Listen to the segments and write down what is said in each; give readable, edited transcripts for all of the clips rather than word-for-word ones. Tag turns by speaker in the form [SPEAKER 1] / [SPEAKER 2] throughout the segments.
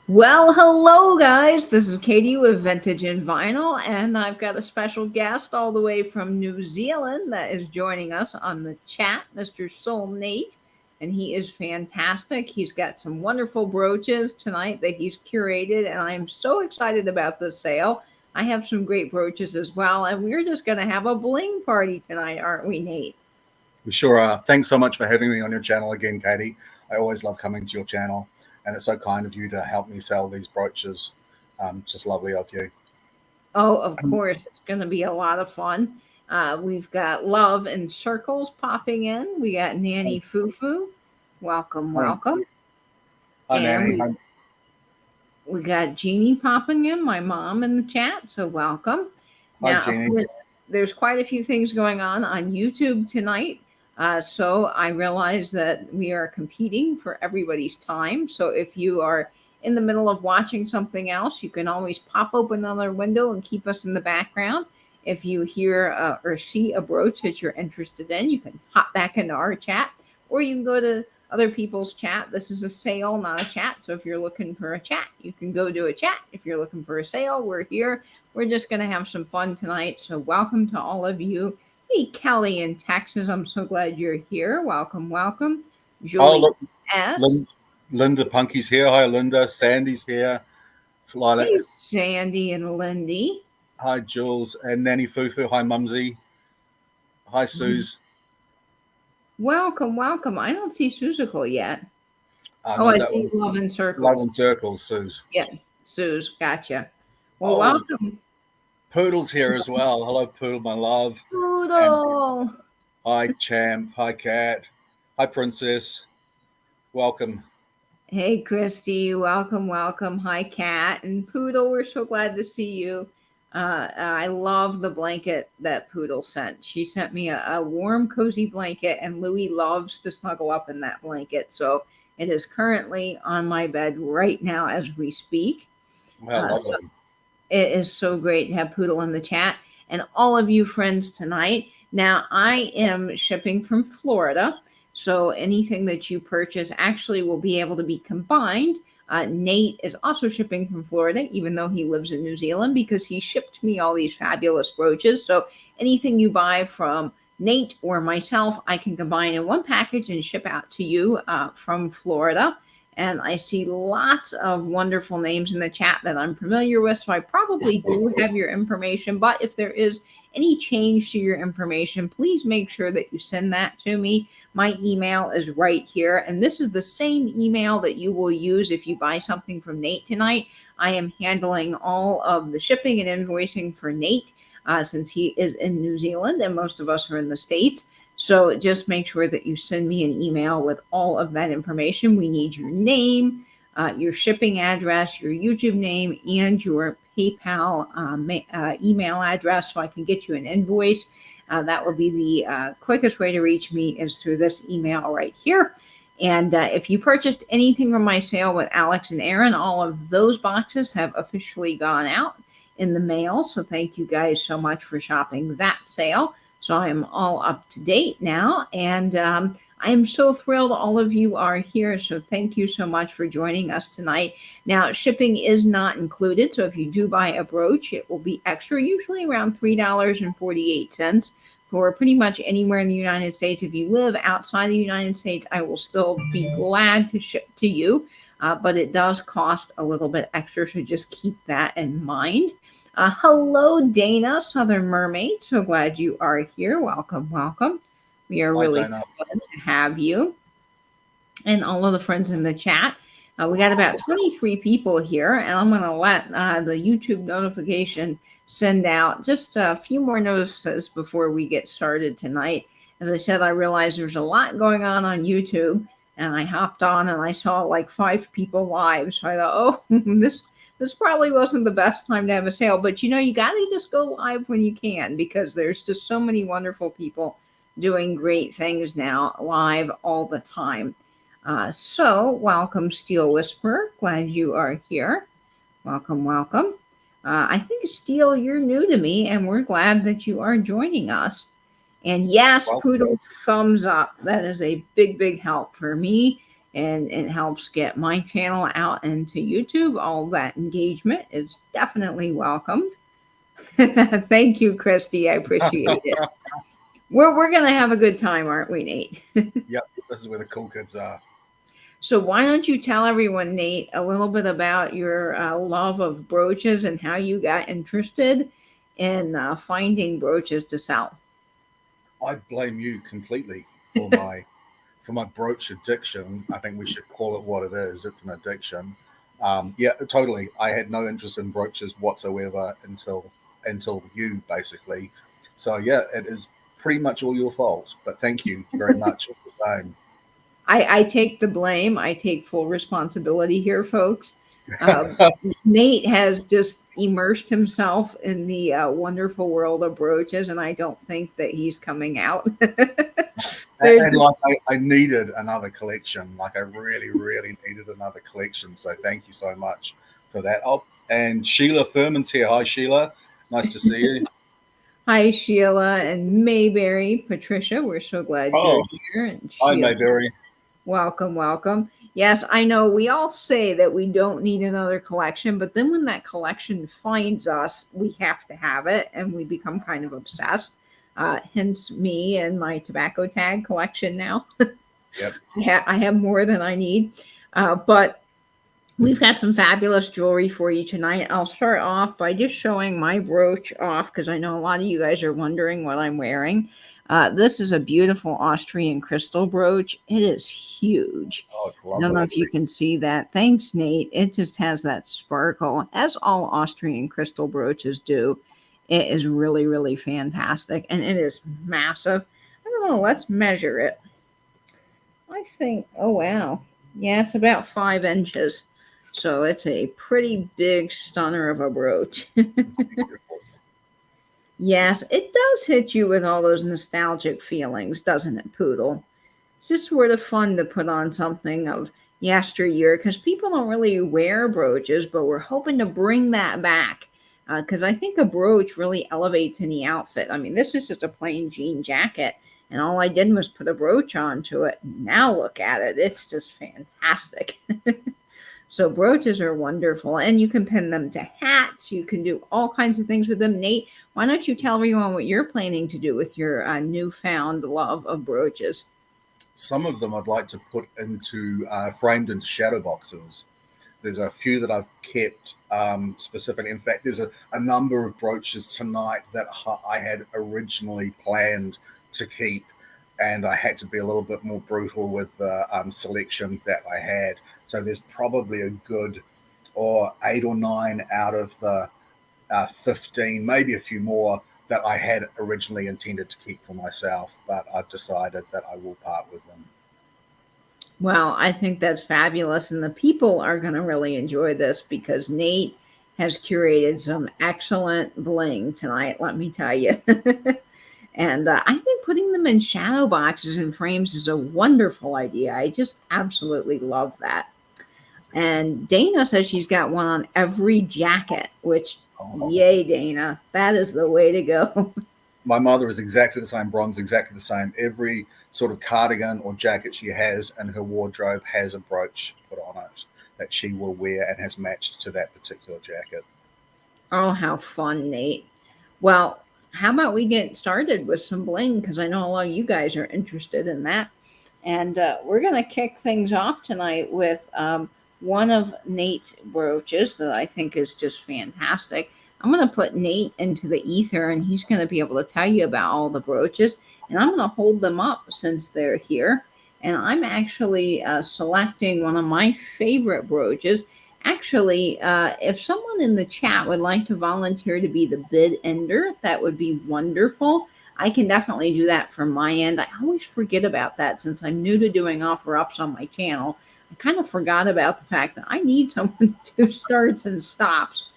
[SPEAKER 1] Well, hello, guys. This is Katie with Vintage and Vinyl, and I've got a special guest all the way from New Zealand that is joining us on the chat, Mr. Soul Nate, and he is fantastic. He's got some wonderful brooches tonight that he's curated, and I'm so excited about this sale. I have some great brooches as well, and we're just going to have a bling party tonight, aren't we, Nate?
[SPEAKER 2] We sure are. Thanks so much for having me on your channel again, Katie. I always love coming to your channel, and it's so kind of you to help me sell these brooches. Just lovely of you.
[SPEAKER 1] Oh, of course. It's going to be a lot of fun. We've got Love in Circles popping in. We got Nanny Fufu. Welcome, welcome.
[SPEAKER 2] Hi, Nanny.
[SPEAKER 1] We got Jeannie popping in, my mom in the chat, so welcome.
[SPEAKER 2] Hi, Jeannie.
[SPEAKER 1] There's quite a few things going on YouTube tonight. So I realize that we are competing for everybody's time. So if you are in the middle of watching something else, you can always pop open another window and keep us in the background. If you hear or see a brooch that you're interested in, you can hop back into our chat, or you can go to other people's chat. This is a sale, not a chat. So if you're looking for a chat, you can go to a chat. If you're looking for a sale, we're here. We're just going to have some fun tonight. So welcome to all of you. Hey, Kelly in Texas, I'm so glad you're here. Welcome, welcome. Julie S.
[SPEAKER 2] Linda Punky's here. Hi, Linda. Sandy's here.
[SPEAKER 1] Hey, Sandy and Lindy.
[SPEAKER 2] Hi, Jules and Nanny Fufu. Hi, Mumsy. Hi, Suze.
[SPEAKER 1] Welcome, welcome. I don't see Suzical yet.
[SPEAKER 2] No,
[SPEAKER 1] I see Love in Circles.
[SPEAKER 2] Love in Circles, Suze.
[SPEAKER 1] Yeah, Suze, gotcha. Well, welcome.
[SPEAKER 2] Poodle's here as well. Hello, Poodle, my love.
[SPEAKER 1] Poodle.
[SPEAKER 2] And hi, Champ. Hi, Cat. Hi, Princess. Welcome.
[SPEAKER 1] Hey, Christy. Welcome, welcome. Hi, Cat. And Poodle, we're so glad to see you. I love the blanket that Poodle sent. She sent me a warm, cozy blanket, and Louie loves to snuggle up in that blanket. So it is currently on my bed right now as we speak.
[SPEAKER 2] Well, lovely.
[SPEAKER 1] So it is so great to have Poodle in the chat and all of you friends tonight. Now, I am shipping from Florida, so anything that you purchase actually will be able to be combined. Nate is also shipping from Florida, even though he lives in New Zealand, because he shipped me all these fabulous brooches. So anything you buy from Nate or myself, I can combine in one package and ship out to you from Florida. And I see lots of wonderful names in the chat that I'm familiar with, so I probably do have your information. But if there is any change to your information, please make sure that you send that to me. My email is right here, and this is the same email that you will use if you buy something from Nate tonight. I am handling all of the shipping and invoicing for Nate since he is in New Zealand and most of us are in the States. So just make sure that you send me an email with all of that information. We need your name, your shipping address, your YouTube name, and your PayPal email address so I can get you an invoice. That will be the quickest way to reach me is through this email right here. And if you purchased anything from my sale with Alex and Aaron, all of those boxes have officially gone out in the mail. So thank you guys so much for shopping that sale. So I am all up to date now, and I am so thrilled all of you are here. So thank you so much for joining us tonight. Now, shipping is not included. So if you do buy a brooch, it will be extra, usually around $3.48 for pretty much anywhere in the United States. If you live outside the United States, I will still be glad to ship to you, but it does cost a little bit extra. So just keep that in mind. Hello, Dana, Southern Mermaid. So glad you are here. Welcome, welcome. We are really glad to have you. And all of the friends in the chat. We got about 23 people here, and I'm going to let the YouTube notification send out just a few more notices before we get started tonight. As I said, I realized there's a lot going on YouTube, and I hopped on and I saw like 5 people live. So I thought, oh, this probably wasn't the best time to have a sale, but you know, you got to just go live when you can, because there's just so many wonderful people doing great things now live all the time. So welcome, Steel Whisperer. Glad you are here. Welcome, welcome. I think, Steel, you're new to me, and we're glad that you are joining us. And yes, Poodle, thumbs up. That is a big, big help for me and it helps get my channel out into YouTube. All that engagement is definitely welcomed. Thank you, Christy. I appreciate it. We're gonna have a good time, aren't we, Nate?
[SPEAKER 2] Yep, this is where the cool kids are.
[SPEAKER 1] So why don't you tell everyone, Nate, a little bit about your love of brooches and how you got interested in finding brooches to sell?
[SPEAKER 2] I blame you completely for my brooch addiction. I think we should call it what it is. It's an addiction. Yeah, totally. I had no interest in brooches whatsoever until you basically. So yeah, it is pretty much all your fault. But thank you very much all the same.
[SPEAKER 1] I take the blame. I take full responsibility here, folks. Nate has just immersed himself in the wonderful world of brooches, and I don't think that he's coming out.
[SPEAKER 2] And like I needed another collection. Like I really, really needed another collection. So thank you so much for that. Oh, and Sheila Furman's here. Hi, Sheila. Nice to see you.
[SPEAKER 1] Hi, Sheila and Mayberry. Patricia, we're so glad you're here. And
[SPEAKER 2] Hi,
[SPEAKER 1] Sheila,
[SPEAKER 2] Mayberry.
[SPEAKER 1] welcome, welcome. Yes, I know we all say that we don't need another collection, but then when that collection finds us, we have to have it, and we become kind of obsessed. Hence me and my tobacco tag collection now.
[SPEAKER 2] Yep.
[SPEAKER 1] I have more than I need, but we've got some fabulous jewelry for you tonight. I'll start off by just showing my brooch off because I know a lot of you guys are wondering what I'm wearing. This is a beautiful Austrian crystal brooch. It is huge.
[SPEAKER 2] Oh, it's
[SPEAKER 1] I
[SPEAKER 2] lovely.
[SPEAKER 1] don't know if you can see that. Thanks, Nate. It just has that sparkle, as all Austrian crystal brooches do. It is really, really fantastic, and it is massive. I don't know. Let's measure it. I think, oh, wow. Yeah, it's about 5 inches. So it's a pretty big stunner of a brooch. Yes, it does hit you with all those nostalgic feelings, doesn't it, Poodle? It's just sort of fun to put on something of yesteryear because people don't really wear brooches, but we're hoping to bring that back because I think a brooch really elevates any outfit. I mean, this is just a plain jean jacket, and all I did was put a brooch onto it. Now look at it. It's just fantastic. So brooches are wonderful, and you can pin them to hats. You can do all kinds of things with them. Nate, why don't you tell everyone what you're planning to do with your newfound love of brooches?
[SPEAKER 2] Some of them I'd like to put into framed into shadow boxes. There's a few that I've kept specifically. In fact, there's a number of brooches tonight that I had originally planned to keep, and I had to be a little bit more brutal with the selection that I had. So there's probably a good 8 or 9 out of the 15, maybe a few more that I had originally intended to keep for myself, but I've decided that I will part with them.
[SPEAKER 1] Well, I think that's fabulous, and the people are going to really enjoy this because Nate has curated some excellent bling tonight, let me tell you. And I think putting them in shadow boxes and frames is a wonderful idea. I just absolutely love that. And Dana says she's got one on every jacket, which, yay, Dana. That is the way to go.
[SPEAKER 2] My mother is exactly the same. Bron's exactly the same. Every sort of cardigan or jacket she has in her wardrobe has a brooch put on it that she will wear and has matched to that particular jacket.
[SPEAKER 1] Oh, how fun, Nate. Well, how about we get started with some bling? Because I know a lot of you guys are interested in that. And we're going to kick things off tonight with one of Nate's brooches that I think is just fantastic. I'm going to put Nate into the ether, and he's going to be able to tell you about all the brooches. And I'm going to hold them up since they're here. And I'm actually selecting one of my favorite brooches. Actually, if someone in the chat would like to volunteer to be the bid ender, that would be wonderful. I can definitely do that from my end. I always forget about that since I'm new to doing offer ups on my channel. I kind of forgot about the fact that I need someone to starts and stops.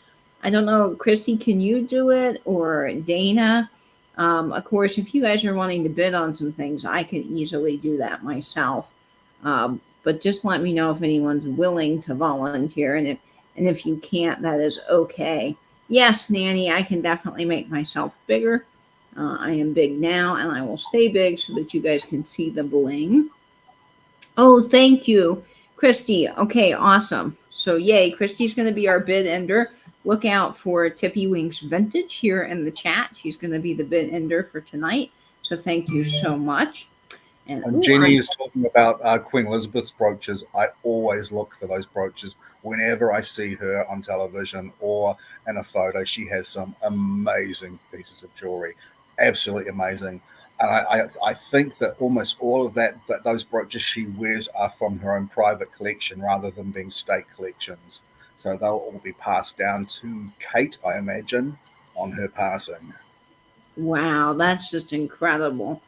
[SPEAKER 1] I don't know, Christy, can you do it? Or Dana? Of course, if you guys are wanting to bid on some things, I can easily do that myself. But just let me know if anyone's willing to volunteer. And if you can't, that is okay. Yes, Nanny, I can definitely make myself bigger. I am big now, and I will stay big so that you guys can see the bling. Oh, thank you, Christy. Okay, awesome. So, yay, Christy's going to be our bid ender. Look out for Tippy Wings Vintage here in the chat. She's going to be the bid ender for tonight. So, thank you so much. And
[SPEAKER 2] When Jenny is talking about Queen Elizabeth's brooches, I always look for those brooches whenever I see her on television or in a photo. She has some amazing pieces of jewelry, absolutely amazing. And I think that almost all of those brooches she wears are from her own private collection rather than being state collections. So they'll all be passed down to Kate, I imagine, on her passing.
[SPEAKER 1] wow, that's just incredible.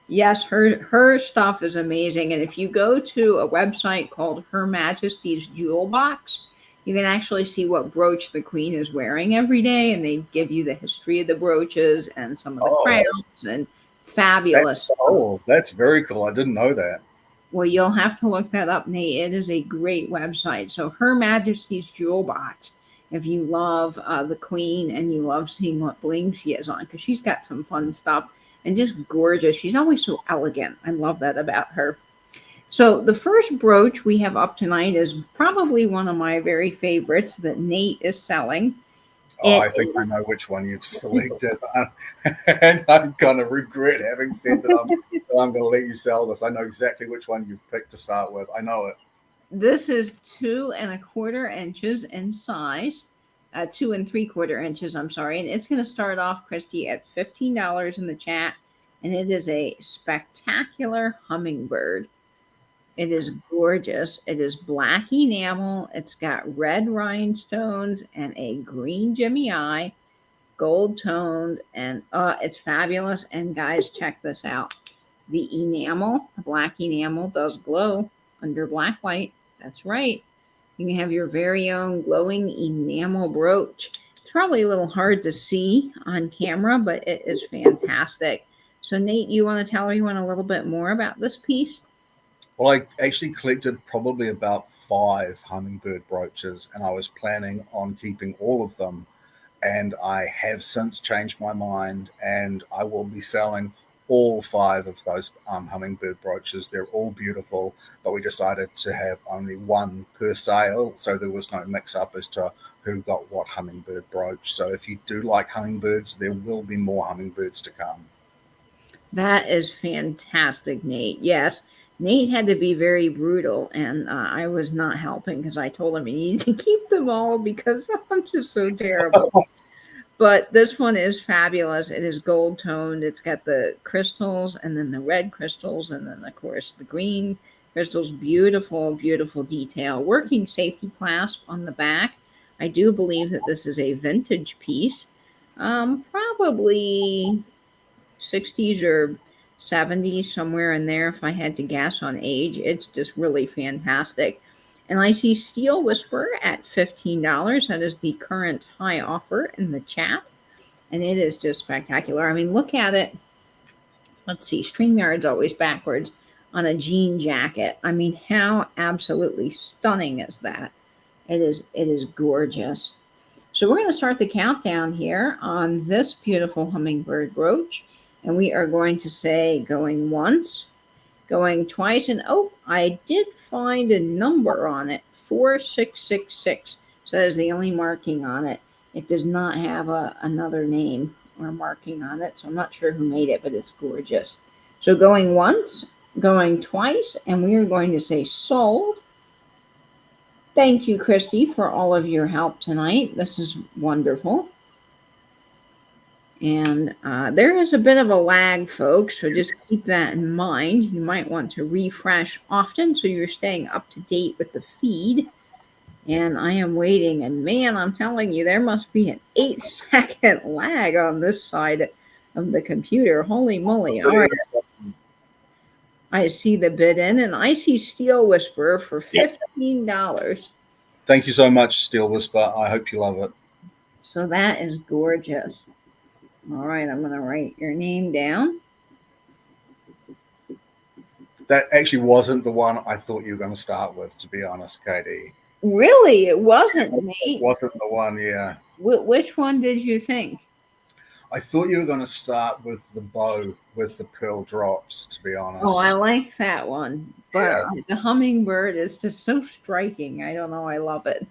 [SPEAKER 1] Yes, her stuff is amazing. And if you go to a website called Her Majesty's Jewel Box, you can actually see what brooch the Queen is wearing every day, and they give you the history of the brooches and some of the crowns and fabulous.
[SPEAKER 2] That's very cool. I didn't know that.
[SPEAKER 1] Well, you'll have to look that up, Nate. It is a great website. So, Her Majesty's Jewel Box. If you love the Queen and you love seeing what bling she has on, because she's got some fun stuff and just gorgeous. She's always so elegant. I love that about her. So, the first brooch we have up tonight is probably one of my very favorites that Nate is selling.
[SPEAKER 2] I think I know which one you've selected, and I'm going to regret having said that I'm going to let you sell this. I know exactly which one you've picked to start with. I know it.
[SPEAKER 1] This is 2 1/4 inches in size, 2 3/4 inches. I'm sorry, and it's going to start off, Christy, at $15 in the chat, and it is a spectacular hummingbird. It is gorgeous. It is black enamel. It's got red rhinestones and a green Jimmy eye, gold toned, and it's fabulous. And guys, check this out. The enamel, the black enamel does glow under black light. That's right. You can have your very own glowing enamel brooch. It's probably a little hard to see on camera, but it is fantastic. So Nate, you want to tell everyone a little bit more about this piece?
[SPEAKER 2] Well, I actually collected probably about 5 hummingbird brooches, and I was planning on keeping all of them. And I have since changed my mind, and I will be selling all 5 of those hummingbird brooches. They're all beautiful, but we decided to have only one per sale, so there was no mix-up as to who got what hummingbird brooch. So if you do like hummingbirds, there will be more hummingbirds to come.
[SPEAKER 1] That is fantastic, Nate. Yes. Nate had to be very brutal, and I was not helping because I told him he needed to keep them all because I'm just so terrible. But this one is fabulous. It is gold toned. It's got the crystals and then the red crystals and then, of course, the green crystals. Beautiful, beautiful detail. Working safety clasp on the back. I do believe that this is a vintage piece. Probably 60s or 70s, somewhere in there, if I had to guess on age. It's just really fantastic. And I see Steel Whisper at $15. That is the current high offer in the chat. And it is just spectacular. I mean, look at it. Let's see. StreamYard's always backwards on a jean jacket. I mean, how absolutely stunning is that? It is gorgeous. So we're going to start the countdown here on this beautiful hummingbird brooch. And we are going to say going once, going twice, and oh, I did find a number on it, 4666. So that is the only marking on it. It does not have another name or marking on it, so I'm not sure who made it, but it's gorgeous. So going once, going twice, and we are going to say sold. Thank you, Christy, for all of your help tonight. This is wonderful. And there is a bit of a lag, folks, so just keep that in mind. You might want to refresh often so you're staying up to date with the feed. And I am waiting, and man, I'm telling you, there must be an 8-second lag on this side of the computer. Holy moly. All right. I see the bid in, and I see Steel Whisperer for $15.
[SPEAKER 2] Thank you so much, Steel Whisper. I hope you love it.
[SPEAKER 1] So that is gorgeous. All right, I'm going to write your name down.
[SPEAKER 2] That actually wasn't the one I thought you were going to start with, to be honest, Katie.
[SPEAKER 1] Really? It wasn't, Nate?
[SPEAKER 2] It wasn't the one, yeah.
[SPEAKER 1] Which one did you think?
[SPEAKER 2] I thought you were going to start with the bow with the pearl drops, to be
[SPEAKER 1] Oh, I
[SPEAKER 2] honest.
[SPEAKER 1] like that one. But
[SPEAKER 2] Yeah.
[SPEAKER 1] the hummingbird is just so striking. I don't know. I love it.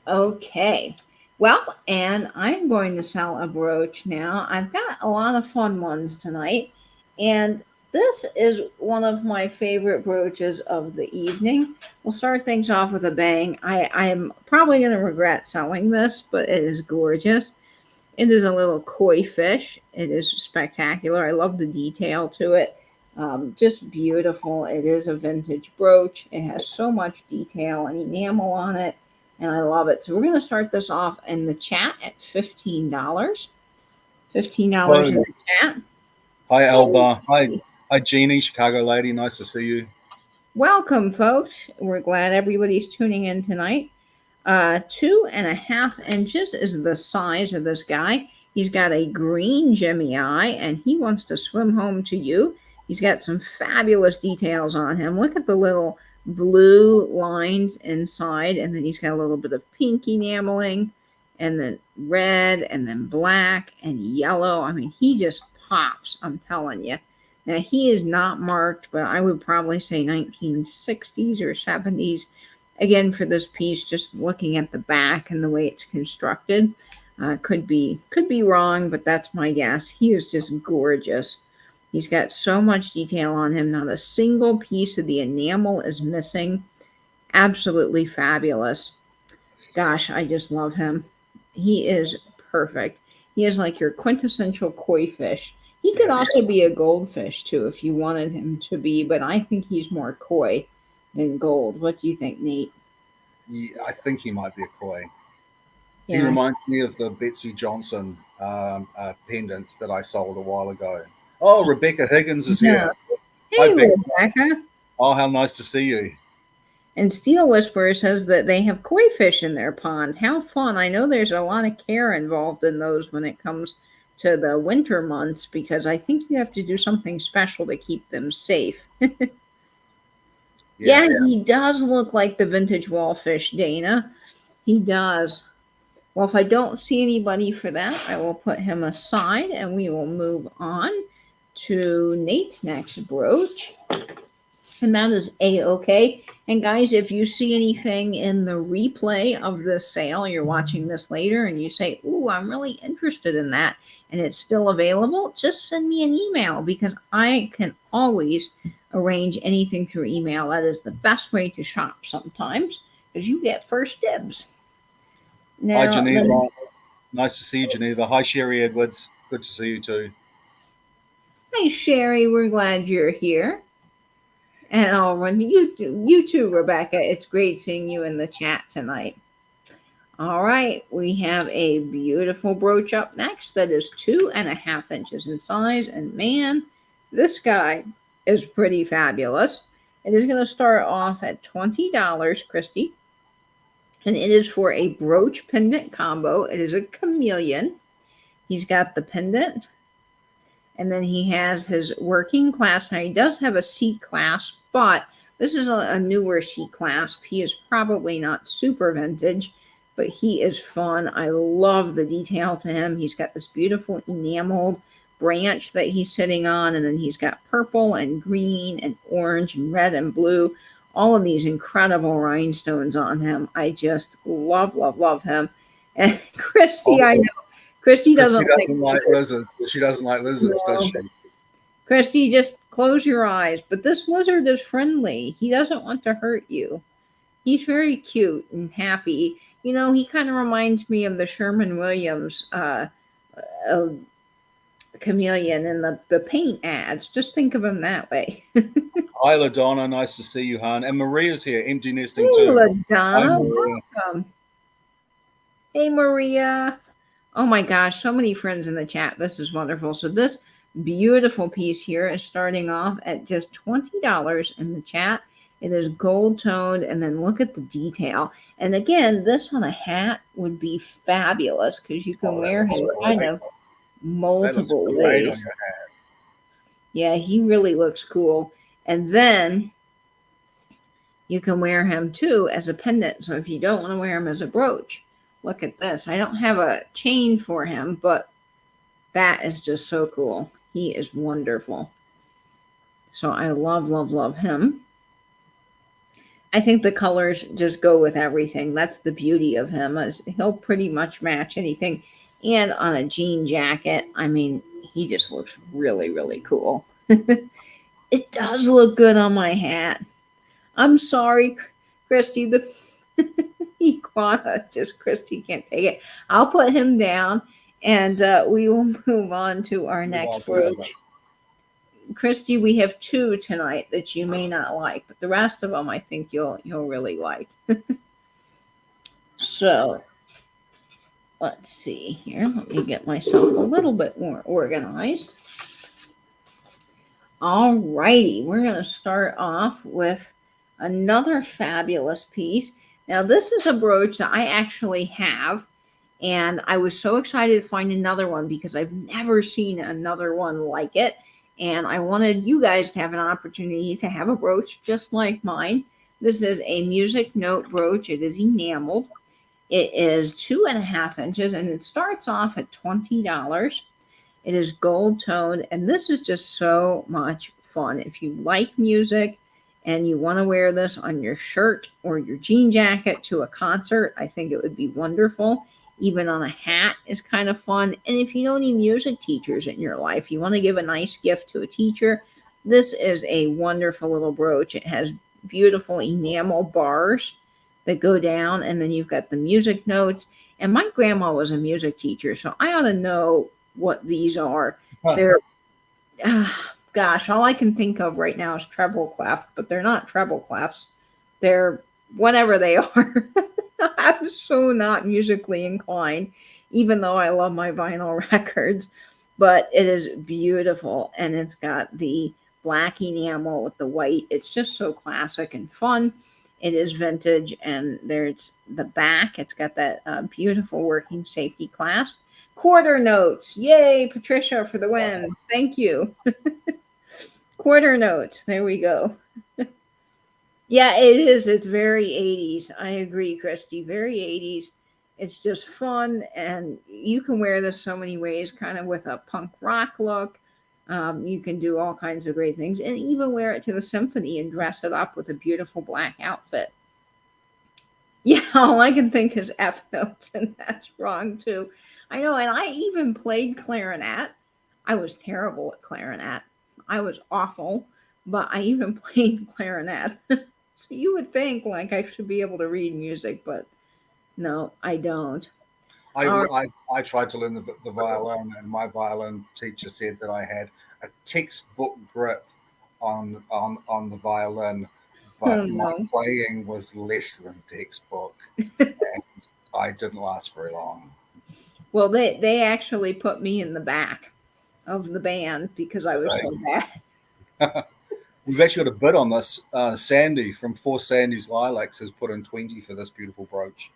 [SPEAKER 1] Okay. Well, and I'm going to sell a brooch now. I've got a lot of fun ones tonight. And this is one of my favorite brooches of the evening. We'll start things off with a bang. I'm probably going to regret selling this, but it is gorgeous. It is a little koi fish. It is spectacular. I love the detail to it. Just beautiful. It is a vintage brooch. It has so much detail and enamel on it, and I love it. So we're going to start this off in the chat at $15. $15 in
[SPEAKER 2] So,
[SPEAKER 1] the chat.
[SPEAKER 2] hi, Alba. Hi, Jeannie, Chicago lady. Nice to see you.
[SPEAKER 1] Welcome, folks. We're glad everybody's tuning in tonight. 2.5 inches is the size of this guy. He's got a green Jimmy eye, and he wants to swim home to you. He's got some fabulous details on him. Look at the little blue lines inside, and then he's got a little bit of pink enameling, and then red, and then black, and yellow. I mean, he just pops, I'm telling you. Now, he is not marked, but I would probably say 1960s or 70s. Again, for this piece, just looking at the back and the way it's constructed, could be wrong, but that's my guess. He is just gorgeous. He's got so much detail on him. Not a single piece of the enamel is missing. Absolutely fabulous. Gosh, I just love him. He is perfect. He is like your quintessential koi fish. He could also be a goldfish too if you wanted him to be, but I think he's more koi than gold. What do you think, Nate?
[SPEAKER 2] Yeah, I think he might be a koi.
[SPEAKER 1] Yeah.
[SPEAKER 2] He reminds me of the Betsy Johnson pendant that I sold a while ago. Oh, Rebecca Higgins is here.
[SPEAKER 1] Hey,
[SPEAKER 2] Hi, Bex.
[SPEAKER 1] Rebecca.
[SPEAKER 2] Oh, how nice to see you.
[SPEAKER 1] And Steel Whisperer says that they have koi fish in their pond. How fun. I know there's a lot of care involved in those when it comes to the winter months, because I think you have to do something special to keep them safe. Yeah, he does look like the vintage wallfish, Dana. He does. Well, if I don't see anybody for that, I will put him aside and we will move on to Nate's next brooch. And that is A-OK. And guys, if you see anything in the replay of this sale, you're watching this later and you say, ooh, I'm really interested in that, and it's still available, just send me an email, because I can always arrange anything through email. That is the best way to shop sometimes, because you get first dibs. Now,
[SPEAKER 2] hi, Geneva. Nice to see you, Geneva. Hi, Sherry Edwards. Good to see you too.
[SPEAKER 1] Hi, Sherry. We're glad you're here. And you too, Rebecca. It's great seeing you in the chat tonight. All right, we have a beautiful brooch up next that is 2.5 inches in size. And man, this guy is pretty fabulous. It is going to start off at $20, Christy. And it is for a brooch pendant combo. It is a chameleon. He's got the pendant, and then he has his working clasp. Now, he does have a C clasp, but this is a newer C clasp. He is probably not super vintage, but he is fun. I love the detail to him. He's got this beautiful enameled branch that he's sitting on, and then he's got purple and green and orange and red and blue. All of these incredible rhinestones on him. I just love, love, love him. And Christy, I know. Christy doesn't
[SPEAKER 2] like lizards. She doesn't like lizards, does she?
[SPEAKER 1] Christy, just close your eyes. But this lizard is friendly. He doesn't want to hurt you. He's very cute and happy. You know, he kind of reminds me of the Sherman Williams chameleon in the paint ads. Just think of him that way.
[SPEAKER 2] Hi, LaDonna. Nice to see you, hon. And Maria's here, empty nesting
[SPEAKER 1] Hey,
[SPEAKER 2] too.
[SPEAKER 1] LaDonna, welcome. Hey, Maria. Oh my gosh, so many friends in the chat. This is wonderful. So this beautiful piece here is starting off at just $20 in the chat. It is gold toned, and then look at the detail. And again, this on a hat would be fabulous, because you can wear him kind of multiple ways. Yeah, he really looks cool. And then you can wear him too as a pendant. So if you don't want to wear him as a brooch, look at this. I don't have a chain for him, but that is just so cool. He is wonderful. So I love, love, love him. I think the colors just go with everything. That's the beauty of him, is he'll pretty much match anything. And on a jean jacket, I mean, he just looks really, really cool. It does look good on my hat. I'm sorry, Christy. The iguana, just Christy can't take it. I'll put him down, and we will move on to our next brooch. Christy, we have two tonight that you may not like, but the rest of them I think you'll really like. So let's see here. Let me get myself a little bit more organized. All righty, we're going to start off with another fabulous piece. Now, this is a brooch that I actually have, and I was so excited to find another one because I've never seen another one like it. And I wanted you guys to have an opportunity to have a brooch just like mine. This is a music note brooch. It is enameled. It is 2.5 inches, and it starts off at $20. It is gold toned, and this is just so much fun. If you like music and you want to wear this on your shirt or your jean jacket to a concert, I think it would be wonderful. Even on a hat is kind of fun. And if you know any music teachers in your life, you want to give a nice gift to a teacher, this is a wonderful little brooch. It has beautiful enamel bars that go down, and then you've got the music notes. And my grandma was a music teacher, so I ought to know what these are. They're, gosh, all I can think of right now is treble clef, but they're not treble clefs. They're whatever they are. I'm so not musically inclined, even though I love my vinyl records. But it is beautiful, and it's got the black enamel with the white. It's just so classic and fun. It is vintage, and there's the back. It's got that beautiful working safety clasp. Quarter notes. Yay, Patricia, for the win. Thank you. Quarter notes. There we go. Yeah, it is. It's very 80s. I agree, Christy. Very 80s. It's just fun, and you can wear this so many ways, kind of with a punk rock look. You can do all kinds of great things, and even wear it to the symphony and dress it up with a beautiful black outfit. Yeah, all I can think is F notes, and that's wrong too. I know, and I even played clarinet. I was terrible at clarinet. I was awful, but I even played clarinet. So you would think like I should be able to read music, but no, I don't.
[SPEAKER 2] I tried to learn the violin, and my violin teacher said that I had a textbook grip on the violin, but my playing was less than textbook, and I didn't last very long.
[SPEAKER 1] Well, they actually put me in the back of the band because I was so bad.
[SPEAKER 2] We've actually got a bid on this. Sandy from Four Sandy's Lilacs has put in 20 for this beautiful brooch.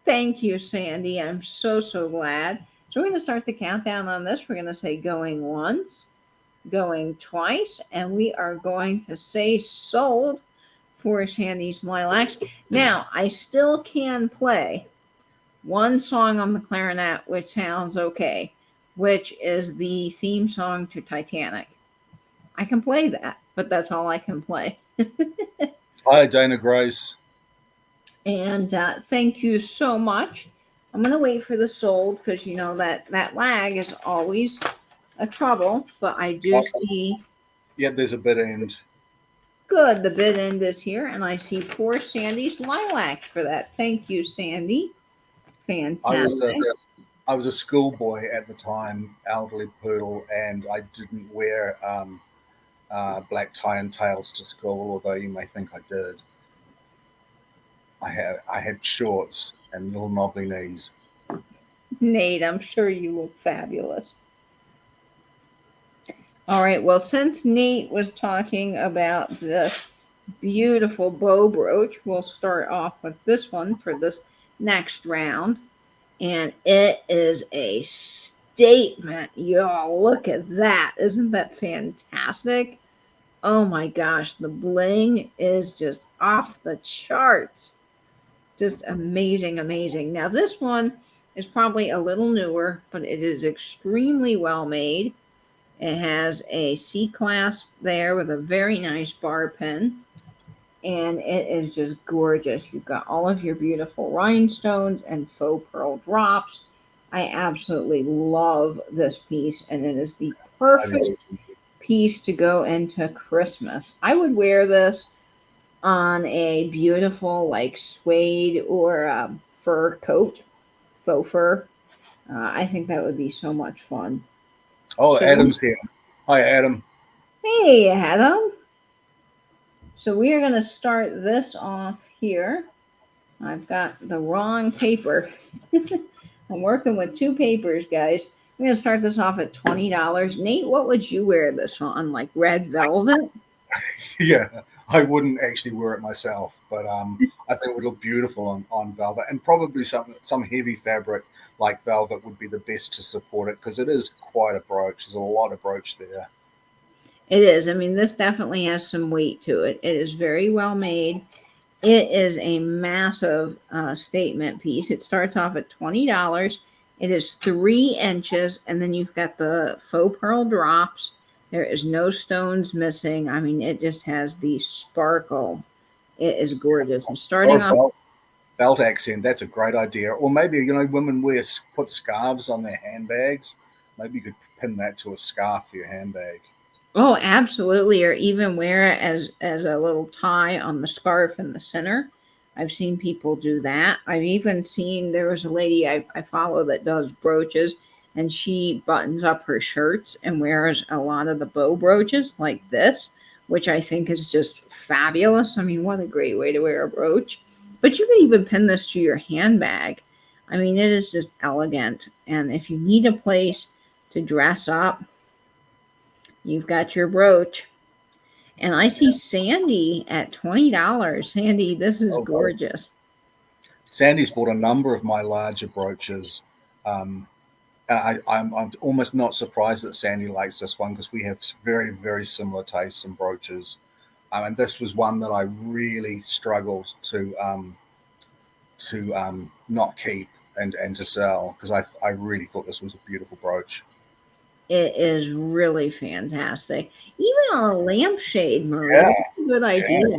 [SPEAKER 1] Thank you, Sandy. I'm so glad. So we're going to start the countdown on this. We're going to say going once, going twice, and we are going to say sold for Sandy's Lilacs. Now, I still can play one song on the clarinet, which sounds okay, which is the theme song to Titanic. I can play that, but that's all I can play.
[SPEAKER 2] Hi, Dana Grace.
[SPEAKER 1] And thank you so much. I'm going to wait for the sold because, you know, that lag is always a trouble, but I do see.
[SPEAKER 2] Yeah, there's a bid end.
[SPEAKER 1] Good. The bid end is here, and I see Four Sandy's Lilacs for that. Thank you, Sandy. Fantastic.
[SPEAKER 2] I was a schoolboy at the time, elderly poodle, and I didn't wear black tie and tails to school, although you may think I did. I had shorts and little knobbly knees.
[SPEAKER 1] Nate, I'm sure you look fabulous. All right. Well, since Nate was talking about this beautiful bow brooch, we'll start off with this one for this next round. And it is a statement. Y'all, look at that. Isn't that fantastic? Oh my gosh, the bling is just off the charts. Just amazing, amazing. Now, this one is probably a little newer, but it is extremely well made. It has a C clasp there with a very nice bar pin, and it is just gorgeous. You've got all of your beautiful rhinestones and faux pearl drops. I absolutely love this piece, and it is the
[SPEAKER 2] I
[SPEAKER 1] perfect
[SPEAKER 2] do.
[SPEAKER 1] piece to go into Christmas. I would wear this on a beautiful, like, suede or fur coat, faux fur. I think that would be so much fun.
[SPEAKER 2] Oh,
[SPEAKER 1] So,
[SPEAKER 2] Adam's here. Hi, Adam.
[SPEAKER 1] hey, Adam. So we are going to start this off here. I've got the wrong paper. I'm working with two papers, guys. I'm going to start this off at $20. Nate, what would you wear this on? Like red velvet?
[SPEAKER 2] Yeah, I wouldn't actually wear it myself, but I think it would look beautiful on velvet, and probably some heavy fabric like velvet would be the best to support it because it is quite a brooch. There's a lot of brooch there.
[SPEAKER 1] It is. I mean, this definitely has some weight to it. It is very well made. It is a massive statement piece. It starts off at $20. It is 3 inches, and then you've got the faux pearl drops. There is no stones missing. I mean, it just has the sparkle. It is gorgeous. I'm
[SPEAKER 2] Or
[SPEAKER 1] starting
[SPEAKER 2] a
[SPEAKER 1] off.
[SPEAKER 2] belt accent. That's a great idea. Or maybe women put scarves on their handbags. Maybe you could pin that to a scarf for your handbag.
[SPEAKER 1] Oh, absolutely. Or even wear it as a little tie on the scarf in the center. I've seen people do that. I've even seen there was a lady I follow that does brooches, and she buttons up her shirts and wears a lot of the bow brooches like this, which I think is just fabulous. I mean, what a great way to wear a brooch. But you can even pin this to your handbag. I mean, it is just elegant. And if you need a place to dress up, you've got your brooch. And I see Sandy at $20. Sandy, this is
[SPEAKER 2] Oh, well,
[SPEAKER 1] gorgeous.
[SPEAKER 2] Sandy's bought a number of my larger brooches. Um, I'm almost not surprised that Sandy likes this one because we have very, very similar tastes in brooches. And this was one that I really struggled to not keep and to sell because I really thought this was a beautiful brooch.
[SPEAKER 1] It is really fantastic. Even on a lampshade, Marie,
[SPEAKER 2] Yeah,
[SPEAKER 1] that's a good idea.
[SPEAKER 2] yeah.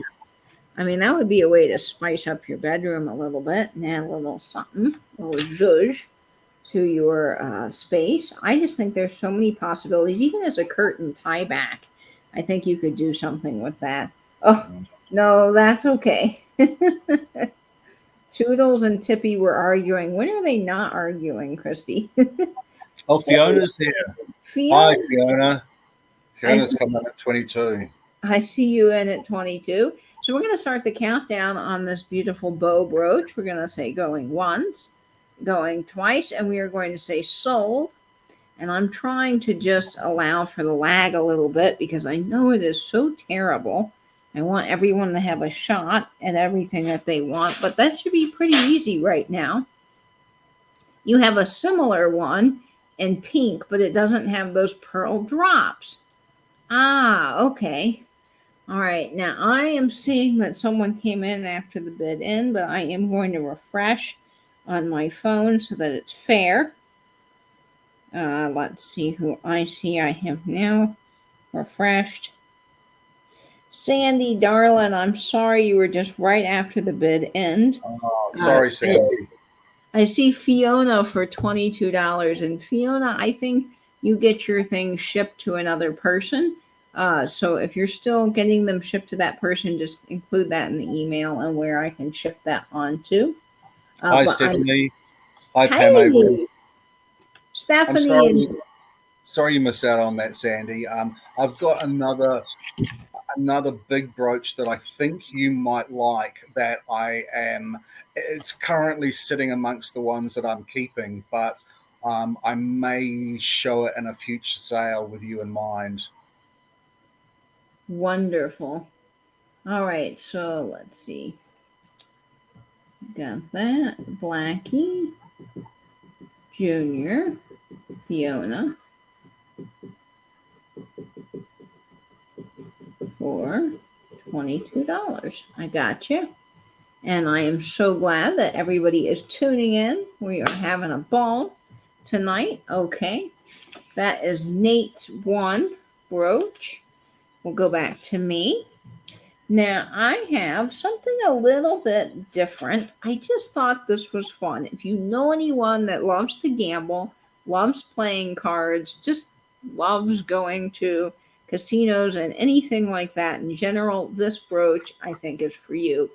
[SPEAKER 1] I mean, that would be a way to spice up your bedroom a little bit and add a little something, a little zhuzh to your space. I just think there's so many possibilities, even as a curtain tie back. I think you could do something with that. Oh, no, that's okay. Toodles and Tippy were arguing. When are they not arguing, Christy?
[SPEAKER 2] Oh, Fiona's here. Hi,
[SPEAKER 1] Fiona,
[SPEAKER 2] Fiona.
[SPEAKER 1] I
[SPEAKER 2] Fiona's
[SPEAKER 1] see,
[SPEAKER 2] coming at 22.
[SPEAKER 1] I see you in at 22. So we're going to start the countdown on this beautiful bow brooch. We're going to say going once, going twice, and we are going to say sold. And I'm trying to just allow for the lag a little bit because I know it is so terrible. I want everyone to have a shot at everything that they want, but that should be pretty easy right now. You have a similar one in pink, but it doesn't have those pearl drops. Ah, okay. All right. Now I am seeing that someone came in after the bid end, but I am going to refresh on my phone so that it's fair. Let's see who I see. I have now refreshed. Sandy, darling, I'm sorry you were just right after the bid end.
[SPEAKER 2] Oh,
[SPEAKER 1] Uh,
[SPEAKER 2] sorry, Sandy.
[SPEAKER 1] I see Fiona for $22. And Fiona, I think you get your things shipped to another person. So if you're still getting them shipped to that person, just include that in the email and where I can ship that on to.
[SPEAKER 2] Hi,
[SPEAKER 1] But I'm,
[SPEAKER 2] Stephanie. Hi, Pam Avery.
[SPEAKER 1] hey,
[SPEAKER 2] I'm
[SPEAKER 1] Stephanie
[SPEAKER 2] sorry.
[SPEAKER 1] and
[SPEAKER 2] Sorry you missed out on that, Sandy. I've got another big brooch that I think you might like that it's currently sitting amongst the ones that I'm keeping, but I may show it in a future sale with you in mind.
[SPEAKER 1] wonderful. All right, so let's see. Got that. Blackie, Junior, Fiona for $22. I got you. And I am so glad that everybody is tuning in. We are having a ball tonight. Okay. That is Nate's one brooch. We'll go back to me. Now, I have something a little bit different. I just thought this was fun. If you know anyone that loves to gamble, loves playing cards, just loves going to casinos and anything like that in general, this brooch I think is for you.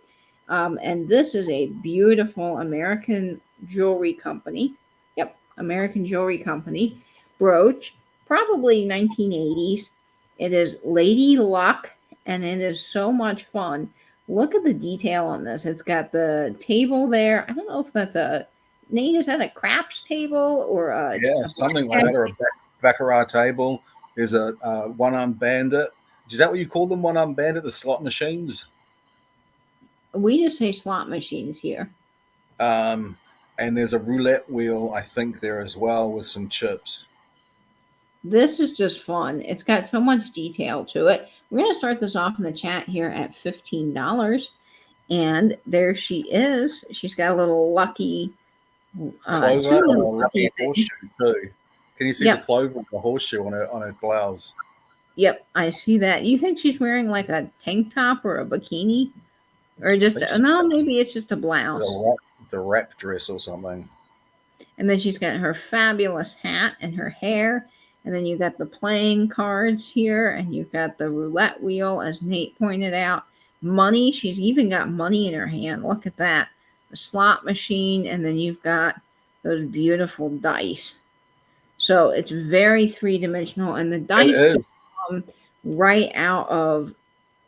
[SPEAKER 1] And this is a beautiful American jewelry company. Yep, American Jewelry Company brooch, probably 1980s. It is Lady Luck, and it is so much fun. Look at the detail on this. It's got the table there. I don't know if that's a Nate. Is that a craps table or a
[SPEAKER 2] something like that, or a baccarat table? There's a one-armed bandit. Is that what you call them? One-armed bandit, the slot machines.
[SPEAKER 1] We just say slot machines here.
[SPEAKER 2] And there's a roulette wheel, I think, there as well with some chips.
[SPEAKER 1] This is just fun. It's got so much detail to it. We're going to start this off in the chat here at $15. And there she is. She's got a little lucky
[SPEAKER 2] clover and a lucky horseshoe too. Can you see the clover and the horseshoe on her blouse?
[SPEAKER 1] Yep, I see that. You think she's wearing like a tank top or a bikini? Or just maybe it's just a blouse.
[SPEAKER 2] It's a wrap dress or something.
[SPEAKER 1] And then she's got her fabulous hat and her hair. And then you got the playing cards here, and you've got the roulette wheel, as Nate pointed out. Money. She's even got money in her hand. Look at that. The slot machine, and then you've got those beautiful dice. So it's very three-dimensional, and the dice come right out of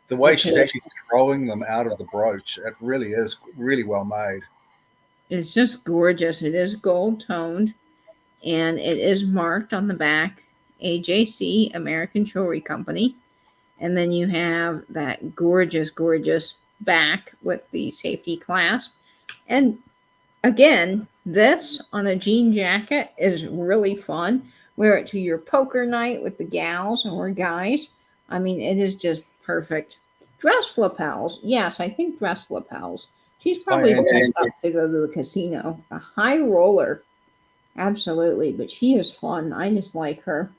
[SPEAKER 2] the way she's actually throwing them out of the brooch. It really is really well made.
[SPEAKER 1] It's just gorgeous. It is gold toned, and it is marked on the back, AJC, American Jewelry Company. And then you have that gorgeous, gorgeous back with the safety clasp. And again, this on a jean jacket is really fun. Wear it to your poker night with the gals or guys. I mean, it is just perfect. Dress lapels. Yes, I think dress lapels. She's probably dressed up to go to the casino. A high roller. Absolutely. But she is fun. I just like her.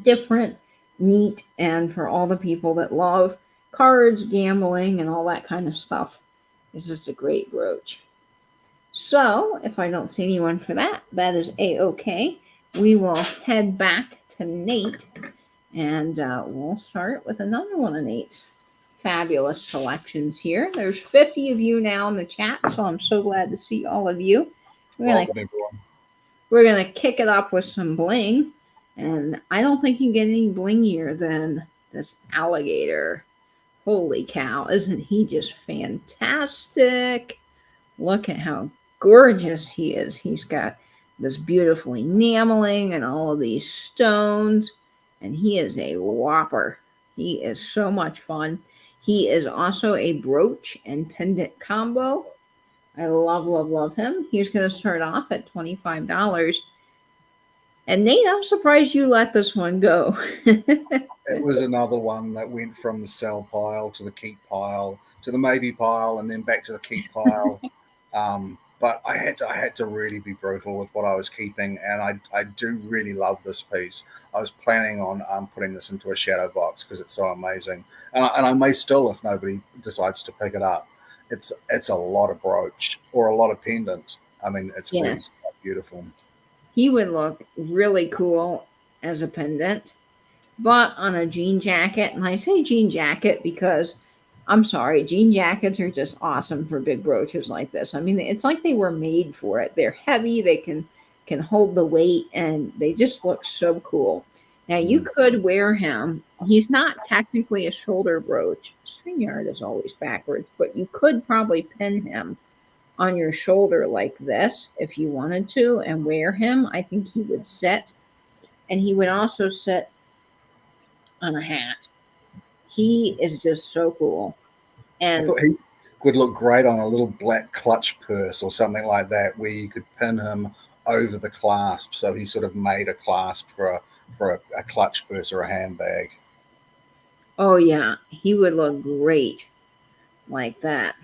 [SPEAKER 1] Different, neat, and for all the people that love cards, gambling, and all that kind of stuff, it's just a great brooch. So, if I don't see anyone for that, that is A-okay. We will head back to Nate, and we'll start with another one of Nate's fabulous selections here. There's 50 of you now in the chat, so I'm so glad to see all of you. We're going to kick it up with some bling. And I don't think you can get any blingier than this alligator. Holy cow, isn't he just fantastic? Look at how gorgeous he is. He's got this beautiful enameling and all of these stones. And he is a whopper. He is so much fun. He is also a brooch and pendant combo. I love, love, love him. He's going to start off at $25. And Nate, I'm surprised you let this one go.
[SPEAKER 2] It was another one that went from the sell pile to the keep pile to the maybe pile and then back to the keep pile. But I had to really be brutal with what I was keeping, and I do really love this piece. I was planning on putting this into a shadow box because it's so amazing, and I may still if nobody decides to pick it up. It's a lot of brooch or a lot of pendant. I mean, it's really beautiful.
[SPEAKER 1] He would look really cool as a pendant, but on a jean jacket. And I say jean jacket because, I'm sorry, jean jackets are just awesome for big brooches like this. I mean, it's like they were made for it. They're heavy, they can hold the weight, and they just look so cool. Now, you could wear him. He's not technically a shoulder brooch. StringYard is always backwards, but you could probably pin him on your shoulder like this if you wanted to and wear him. I think he would sit, and he would also sit on a hat. He is just so cool. And
[SPEAKER 2] I thought he would look great on a little black clutch purse or something like that, where you could pin him over the clasp, so he sort of made a clasp for a clutch purse or a handbag.
[SPEAKER 1] Oh yeah, he would look great like that.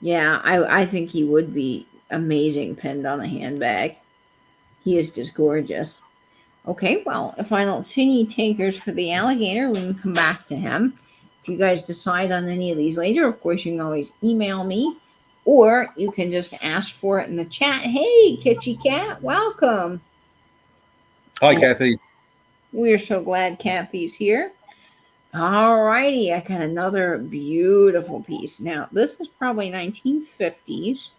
[SPEAKER 1] Yeah, I think he would be amazing pinned on a handbag. He is just gorgeous. Okay, well, if I don't see any takers for the alligator, we can come back to him. If you guys decide on any of these later, of course, you can always email me or you can just ask for it in the chat. Hey, Kitty Cat, welcome.
[SPEAKER 2] Hi, Kathy.
[SPEAKER 1] We're so glad Kathy's here. All righty, I got another beautiful piece. Now, this is probably 1950s.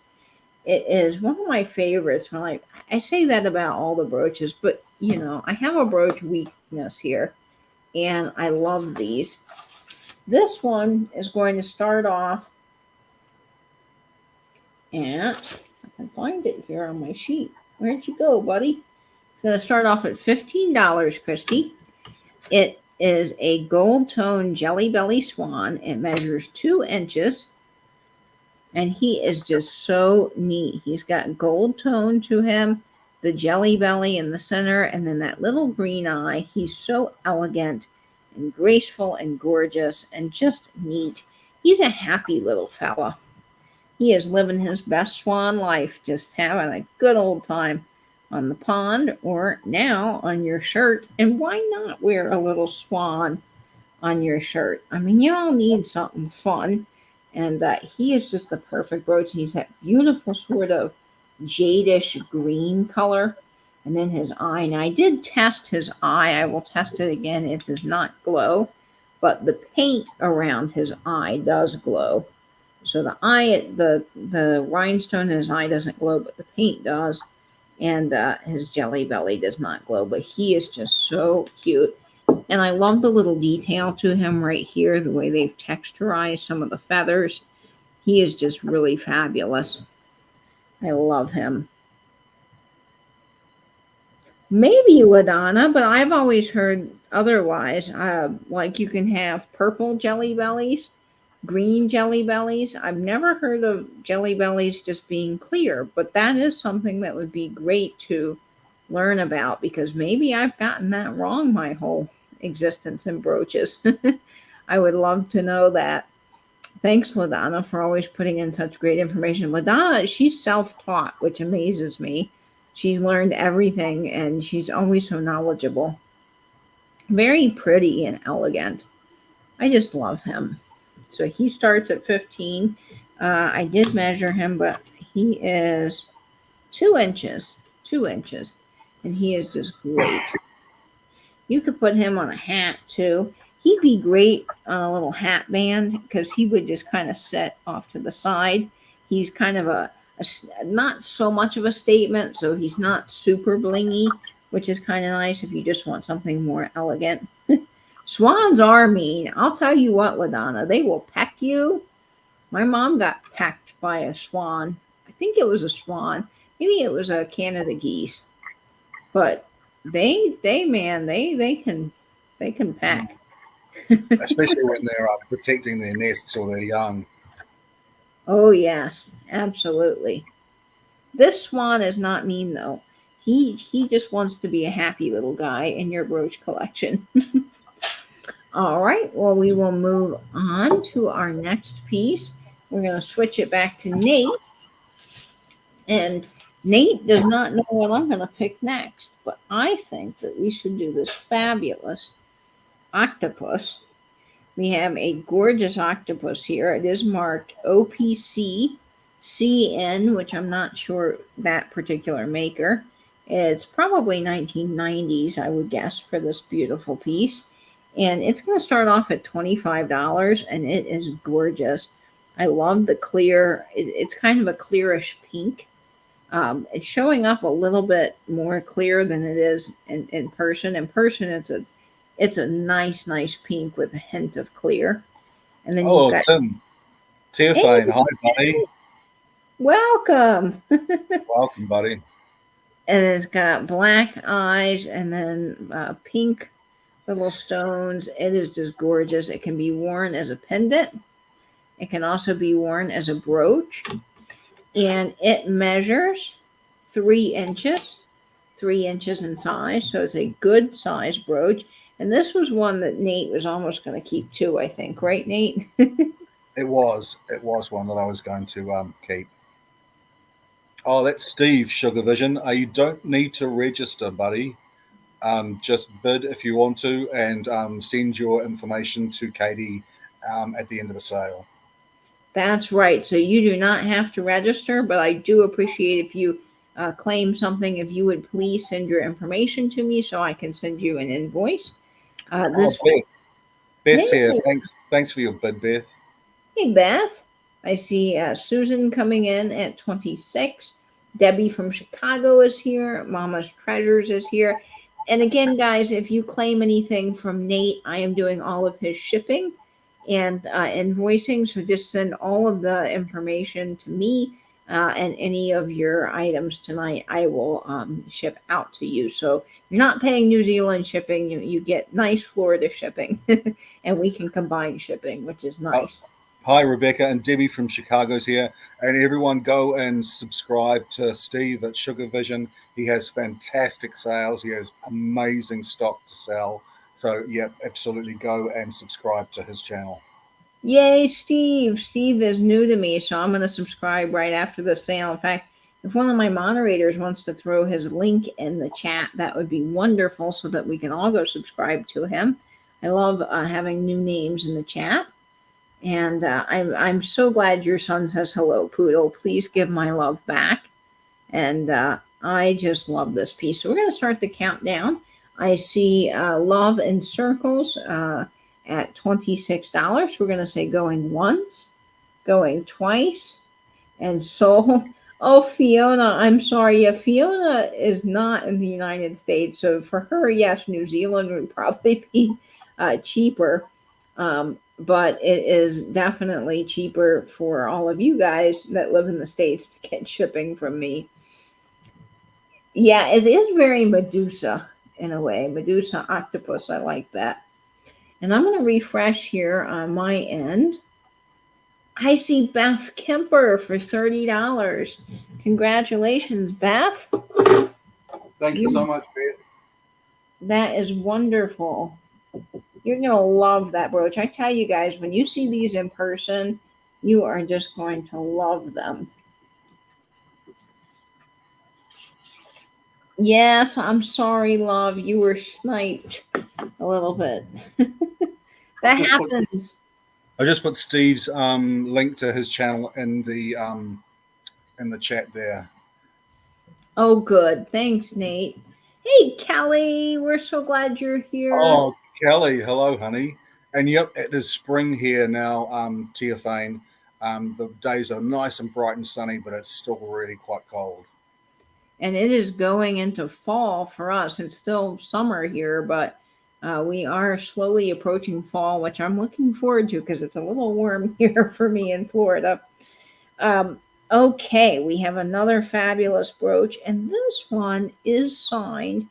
[SPEAKER 1] It is one of my favorites. When I say that about all the brooches, but you know, I have a brooch weakness here, and I love these. This one is going to start off at, I can find it here on my sheet. Where'd you go, buddy? It's going to start off at $15, Christy. It is a gold tone Jelly Belly Swan. It measures 2 inches. And he is just so neat. He's got gold tone to him, the jelly belly in the center, and then that little green eye. He's so elegant and graceful and gorgeous and just neat. He's a happy little fella. He is living his best swan life, just having a good old time on the pond or now on your shirt. And why not wear a little swan on your shirt? I mean, you all need something fun. And he is just the perfect brooch. He's that beautiful sort of jadish green color. And then his eye. Now, I did test his eye. I will test it again. It does not glow. But the paint around his eye does glow. So the eye, the rhinestone in his eye doesn't glow, but the paint does. And his jelly belly does not glow. But he is just so cute. And I love the little detail to him right here, the way they've texturized some of the feathers. He is just really fabulous. I love him. Maybe LaDonna, but I've always heard otherwise. Like you can have purple jelly bellies, green jelly bellies. I've never heard of jelly bellies just being clear, but that is something that would be great to learn about because maybe I've gotten that wrong my whole existence in brooches. I would love to know that. Thanks, LaDonna, for always putting in such great information. LaDonna, she's self-taught, which amazes me. She's learned everything, and she's always so knowledgeable. Very pretty and elegant. I just love him. So he starts at 15. I did measure him, but he is 2 inches. 2 inches. And he is just great. You could put him on a hat too. He'd be great on a little hat band because he would just kind of sit off to the side. He's kind of a not so much of a statement, so he's not super blingy, which is kind of nice if you just want something more elegant. Swans are mean. I'll tell you what, LaDonna, they will peck you. My mom got pecked by a swan. I think it was a swan. Maybe it was a Canada geese. But they can pack.
[SPEAKER 2] Especially when they're protecting their nests or they're young.
[SPEAKER 1] Oh yes, absolutely. This swan is not mean though. He just wants to be a happy little guy in your brooch collection. All right, well, we will move on to our next piece. We're going to switch it back to Nate. And Nate does not know what I'm going to pick next, but I think that we should do this fabulous octopus. We have a gorgeous octopus here. It is marked OPC CN, which I'm not sure that particular maker. It's probably 1990s, I would guess, for this beautiful piece. And it's going to start off at $25, and it is gorgeous. I love the clear. It's kind of a clearish pink. It's showing up a little bit more clear than it is in person. In person, it's a nice pink with a hint of clear. And then you've got
[SPEAKER 2] Tim. Terrifying. Hey, hi, buddy.
[SPEAKER 1] Welcome.
[SPEAKER 2] Welcome, buddy.
[SPEAKER 1] And it's got black eyes and then pink little stones. It is just gorgeous. It can be worn as a pendant. It can also be worn as a brooch. And it measures 3 inches. 3 inches in size. So it's a good size brooch. And this was one that Nate was almost going to keep too, I think. Right, Nate?
[SPEAKER 2] It was one that I was going to keep. Oh, that's Steve, Sugar Vision. You don't need to register, buddy. Just bid if you want to, and send your information to Katie at the end of the sale.
[SPEAKER 1] That's right. So you do not have to register, but I do appreciate if you claim something. If you would please send your information to me so I can send you an invoice.
[SPEAKER 2] Oh, Beth's here. Thanks for your bid, Beth.
[SPEAKER 1] Hey, Beth. I see Susan coming in at 26. Debbie from Chicago is here. Mama's Treasures is here. And again, guys, if you claim anything from Nate, I am doing all of his shipping and invoicing. So just send all of the information to me and any of your items tonight, I will ship out to you. So you're not paying New Zealand shipping. You get nice Florida shipping and we can combine shipping, which is nice.
[SPEAKER 2] Hi, Rebecca and Debbie from Chicago's here. And everyone go and subscribe to Steve at Sugar Vision. He has fantastic sales. He has amazing stock to sell. So, yeah, absolutely go and subscribe to his channel.
[SPEAKER 1] Yay, Steve. Steve is new to me, so I'm going to subscribe right after the sale. In fact, if one of my moderators wants to throw his link in the chat, that would be wonderful so that we can all go subscribe to him. I love having new names in the chat. And I'm so glad your son says hello, Poodle. Please give my love back. And I just love this piece. So we're going to start the countdown. I see Love in Circles at $26. We're going to say going once, going twice, and Soul. Oh, Fiona, I'm sorry. Yeah, Fiona is not in the United States. So for her, yes, New Zealand would probably be cheaper. But it is definitely cheaper for all of you guys that live in the States to get shipping from me. Yeah, it is very Medusa in a way. Medusa octopus. I like that. And I'm going to refresh here on my end. I see Beth Kemper for $30. Congratulations, Beth.
[SPEAKER 2] Thank you so much, Beth.
[SPEAKER 1] That is wonderful. You're going to love that brooch. I tell you guys, when you see these in person, you are just going to love them. Yes, I'm sorry, love. You were sniped a little bit. That happens.
[SPEAKER 2] I just put Steve's link to his channel in the chat there.
[SPEAKER 1] Oh, good. Thanks, Nate. Hey, Kelly. We're so glad you're here.
[SPEAKER 2] Oh, Kelly. Hello, honey. And yep, it is spring here now, Teofane. The days are nice and bright and sunny, but it's still really quite cold.
[SPEAKER 1] And it is going into fall for us. It's still summer here, but we are slowly approaching fall, which I'm looking forward to because it's a little warm here for me in Florida. Okay, we have another fabulous brooch, and this one is signed.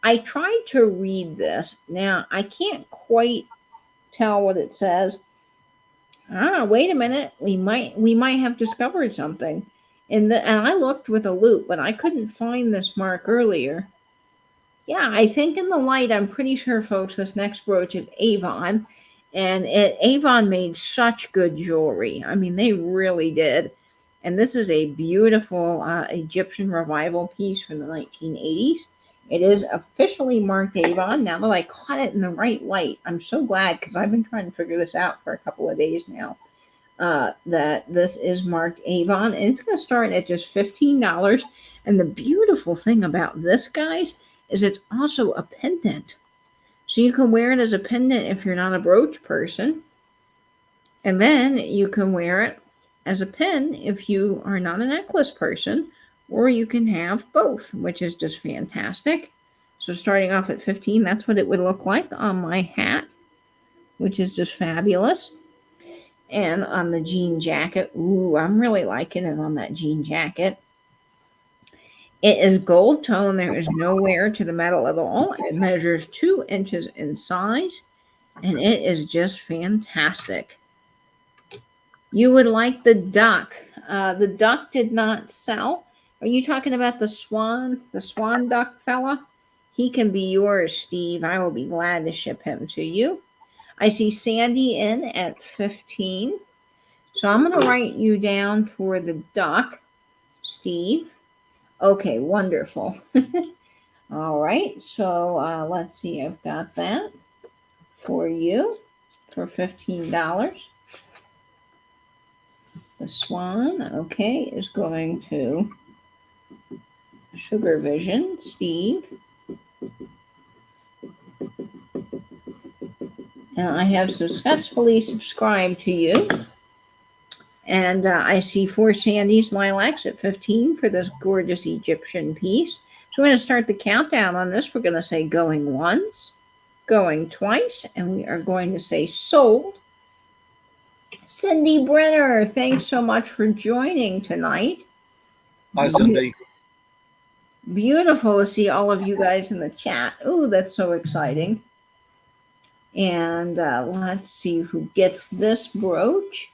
[SPEAKER 1] I tried to read this. Now, I can't quite tell what it says. Wait a minute. We might have discovered something. And I looked with a loupe, but I couldn't find this mark earlier. Yeah, I think in the light, I'm pretty sure, folks, this next brooch is Avon. And Avon made such good jewelry. I mean, they really did. And this is a beautiful Egyptian revival piece from the 1980s. It is officially marked Avon. Now that I caught it in the right light, I'm so glad because I've been trying to figure this out for a couple of days now. That this is marked Avon, and it's going to start at just $15. And the beautiful thing about this, guys, is it's also a pendant. So you can wear it as a pendant if you're not a brooch person. And then you can wear it as a pin if you are not a necklace person, or you can have both, which is just fantastic. So starting off at 15, that's what it would look like on my hat, which is just fabulous. And on the jean jacket, ooh, I'm really liking it on that jean jacket. It is gold tone. There is no wear to the metal at all. It measures 2 inches in size, and it is just fantastic. You would like the duck. The duck did not sell. Are you talking about the swan duck fella? He can be yours, Steve. I will be glad to ship him to you. I see Sandy in at 15. So I'm going to write you down for the duck, Steve. Okay, wonderful. All right, so let's see. I've got that for you for $15. The Swan, okay, is going to Sugar Vision, Steve. And I have successfully subscribed to you. And I see 4 Sandy's Lilacs at 15 for this gorgeous Egyptian piece. So we're going to start the countdown on this. We're going to say going once, going twice, and we are going to say sold. Cindy Brenner, thanks so much for joining tonight.
[SPEAKER 2] Hi, Cindy.
[SPEAKER 1] Beautiful to see all of you guys in the chat. Oh, that's so exciting. And let's see who gets this brooch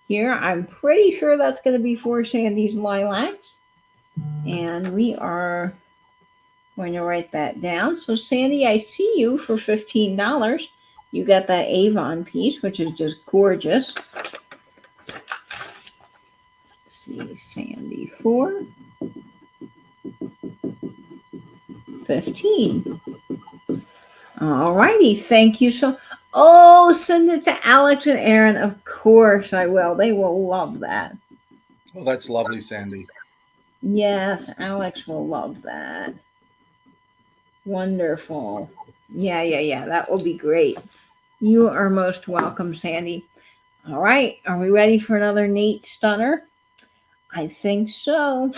[SPEAKER 1] here. I'm pretty sure that's going to be 4 Sandy's Lilacs. And we are going to write that down. So, Sandy, I see you for $15. You got that Avon piece, which is just gorgeous. Let's see, Sandy, 4, 15. All righty, thank you so. Oh, send it to Alex and Aaron. Of course I will. They will love that.
[SPEAKER 2] Well, that's lovely, Sandy.
[SPEAKER 1] Yes, Alex will love that. Wonderful. Yeah. That will be great. You are most welcome, Sandy. All right, are we ready for another Nate Stunner? I think so.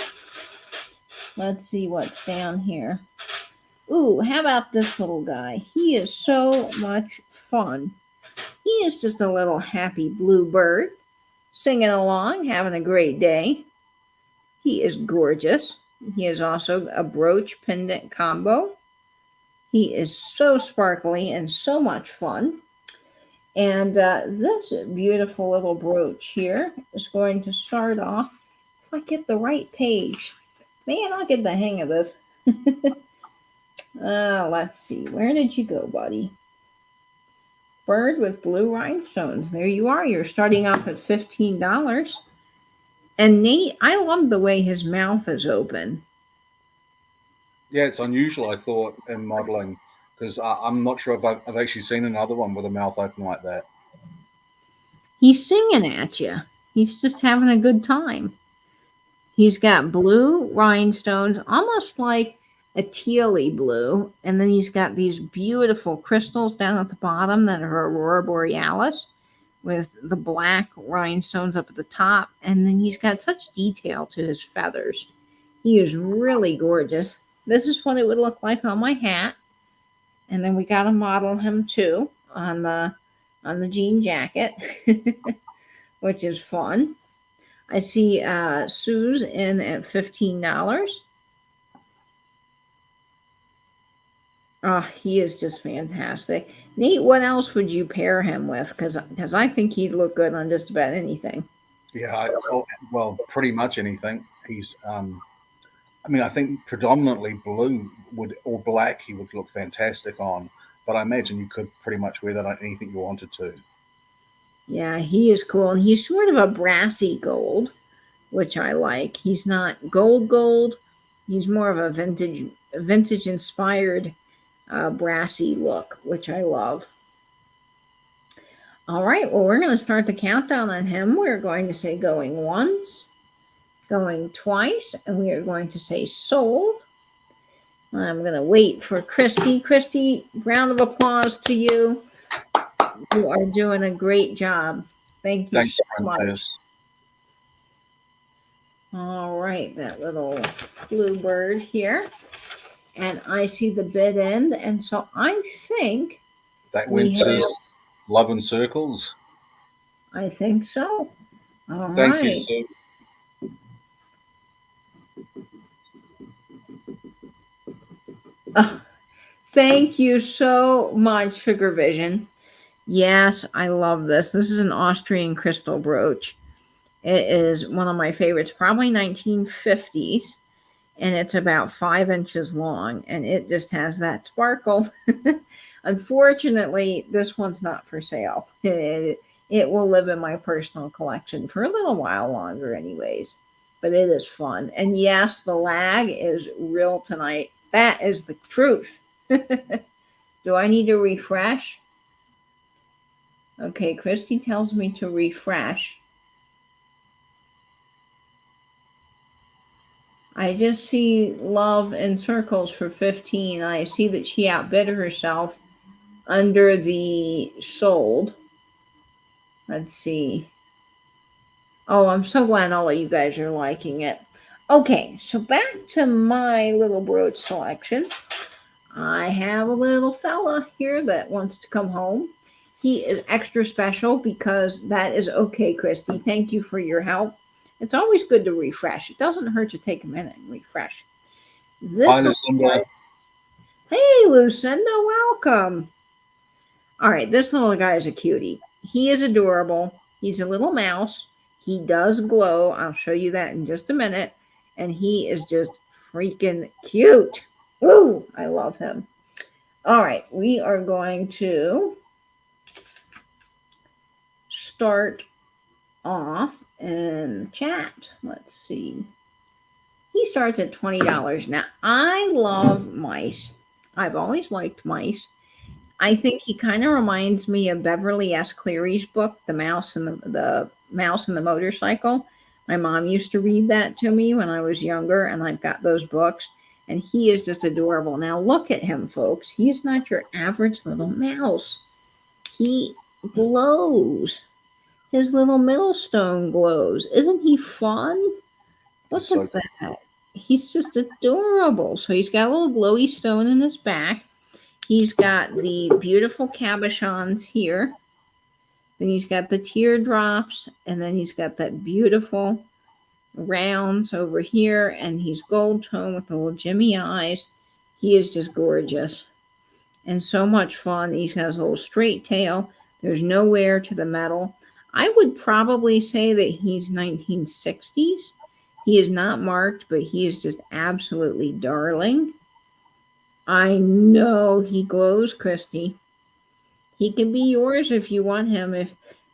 [SPEAKER 1] Let's see what's down here. Ooh, how about this little guy? He is so much fun. He is just a little happy blue bird, singing along, having a great day. He is gorgeous. He is also a brooch pendant combo. He is so sparkly and so much fun. And this beautiful little brooch here is going to start off, if I get the right page. Man, I'll get the hang of this. Let's see. Where did you go, buddy? Bird with blue rhinestones. There you are. You're starting off at $15. And Nate, I love the way his mouth is open.
[SPEAKER 2] Yeah, it's unusual, I thought, in modeling, because I'm not sure if I've actually seen another one with a mouth open like that.
[SPEAKER 1] He's singing at you. He's just having a good time. He's got blue rhinestones, almost like a tealy blue, and then he's got these beautiful crystals down at the bottom that are Aurora Borealis with the black rhinestones up at the top, and then he's got such detail to his feathers. He is really gorgeous. This is what it would look like on my hat, and then we got to model him too on the jean jacket, which is fun. I see Sue's in at $15. Oh, he is just fantastic. Nate, what else would you pair him with? Because I think he'd look good on just about anything.
[SPEAKER 2] Yeah, well, pretty much anything. He's, I think predominantly blue or black he would look fantastic on, but I imagine you could pretty much wear that on anything you wanted to. Yeah,
[SPEAKER 1] he is cool. And he's sort of a brassy gold, which I like. He's not gold. He's more of a vintage inspired brassy look, which I love. All right, well, we're going to start the countdown on him. We're going to say going once, going twice, and we are going to say sold. I'm going to wait for Christy. Christy, round of applause to you. You are doing a great job. Thank you so much. All right, that little blue bird here. And I see the bid end. And so I think
[SPEAKER 2] that went to Love and Circles.
[SPEAKER 1] I think so. All
[SPEAKER 2] Thank
[SPEAKER 1] right.
[SPEAKER 2] you, Sue.
[SPEAKER 1] Thank you so much, Sugar Vision. Yes, I love this. This is an Austrian crystal brooch. It is one of my favorites, probably 1950s, and it's about 5 inches long, and it just has that sparkle. Unfortunately, this one's not for sale. It will live in my personal collection for a little while longer anyways. But it is fun. And yes, the lag is real tonight. That is the truth. Do I need to refresh? Okay, Christy tells me to refresh. I just see love in circles for 15. I see that she outbid herself under the sold. Let's see. Oh, I'm so glad all of you guys are liking it. Okay, so back to my little brooch selection. I have a little fella here that wants to come home. He is extra special because that is okay, Christy. Thank you for your help. It's always good to refresh. It doesn't hurt to take a minute and refresh.
[SPEAKER 2] Hi, Lucinda.
[SPEAKER 1] Hey, Lucinda, welcome. All right, this little guy is a cutie. He is adorable. He's a little mouse. He does glow. I'll show you that in just a minute. And he is just freaking cute. Ooh, I love him. All right, we are going to start off in the chat. Let's see. He starts at $20. Now, I love mice. I've always liked mice. I think he kind of reminds me of Beverly S. Cleary's book, The Mouse and the Mouse and the Motorcycle. My mom used to read that to me when I was younger, and I've got those books. And he is just adorable. Now, look at him, folks. He's not your average little mouse. He glows. His little middle stone glows. Isn't he fun? Look at that. He's just adorable. So he's got a little glowy stone in his back. He's got the beautiful cabochons here. Then he's got the teardrops. And then he's got that beautiful rounds over here. And he's gold tone with the little Jimmy eyes. He is just gorgeous. And so much fun. He's got his little straight tail. There's no wear to the metal. I would probably say that he's 1960s. He is not marked, but he is just absolutely darling. I know he glows, Christy. He can be yours if you want him.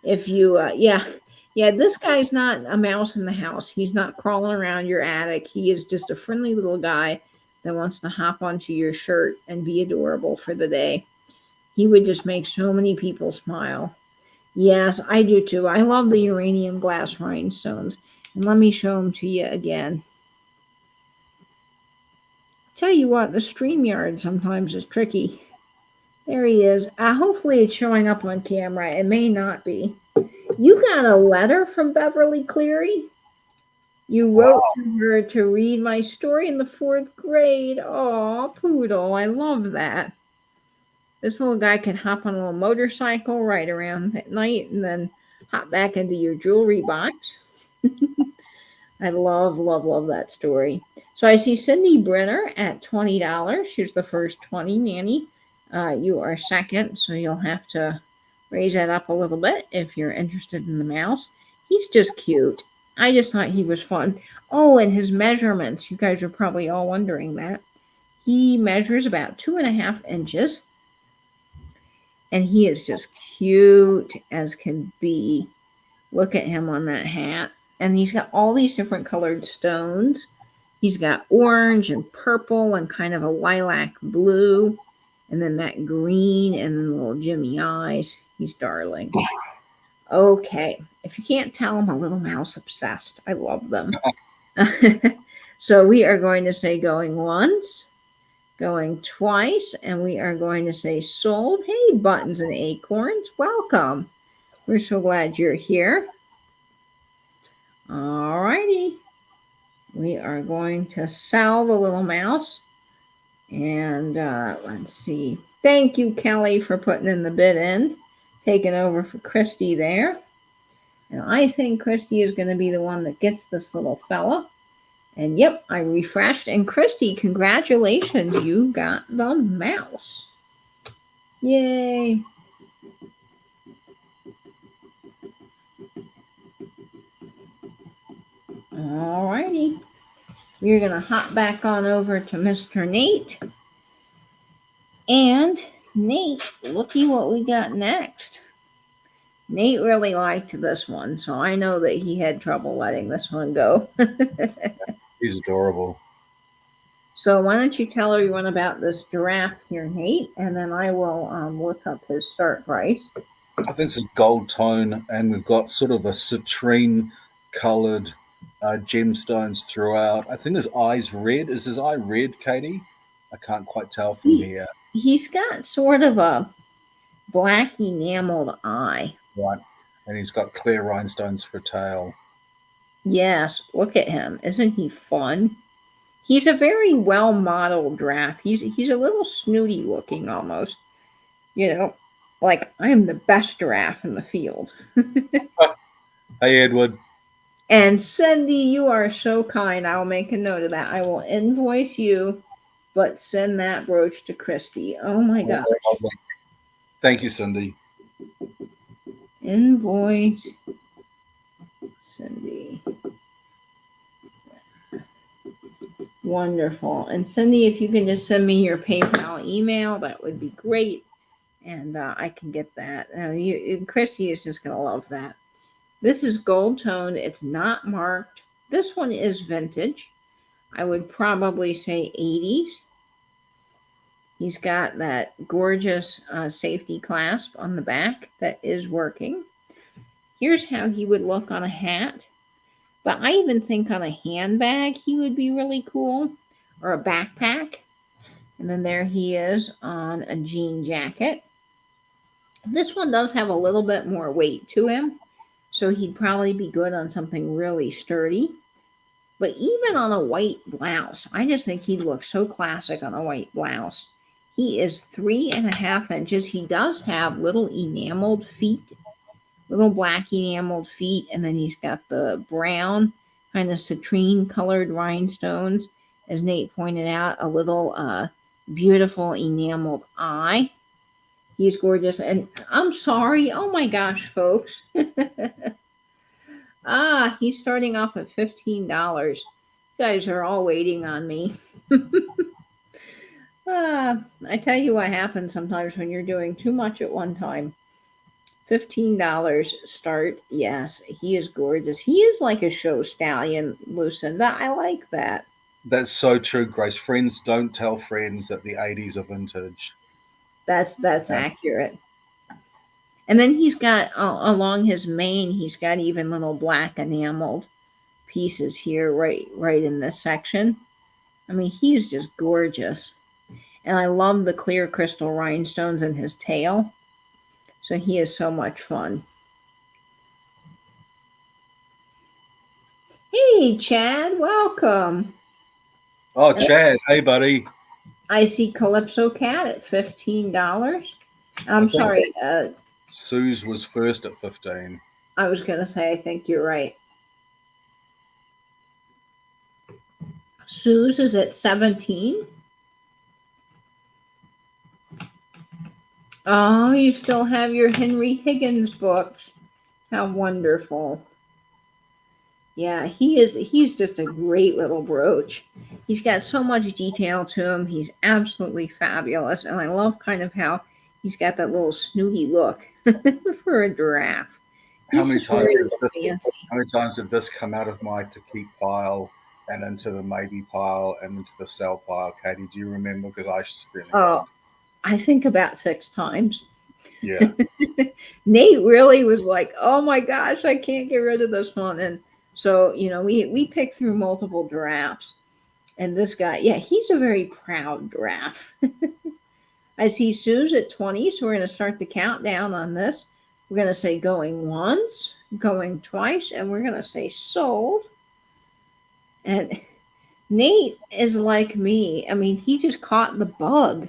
[SPEAKER 1] If you, yeah, this guy's not a mouse in the house. He's not crawling around your attic. He is just a friendly little guy that wants to hop onto your shirt and be adorable for the day. He would just make so many people smile. Yes, I do too. I love the uranium glass rhinestones. And let me show them to you again. Tell you what, the StreamYard sometimes is tricky. There he is. Hopefully it's showing up on camera. It may not be. You got a letter from Beverly Cleary? You wrote to her to read my story in the 4th grade. Oh, poodle. I love that. This little guy can hop on a little motorcycle right around at night and then hop back into your jewelry box. I love that story. So I see Cindy Brenner at $20. She's the first 20, Nanny. You are second, so you'll have to raise that up a little bit if you're interested in the mouse. He's just cute. I just thought he was fun. Oh, and his measurements. You guys are probably all wondering that. He measures about 2.5 inches. And he is just cute as can be. Look at him on that hat. And he's got all these different colored stones. He's got orange and purple and kind of a lilac blue. And then that green and then the little Jimmy eyes. He's darling. Okay. If you can't tell, I'm a little mouse obsessed. I love them. So we are going to say going once, going twice, and we are going to say sold. Hey, Buttons and Acorns, welcome. We're so glad you're here. All righty. We are going to sell the little mouse. And let's see. Thank you, Kelly, for putting in the bid end. Taking over for Christy there. And I think Christy is going to be the one that gets this little fella. And yep, I refreshed. And Christy, congratulations. You got the mouse. Yay. All righty. We're going to hop back on over to Mr. Nate. And Nate, looky what we got next. Nate really liked this one, so I know that he had trouble letting this one go.
[SPEAKER 2] He's adorable.
[SPEAKER 1] So why don't you tell everyone about this giraffe here, Nate, and then I will look up his start price.
[SPEAKER 2] I think it's a gold tone, and we've got sort of a citrine coloured gemstones throughout. I think his eye's red. Is his eye red, Katie? I can't quite tell from here.
[SPEAKER 1] He's got sort of a black enameled eye.
[SPEAKER 2] Right. And he's got clear rhinestones for a tail.
[SPEAKER 1] Yes, look at him. Isn't he fun? He's a very well modeled giraffe. He's a little snooty looking almost. You know, like I'm the best giraffe in the field.
[SPEAKER 2] Hey, Edward.
[SPEAKER 1] And Cindy, you are so kind. I'll make a note of that. I will invoice you, but send that brooch to Christy. Oh my God.
[SPEAKER 2] Thank you, Cindy.
[SPEAKER 1] Invoice Cindy. Wonderful. And Cindy, if you can just send me your PayPal email, that would be great. And I can get that. Christy is just going to love that. This is gold toned. It's not marked. This one is vintage. I would probably say 80s. He's got that gorgeous safety clasp on the back that is working. Here's how he would look on a hat. But I even think on a handbag he would be really cool, or a backpack. And then there he is on a jean jacket. This one does have a little bit more weight to him, so he'd probably be good on something really sturdy. But even on a white blouse, I just think he'd look so classic on a white blouse. He is 3.5 inches. He does have little enameled feet, little black enameled feet, and then he's got the brown kind of citrine colored rhinestones. As Nate pointed out, a little beautiful enameled eye. He's gorgeous. And I'm sorry. Oh my gosh, folks. He's starting off at $15. You guys are all waiting on me. I tell you what happens sometimes when you're doing too much at one time. $15 start. Yes, he is gorgeous. He is like a show stallion, Lucinda. I like that.
[SPEAKER 2] That's so true, Grace. Friends don't tell friends that the 80s are vintage.
[SPEAKER 1] That's accurate. And then he's got along his mane, he's got even little black enameled pieces here, right in this section. I mean, he is just gorgeous. And I love the clear crystal rhinestones in his tail. So he is so much fun. Hey, Chad, welcome.
[SPEAKER 2] Oh, Chad, hey, buddy.
[SPEAKER 1] I see Calypso Cat at $15. I'm sorry.
[SPEAKER 2] Sue's was first at 15.
[SPEAKER 1] I was going to say, I think you're right. Sue's is at 17. Oh, you still have your Henry Higgins books. How wonderful. Yeah, he's just a great little brooch. He's got so much detail to him. He's absolutely fabulous. And I love kind of how he's got that little snooty look for a giraffe.
[SPEAKER 2] How many times did this come out of my to keep pile and into the maybe pile and into the sell pile, Katie? Do you remember? Because I just really
[SPEAKER 1] I think about 6 times.
[SPEAKER 2] Yeah.
[SPEAKER 1] Nate really was like, oh my gosh, I can't get rid of this one. And so, we picked through multiple giraffes. And this guy, yeah, he's a very proud giraffe. I see Sue's at 20, so we're going to start the countdown on this. We're going to say going once, going twice, and we're going to say sold. And Nate is like me. I mean, he just caught the bug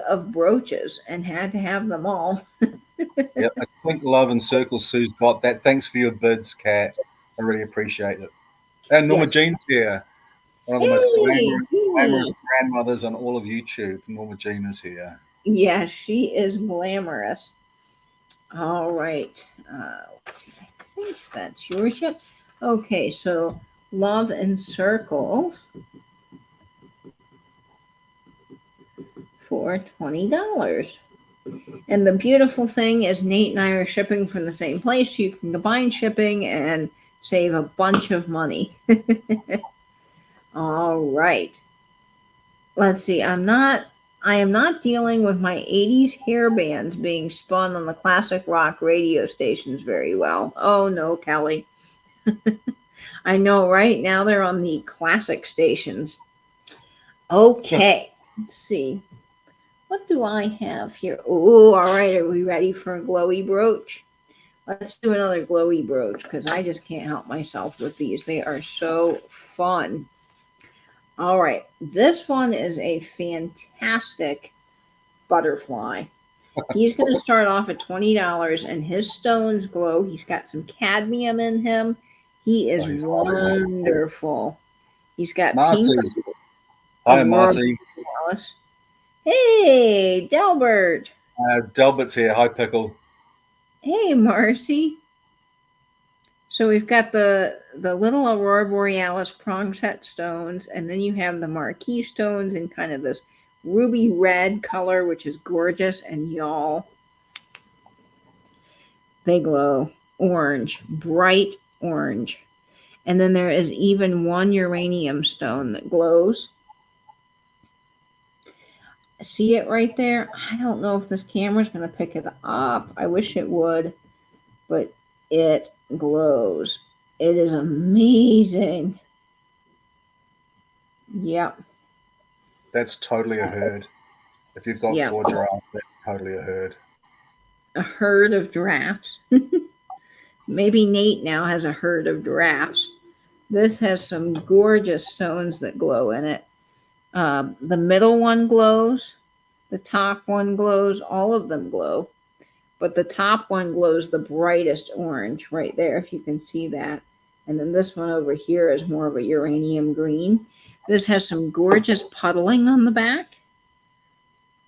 [SPEAKER 1] of brooches and had to have them all.
[SPEAKER 2] Yep, I think Love and Circle Sue's got that. Thanks for your bids, Kat. I really appreciate it. And Norma Jean's here. One of the most glamorous grandmothers on all of YouTube. Norma Jean is here.
[SPEAKER 1] Yeah, she is glamorous. All right. Let's see. I think that's yours. Yep. Okay, so Love and Circles for $20. And the beautiful thing is Nate and I are shipping from the same place. You can combine shipping and save a bunch of money. All right. Let's see. I am not dealing with my 80s hair bands being spun on the classic rock radio stations very well. Oh no, Kelly. I know, right? Now they're on the classic stations. Okay. Let's see. What do I have here? Oh, all right. Are we ready for a glowy brooch? Let's do another glowy brooch because I just can't help myself with these. They are so fun. All right. This one is a fantastic butterfly. He's going to start off at $20 and his stones glow. He's got some cadmium in him. He is wonderful. He's got
[SPEAKER 2] Marcy.
[SPEAKER 1] pink.
[SPEAKER 2] Hi, Marcy.
[SPEAKER 1] Alice. Hey, Delbert.
[SPEAKER 2] Delbert's here. Hi, Pickle.
[SPEAKER 1] Hey, Marcy. So we've got the little Aurora Borealis prong set stones, and then you have the marquee stones in kind of this ruby red color, which is gorgeous. And y'all, they glow orange, bright orange. And then there is even one uranium stone that glows. See it right there? I don't know if this camera's going to pick it up. I wish it would, but it glows. It is amazing. Yep.
[SPEAKER 2] That's totally a herd. If you've got 4 giraffes, that's totally a herd.
[SPEAKER 1] A herd of giraffes. Maybe Nate now has a herd of giraffes. This has some gorgeous stones that glow in it. The middle one glows. The top one glows. All of them glow. But the top one glows the brightest orange right there, if you can see that. And then this one over here is more of a uranium green. This has some gorgeous puddling on the back.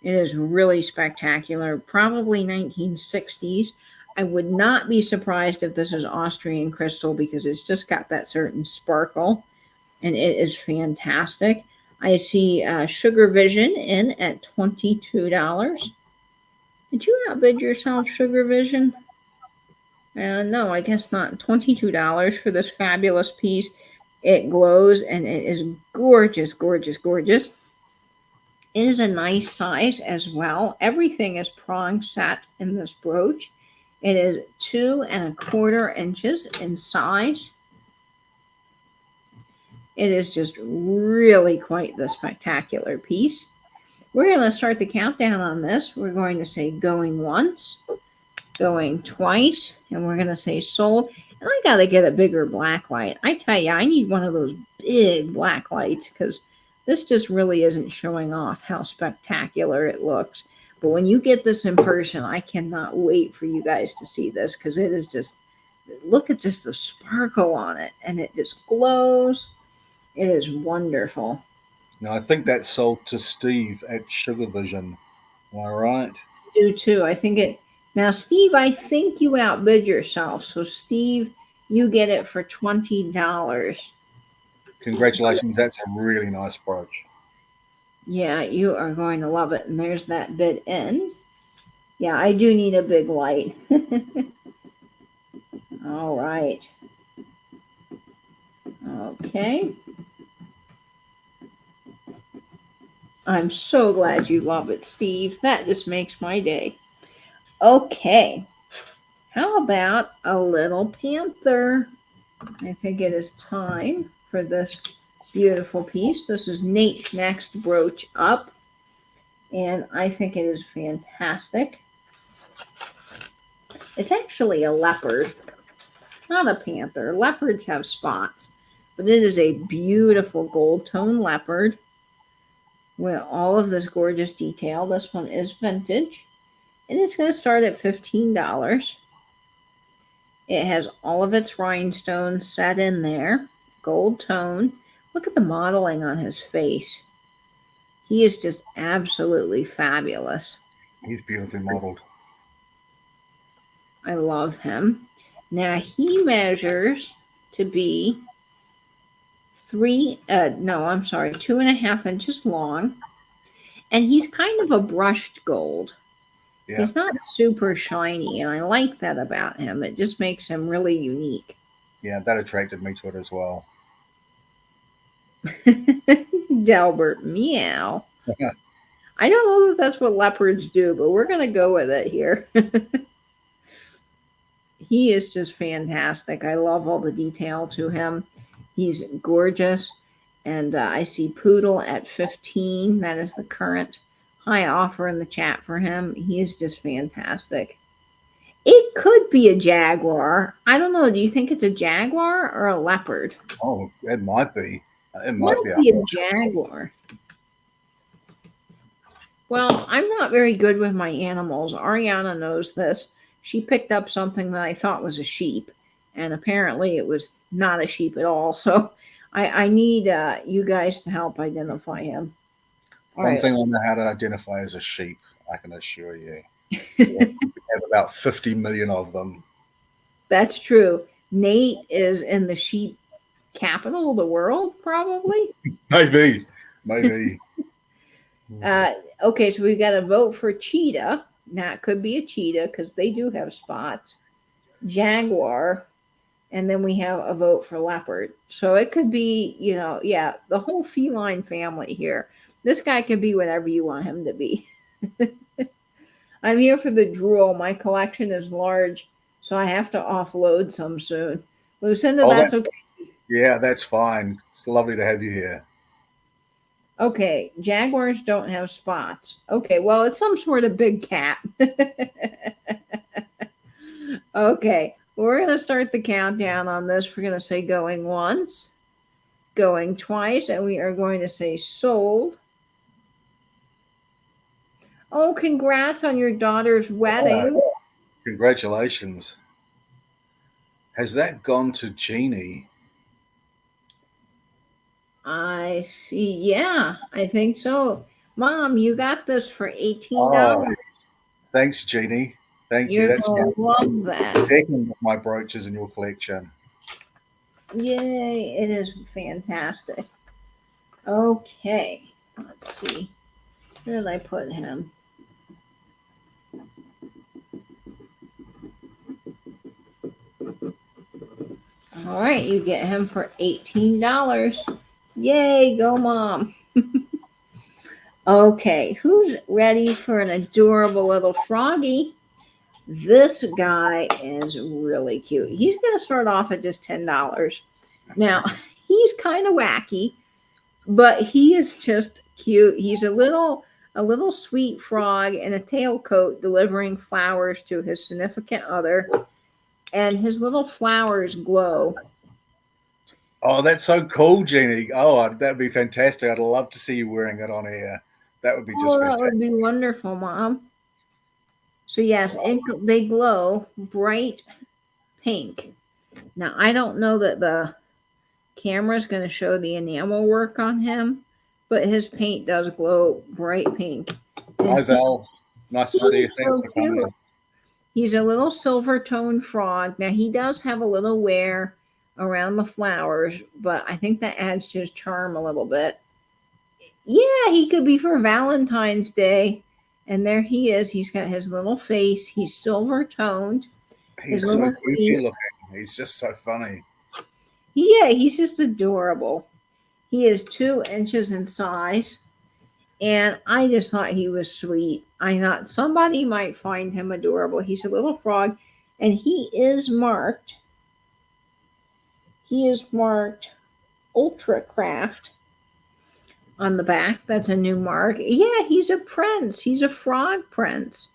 [SPEAKER 1] It is really spectacular. Probably 1960s. I would not be surprised if this is Austrian crystal because it's just got that certain sparkle. And it is fantastic. I see Sugar Vision in at $22. Did you outbid yourself, Sugar Vision? No, I guess not. $22 for this fabulous piece. It glows and it is gorgeous, gorgeous, gorgeous. It is a nice size as well. Everything is prong set in this brooch. It is 2 1/4 inches in size. It is just really quite the spectacular piece. We're going to start the countdown on this. We're going to say going once, going twice, and we're going to say sold. And I got to get a bigger black light. I tell you, I need one of those big black lights because this just really isn't showing off how spectacular it looks. But when you get this in person, I cannot wait for you guys to see this because it is just, look at just the sparkle on it. And it just glows. It is wonderful.
[SPEAKER 2] Now, I think that's sold to Steve at Sugar Vision. Am I right?
[SPEAKER 1] I do too. I think it. Now, Steve, I think you outbid yourself. So, Steve, you get it for $20.
[SPEAKER 2] Congratulations. That's a really nice brooch.
[SPEAKER 1] Yeah, you are going to love it. And there's that bid end. Yeah, I do need a big light. All right. Okay. I'm so glad you love it, Steve. That just makes my day. Okay. How about a little panther? I think it is time for this beautiful piece. This is Nate's next brooch up. And I think it is fantastic. It's actually a leopard, not a panther. Leopards have spots. But it is a beautiful gold tone leopard with all of this gorgeous detail. This one is vintage. And it's going to start at $15. It has all of its rhinestones set in there. Gold tone. Look at the modeling on his face. He is just absolutely fabulous.
[SPEAKER 2] He's beautifully modeled.
[SPEAKER 1] I love him. Now he measures to be 2.5 inches long. And he's kind of a brushed gold.
[SPEAKER 2] Yeah,
[SPEAKER 1] He's not super shiny, and I like that about him. It just makes him really unique.
[SPEAKER 2] yeah, that attracted me to it as well.
[SPEAKER 1] Delbert, meow. I don't know that that's what leopards do, but we're going to go with it here. He is just fantastic. I love all the detail to him. He's gorgeous. And I see Poodle at 15. That is the current high offer in the chat for him. He is just fantastic. It could be a jaguar. I don't know. Do you think it's a jaguar or a leopard?
[SPEAKER 2] Oh, it might be. It
[SPEAKER 1] Might
[SPEAKER 2] might be.
[SPEAKER 1] be a jaguar. Well, I'm not very good with my animals. Ariana knows this. She picked up something that I thought was a sheep, and apparently it was not a sheep at all. So I need you guys to help identify him. All
[SPEAKER 2] One
[SPEAKER 1] right.
[SPEAKER 2] thing I know how to identify as a sheep, I can assure you. We have about 50 million of them.
[SPEAKER 1] That's true. Nate is in the sheep capital of the world, probably.
[SPEAKER 2] Maybe.
[SPEAKER 1] Okay, so we've got a vote for cheetah. Now it could be a cheetah because they do have spots. Jaguar, and then we have a vote for leopard. So it could be, yeah, the whole feline family here. This guy could be whatever you want him to be. I'm here for the drool. My collection is large, so I have to offload some soon. Lucinda, that's okay.
[SPEAKER 2] Yeah, that's fine. It's lovely to have you here.
[SPEAKER 1] Okay, jaguars don't have spots. Okay, well, it's some sort of big cat. Okay, we're going to start the countdown on this. We're going to say going once, going twice, and we are going to say sold. Oh, congrats on your daughter's wedding.
[SPEAKER 2] Oh, congratulations. Has that gone to Jeannie?
[SPEAKER 1] I see. Yeah, I think so. Mom, you got this for $18.
[SPEAKER 2] Oh, thanks, Jeannie. Thank you.
[SPEAKER 1] That's love that.
[SPEAKER 2] Second of my brooches in your collection.
[SPEAKER 1] Yay, it is fantastic. Okay, let's see. Where did I put him? All right, you get him for $18. Yay, go mom. Okay, who's ready for an adorable little froggy? This guy is really cute. He's going to start off at just $10. Now, he's kind of wacky, but he is just cute. He's a little sweet frog in a tailcoat delivering flowers to his significant other, and his little flowers glow.
[SPEAKER 2] Oh, that's so cool, Jeannie. Oh, that'd be fantastic. I'd love to see you wearing it on air. That would be just fantastic.
[SPEAKER 1] That would be wonderful, Mom. So yes, they glow bright pink. Now, I don't know that the camera is going to show the enamel work on him, but his paint does glow bright pink.
[SPEAKER 2] Hi, Val. Nice to see you. Thanks for coming.
[SPEAKER 1] He's a little silver toned frog. Now, he does have a little wear around the flowers, but I think that adds to his charm a little bit. Yeah, he could be for Valentine's Day. And there he is. He's got his little face. He's silver toned.
[SPEAKER 2] He's so goofy looking. He's just so funny.
[SPEAKER 1] Yeah, he's just adorable. He is 2 inches in size. And I just thought he was sweet. I thought somebody might find him adorable. He's a little frog. And he is marked. He is marked Ultra Craft on the back. That's a new mark. Yeah, he's a prince. He's a frog prince.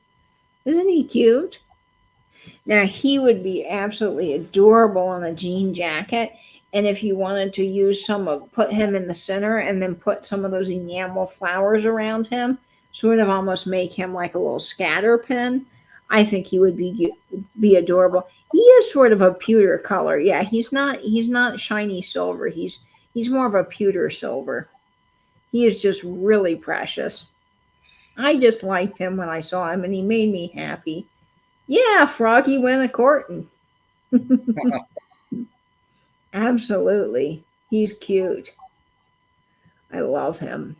[SPEAKER 1] Isn't he cute? Now, he would be absolutely adorable in a jean jacket. And if you wanted to use put him in the center and then put some of those enamel flowers around him, sort of almost make him like a little scatter pin, I think he would be adorable. He is sort of a pewter color. Yeah, he's not shiny silver. He's more of a pewter silver. He is just really precious. I just liked him when I saw him, and he made me happy. Yeah, Froggy went a-courting. Absolutely. He's cute. I love him.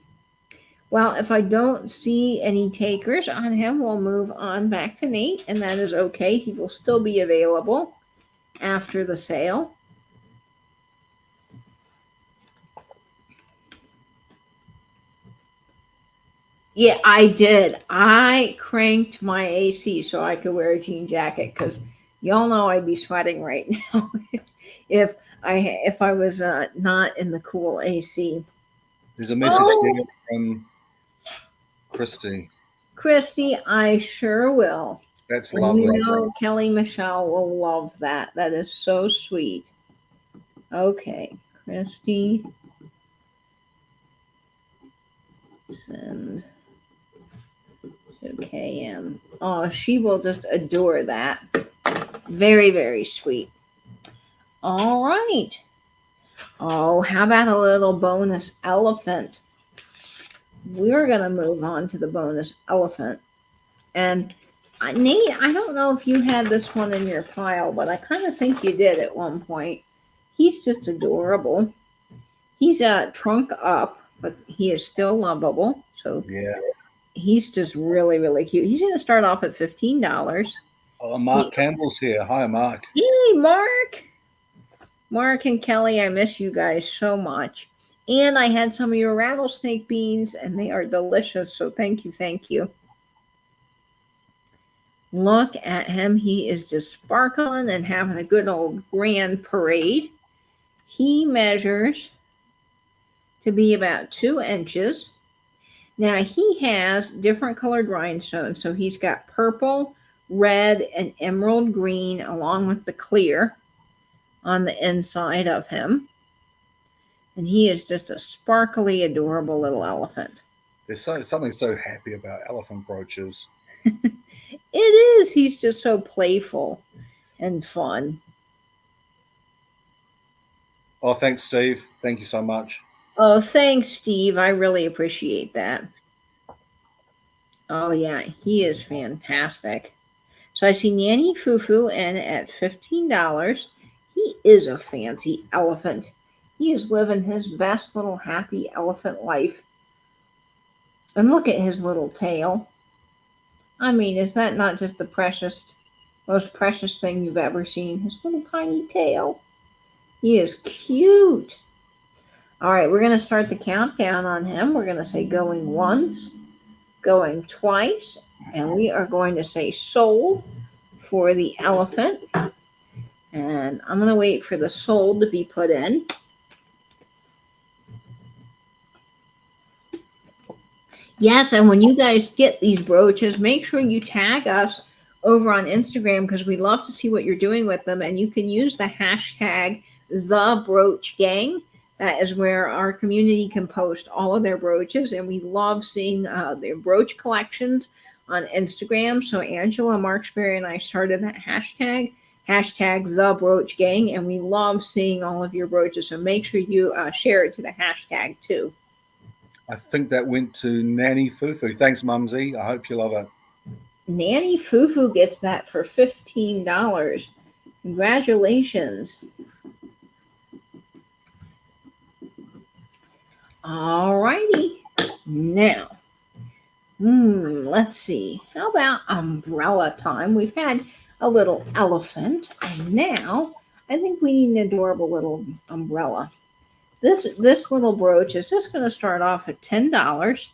[SPEAKER 1] Well, if I don't see any takers on him, we'll move on back to Nate, and that is okay. He will still be available after the sale. Yeah, I did. I cranked my AC so I could wear a jean jacket because y'all know I'd be sweating right now if if I was not in the cool AC.
[SPEAKER 2] There's a message there from Christy.
[SPEAKER 1] Christy, I sure will.
[SPEAKER 2] That's
[SPEAKER 1] And
[SPEAKER 2] lovely.
[SPEAKER 1] you know Kelly Michelle will love that. That is so sweet. Okay, Christy. Send to KM. Oh, she will just adore that. Very, very sweet. All right. Oh, how about a little bonus elephant? We're going to move on to the bonus elephant. And Nate, I don't know if you had this one in your pile, but I kind of think you did at one point. He's just adorable. He's trunk up, but he is still lovable. So
[SPEAKER 2] yeah,
[SPEAKER 1] he's just really, really cute. He's going to start off at $15.
[SPEAKER 2] Oh, Mark Campbell's here. Hi, Mark.
[SPEAKER 1] Hey, Mark. Mark and Kelly, I miss you guys so much. And I had some of your rattlesnake beans, and they are delicious. So thank you, thank you. Look at him. He is just sparkling and having a good old grand parade. He measures to be about 2 inches. Now, he has different colored rhinestones. So he's got purple, red, and emerald green, along with the clear on the inside of him. And he is just a sparkly, adorable little elephant.
[SPEAKER 2] There's something so happy about elephant brooches.
[SPEAKER 1] It is. He's just so playful and fun.
[SPEAKER 2] Oh, thanks, Steve. Thank you so much.
[SPEAKER 1] Oh, thanks, Steve. I really appreciate that. Oh, yeah, he is fantastic. So I see Nanny Fufu in at $15. He is a fancy elephant. He is living his best little happy elephant life. And look at his little tail. I mean, is that not just the most precious thing you've ever seen? His little tiny tail. He is cute. All right, we're going to start the countdown on him. We're going to say going once, going twice, and we are going to say sold for the elephant. And I'm going to wait for the sold to be put in. Yes, and when you guys get these brooches, make sure you tag us over on Instagram because we love to see what you're doing with them. And you can use the hashtag #TheBroochGang. That is where our community can post all of their brooches. And we love seeing their brooch collections on Instagram. So Angela Marksberry and I started that hashtag #TheBroochGang. And we love seeing all of your brooches. So make sure you share it to the hashtag too.
[SPEAKER 2] I think that went to Nanny Fufu. Thanks, Mumsy. I hope you love it.
[SPEAKER 1] Nanny Fufu gets that for $15. Congratulations. All righty. Now, let's see. How about umbrella time? We've had a little elephant, and now I think we need an adorable little umbrella. This little brooch is just going to start off at $10.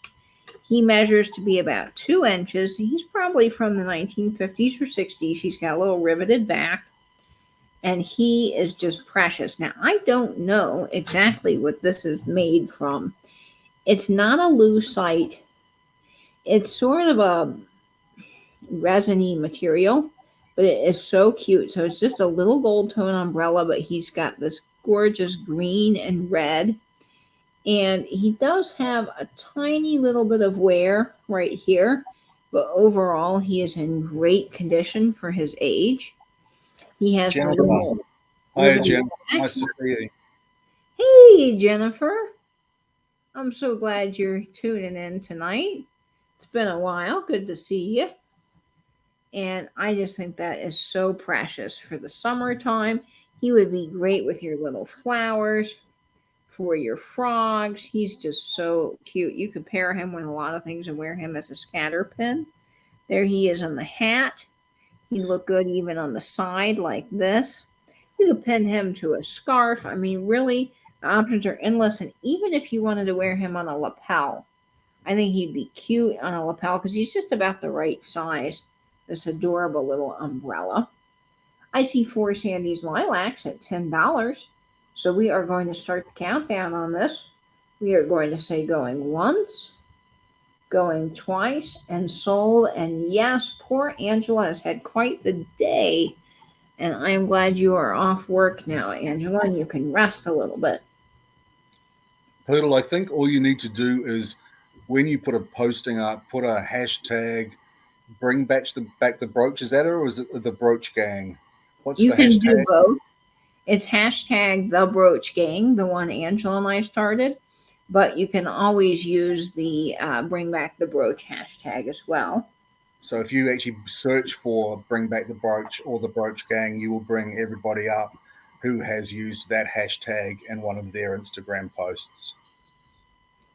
[SPEAKER 1] He measures to be about 2 inches. He's probably from the 1950s or 60s. He's got a little riveted back, and he is just precious. Now, I don't know exactly what this is made from. It's not a lucite. It's sort of a resiny material, but it is so cute. So it's just a little gold tone umbrella, but he's got this gorgeous green and red. And he does have a tiny little bit of wear right here, but overall he is in great condition for his age. He has
[SPEAKER 2] Jennifer. Hi, Jen. Nice to see you.
[SPEAKER 1] Hey, Jennifer. I'm so glad you're tuning in tonight. It's been a while. Good to see you. And I just think that is so precious for the summertime. He would be great with your little flowers for your frogs. He's just so cute. You could pair him with a lot of things and wear him as a scatter pin. There he is on the hat. He'd look good even on the side like this. You could pin him to a scarf. I mean, really, the options are endless. And even if you wanted to wear him on a lapel, I think he'd be cute on a lapel because he's just about the right size. This adorable little umbrella. I see 4 Sandy's lilacs at $10. So we are going to start the countdown on this. We are going to say going once, going twice, and sold. And yes, poor Angela has had quite the day. And I am glad you are off work now, Angela, and you can rest a little bit.
[SPEAKER 2] Poodle, I think all you need to do is when you put a posting up, put a hashtag, bring back the brooch. Is that or is it the brooch gang? What's
[SPEAKER 1] You
[SPEAKER 2] the
[SPEAKER 1] can
[SPEAKER 2] hashtag?
[SPEAKER 1] do both. It's hashtag the brooch gang, the one Angela and I started, but you can always use the bring back the brooch hashtag as well.
[SPEAKER 2] So if you actually search for bring back the brooch or the brooch gang, you will bring everybody up who has used that hashtag in one of their Instagram posts.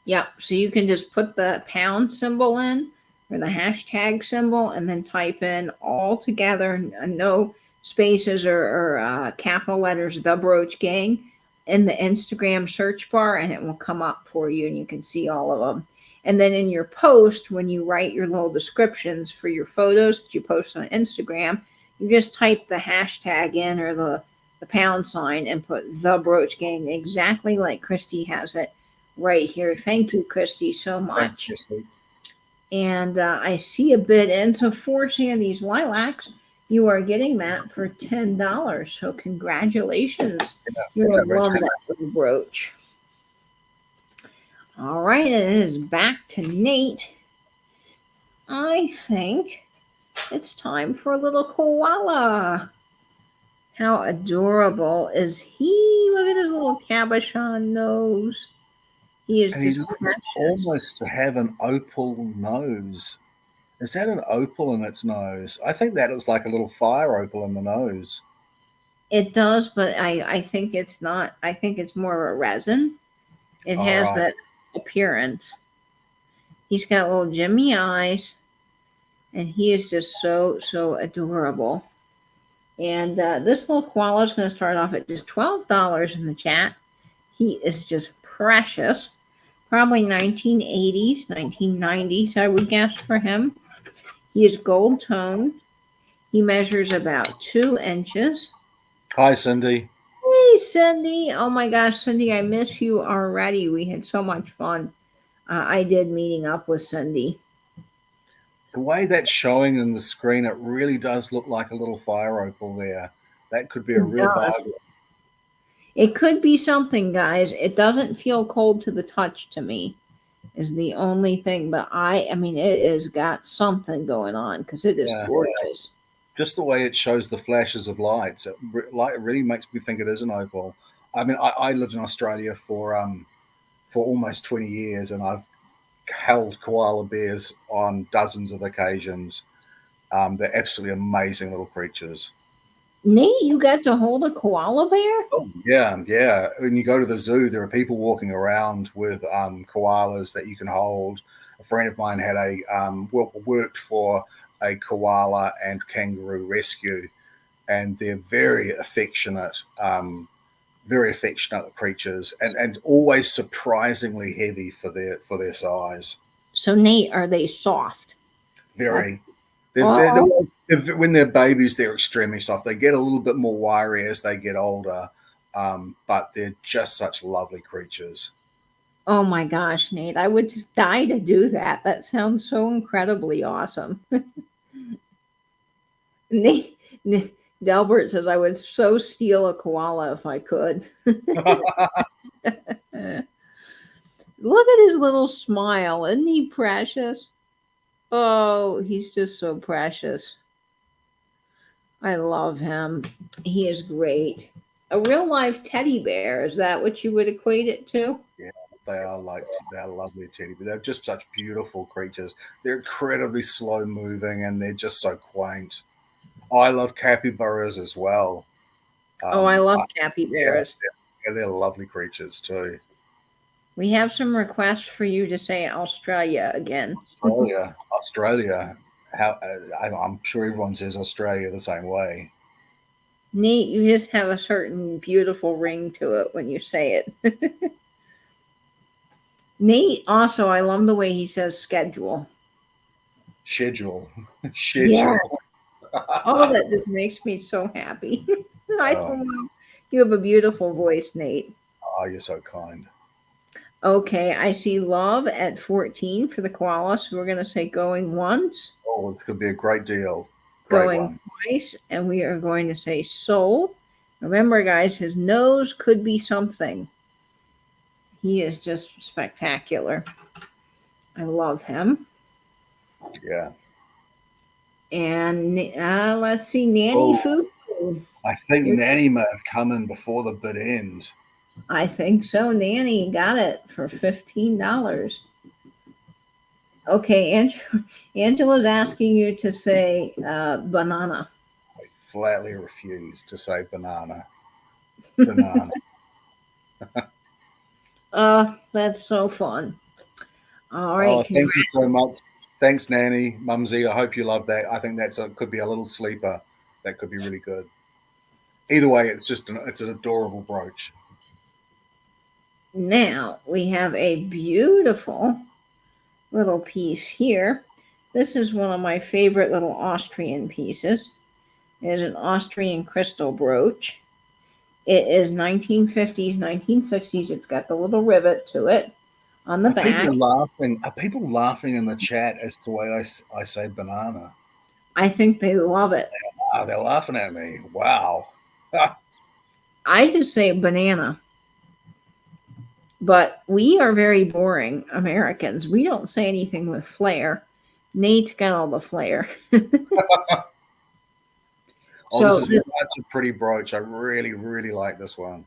[SPEAKER 1] Yeah, so you can just put the pound symbol in or the hashtag symbol and then type in all together, no spaces or capital letters, the brooch gang in the Instagram search bar, and it will come up for you and you can see all of them. And then in your post, when you write your little descriptions for your photos that you post on Instagram, you just type the hashtag in or the pound sign and put the brooch gang exactly like Christy has it right here. Thank you, Christy, so much.
[SPEAKER 2] Thanks, Christy.
[SPEAKER 1] And I see a bid in. So 4 Sandy's lilacs, you are getting that for $10. So congratulations. You're going to love that little brooch. All right, it is back to Nate. I think it's time for a little koala. How adorable is he? Look at his little cabochon nose. He is just
[SPEAKER 2] almost to have an opal nose. Is that an opal in its nose? I think that looks like a little fire opal in the nose.
[SPEAKER 1] It does, but I think it's not. I think it's more of a resin. It has that appearance. He's got little Jimmy eyes, and he is just so adorable. And this little koala is going to start off at just $12 in the chat. He is just precious. Probably 1980s, 1990s, I would guess for him. He is gold toned. He measures about 2 inches.
[SPEAKER 2] Hi, Cindy.
[SPEAKER 1] Hey, Cindy. Oh my gosh, Cindy, I miss you already. We had so much fun. I did meeting up with Cindy.
[SPEAKER 2] The way that's showing in the screen, it really does look like a little fire opal there. That could be a real bargain.
[SPEAKER 1] It could be something, guys. It doesn't feel cold to the touch to me, is the only thing. But I mean, it has got something going on because it is gorgeous.
[SPEAKER 2] Just the way it shows the flashes of lights, it really makes me think it is an opal. I mean, I lived in Australia for almost 20 years, and I've held koala bears on dozens of occasions. They're absolutely amazing little creatures.
[SPEAKER 1] Nate, you got to hold a koala bear?
[SPEAKER 2] Oh, yeah. When you go to the zoo, there are people walking around with koalas that you can hold. A friend of mine had worked for a koala and kangaroo rescue, and they're very affectionate creatures, and always surprisingly heavy for their size.
[SPEAKER 1] So, Nate, are they soft?
[SPEAKER 2] Very. When they're babies, they're extremely soft. They get a little bit more wiry as they get older, but they're just such lovely creatures.
[SPEAKER 1] Oh my gosh, Nate, I would just die to do that. That sounds so incredibly awesome. Nate, Delbert says, I would so steal a koala if I could. Look at his little smile. Isn't he precious? Oh, he's just so precious. I love him. He is great. A real life teddy bear. Is that what you would equate it to?
[SPEAKER 2] Yeah, they're lovely teddy bears. They're just such beautiful creatures. They're incredibly slow moving, and they're just so quaint. I love capybaras as well.
[SPEAKER 1] I love capybaras.
[SPEAKER 2] Yeah, they're lovely creatures too.
[SPEAKER 1] We have some requests for you to say Australia again.
[SPEAKER 2] Australia. How I'm sure everyone says Australia the same way.
[SPEAKER 1] Nate, you just have a certain beautiful ring to it when you say it. Nate, also, I love the way he says schedule.
[SPEAKER 2] Schedule,
[SPEAKER 1] Yeah.
[SPEAKER 2] schedule.
[SPEAKER 1] Oh, that just makes me so happy. I
[SPEAKER 2] Oh,
[SPEAKER 1] don't know. You have a beautiful voice, Nate.
[SPEAKER 2] oh, you're so kind.
[SPEAKER 1] Okay, I see love at 14 for the koala, so we're going to say going once,
[SPEAKER 2] Oh, it's going to be a great deal. Great
[SPEAKER 1] going
[SPEAKER 2] one.
[SPEAKER 1] twice, and we are going to say soul. Remember, guys, his nose could be something. He is just spectacular. I love him.
[SPEAKER 2] Yeah.
[SPEAKER 1] And let's see, Nanny
[SPEAKER 2] Oh,
[SPEAKER 1] Foo.
[SPEAKER 2] I think Nanny may have come in before the bid end.
[SPEAKER 1] I think so. Nanny got it for $15. Okay, Angela's asking you to say banana.
[SPEAKER 2] I flatly refuse to say banana. Banana.
[SPEAKER 1] That's so fun. All
[SPEAKER 2] Oh,
[SPEAKER 1] right,
[SPEAKER 2] thank you so much. Thanks, Nanny, Mumsy. I hope you love that. I think could be a little sleeper. That could be really good. Either way, it's an adorable brooch.
[SPEAKER 1] now we have a beautiful little piece here. This is one of my favorite little Austrian pieces. It is an Austrian crystal brooch. It is 1950s, 1960s. It's got the little rivet to it on the back.
[SPEAKER 2] Are people laughing in the chat as to why I say banana?
[SPEAKER 1] I think they love it.
[SPEAKER 2] Oh, they're laughing at me. Wow.
[SPEAKER 1] I just say banana. But we are very boring Americans. We don't say anything with flair. Nate's got all the flair.
[SPEAKER 2] This is such a pretty brooch. I really, really like this one.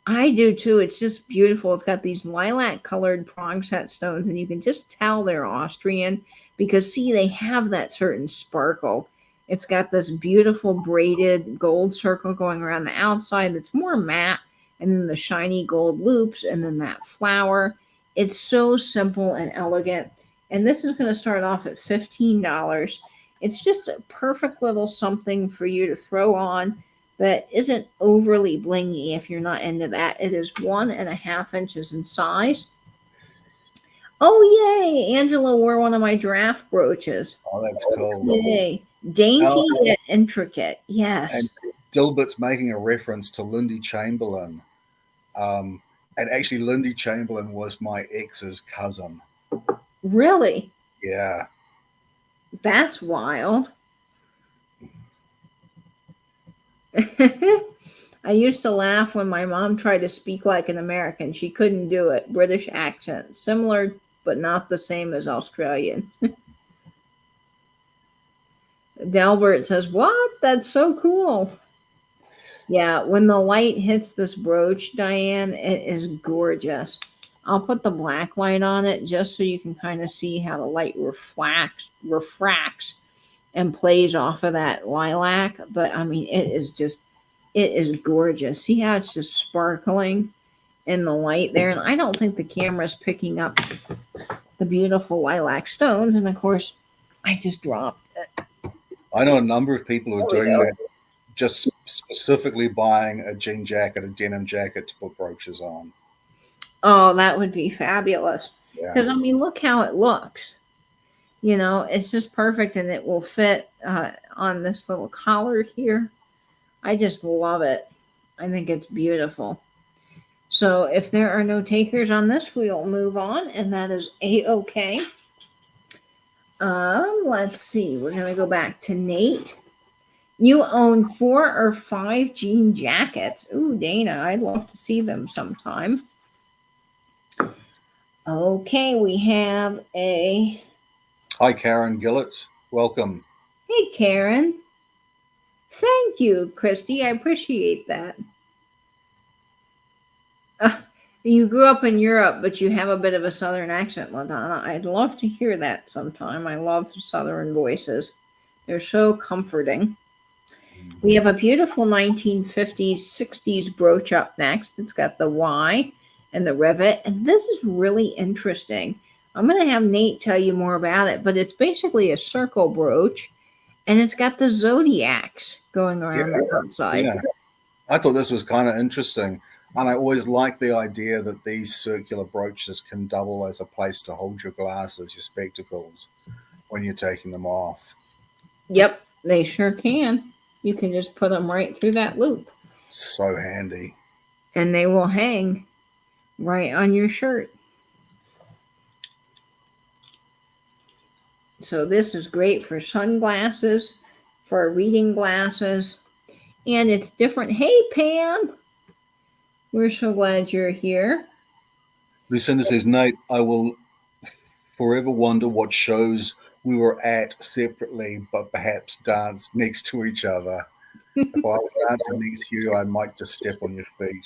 [SPEAKER 1] I do too. It's just beautiful. It's got these lilac colored prong set stones, and you can just tell they're Austrian because, see, they have that certain sparkle. It's got this beautiful braided gold circle going around the outside that's more matte, and then the shiny gold loops, and then that flower. It's so simple and elegant. And this is going to start off at $15. It's just a perfect little something for you to throw on that isn't overly blingy if you're not into that. It is 1.5 inches in size. Oh, yay! Angela wore one of my giraffe brooches.
[SPEAKER 2] Oh, that's cool.
[SPEAKER 1] Yay. Dainty yet intricate. Yes.
[SPEAKER 2] And Dilbert's making a reference to Lindy Chamberlain. And actually, Lindy Chamberlain was my ex's cousin.
[SPEAKER 1] Really?
[SPEAKER 2] Yeah.
[SPEAKER 1] That's wild. I used to laugh when my mom tried to speak like an American. She couldn't do it. British accent. Similar, but not the same as Australian. Delbert says, what? That's so cool. Yeah, when the light hits this brooch, Diane, it is gorgeous. I'll put the black light on it just so you can kind of see how the light refracts and plays off of that lilac. But I mean, it is gorgeous. See how it's just sparkling in the light there? And I don't think the camera's picking up the beautiful lilac stones. And of course, I just dropped it.
[SPEAKER 2] I know a number of people who are doing that, just specifically buying a jean jacket, a denim jacket to put brooches on.
[SPEAKER 1] Oh, that would be fabulous. Because,
[SPEAKER 2] Yeah.
[SPEAKER 1] I mean, look how it looks. You know, it's just perfect, and it will fit on this little collar here. I just love it. I think it's beautiful. So if there are no takers on this, we'll move on, and that is A-okay. Let's see. We're going to go back to Nate. You own 4 or 5 jean jackets. Ooh, Dana, I'd love to see them sometime. Okay, we have a...
[SPEAKER 2] Hi, Karen Gillett. Welcome.
[SPEAKER 1] Hey, Karen. Thank you, Christy. I appreciate that. You grew up in Europe, but you have a bit of a Southern accent, LaDonna. I'd love to hear that sometime. I love Southern voices. They're so comforting. We have a beautiful 1950s, 60s brooch up next. It's got the Y and the rivet. And this is really interesting. I'm going to have Nate tell you more about it, but it's basically a circle brooch and it's got the zodiacs going around the outside.
[SPEAKER 2] Yeah. I thought this was kind of interesting. And I always like the idea that these circular brooches can double as a place to hold your glasses, your spectacles, when you're taking them off.
[SPEAKER 1] Yep, they sure can. You can just put them right through that loop.
[SPEAKER 2] So handy.
[SPEAKER 1] And they will hang right on your shirt. So this is great for sunglasses, for reading glasses, and it's different. Hey, Pam. We're so glad you're here.
[SPEAKER 2] Lucinda says, Nate, I will forever wonder what shows we were at separately, but perhaps danced next to each other. If I was dancing next to you, I might just step on your feet.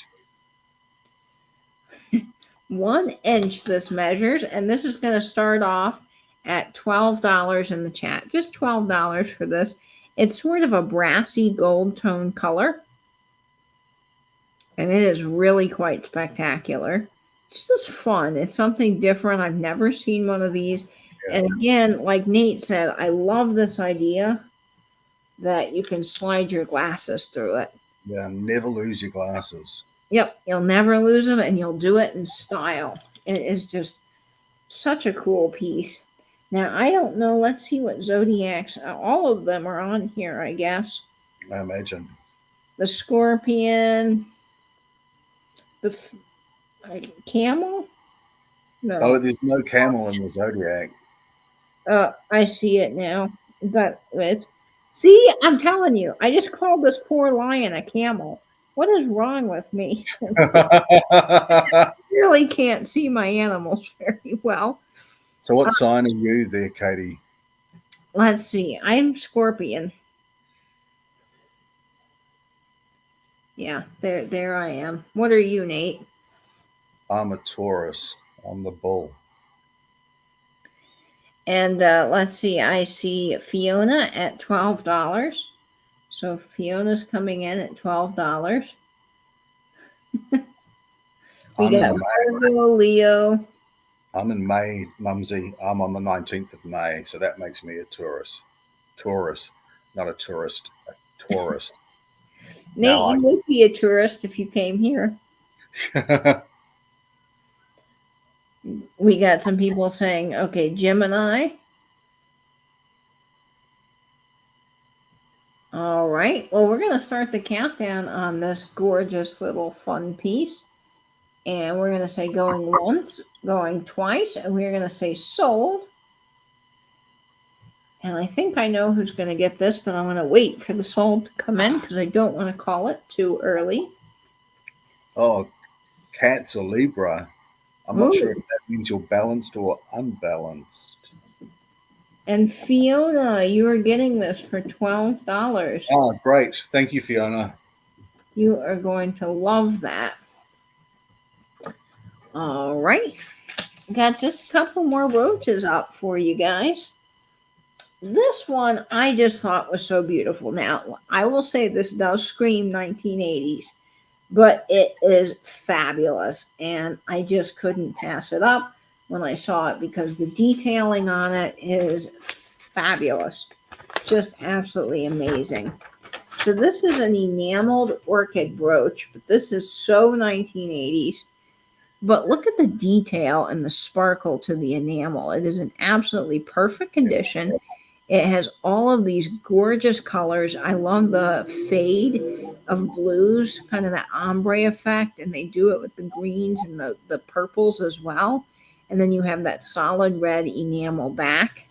[SPEAKER 1] 1 inch this measures, and this is going to start off at $12 in the chat. Just $12 for this. It's sort of a brassy gold tone color, and it is really quite spectacular. It's just fun. It's something different. I've never seen one of these. Yeah. And again, like Nate said, I love this idea that you can slide your glasses through it.
[SPEAKER 2] Yeah, never lose your glasses.
[SPEAKER 1] Yep, you'll never lose them, and you'll do it in style. It is just such a cool piece. Now, I don't know. Let's see what zodiacs. All of them are on here, I guess.
[SPEAKER 2] I imagine.
[SPEAKER 1] The scorpion. The camel? No.
[SPEAKER 2] Oh, there's no camel in the zodiac.
[SPEAKER 1] I see it now. See, I'm telling you, I just called this poor lion a camel. What is wrong with me? I really can't see my animals very well.
[SPEAKER 2] So what sign are you there, Katie?
[SPEAKER 1] Let's see. I'm Scorpion. Yeah, there I am. What are you, Nate?
[SPEAKER 2] I'm a Taurus. I'm the bull.
[SPEAKER 1] And let's see. I see Fiona at $12. So Fiona's coming in at $12. We got Virgo, Leo.
[SPEAKER 2] I'm in May, Mumsy. I'm on the 19th of May, so that makes me a Taurus. Taurus, not a tourist, a Taurus.
[SPEAKER 1] Nate, you would be a tourist if you came here. We got some people saying, okay, Gemini. All right. Well, we're going to start the countdown on this gorgeous little fun piece. And we're going to say going once, going twice, and we're going to say sold. And I think I know who's going to get this, but I'm going to wait for the sold to come in because I don't want to call it too early.
[SPEAKER 2] Oh, Cat's a Libra. I'm not sure if that means you're balanced or unbalanced.
[SPEAKER 1] And Fiona, you are getting this for $12.
[SPEAKER 2] Oh, great. Thank you, Fiona.
[SPEAKER 1] You are going to love that. All right. Got just a couple more brooches up for you guys. This one I just thought was so beautiful. Now, I will say this does scream 1980s, but it is fabulous. And I just couldn't pass it up when I saw it because the detailing on it is fabulous. Just absolutely amazing. So this is an enameled orchid brooch, but this is so 1980s. But look at the detail and the sparkle to the enamel. It is in absolutely perfect condition. It has all of these gorgeous colors. I love the fade of blues, kind of that ombre effect, and they do it with the greens and the purples as well. And then you have that solid red enamel back.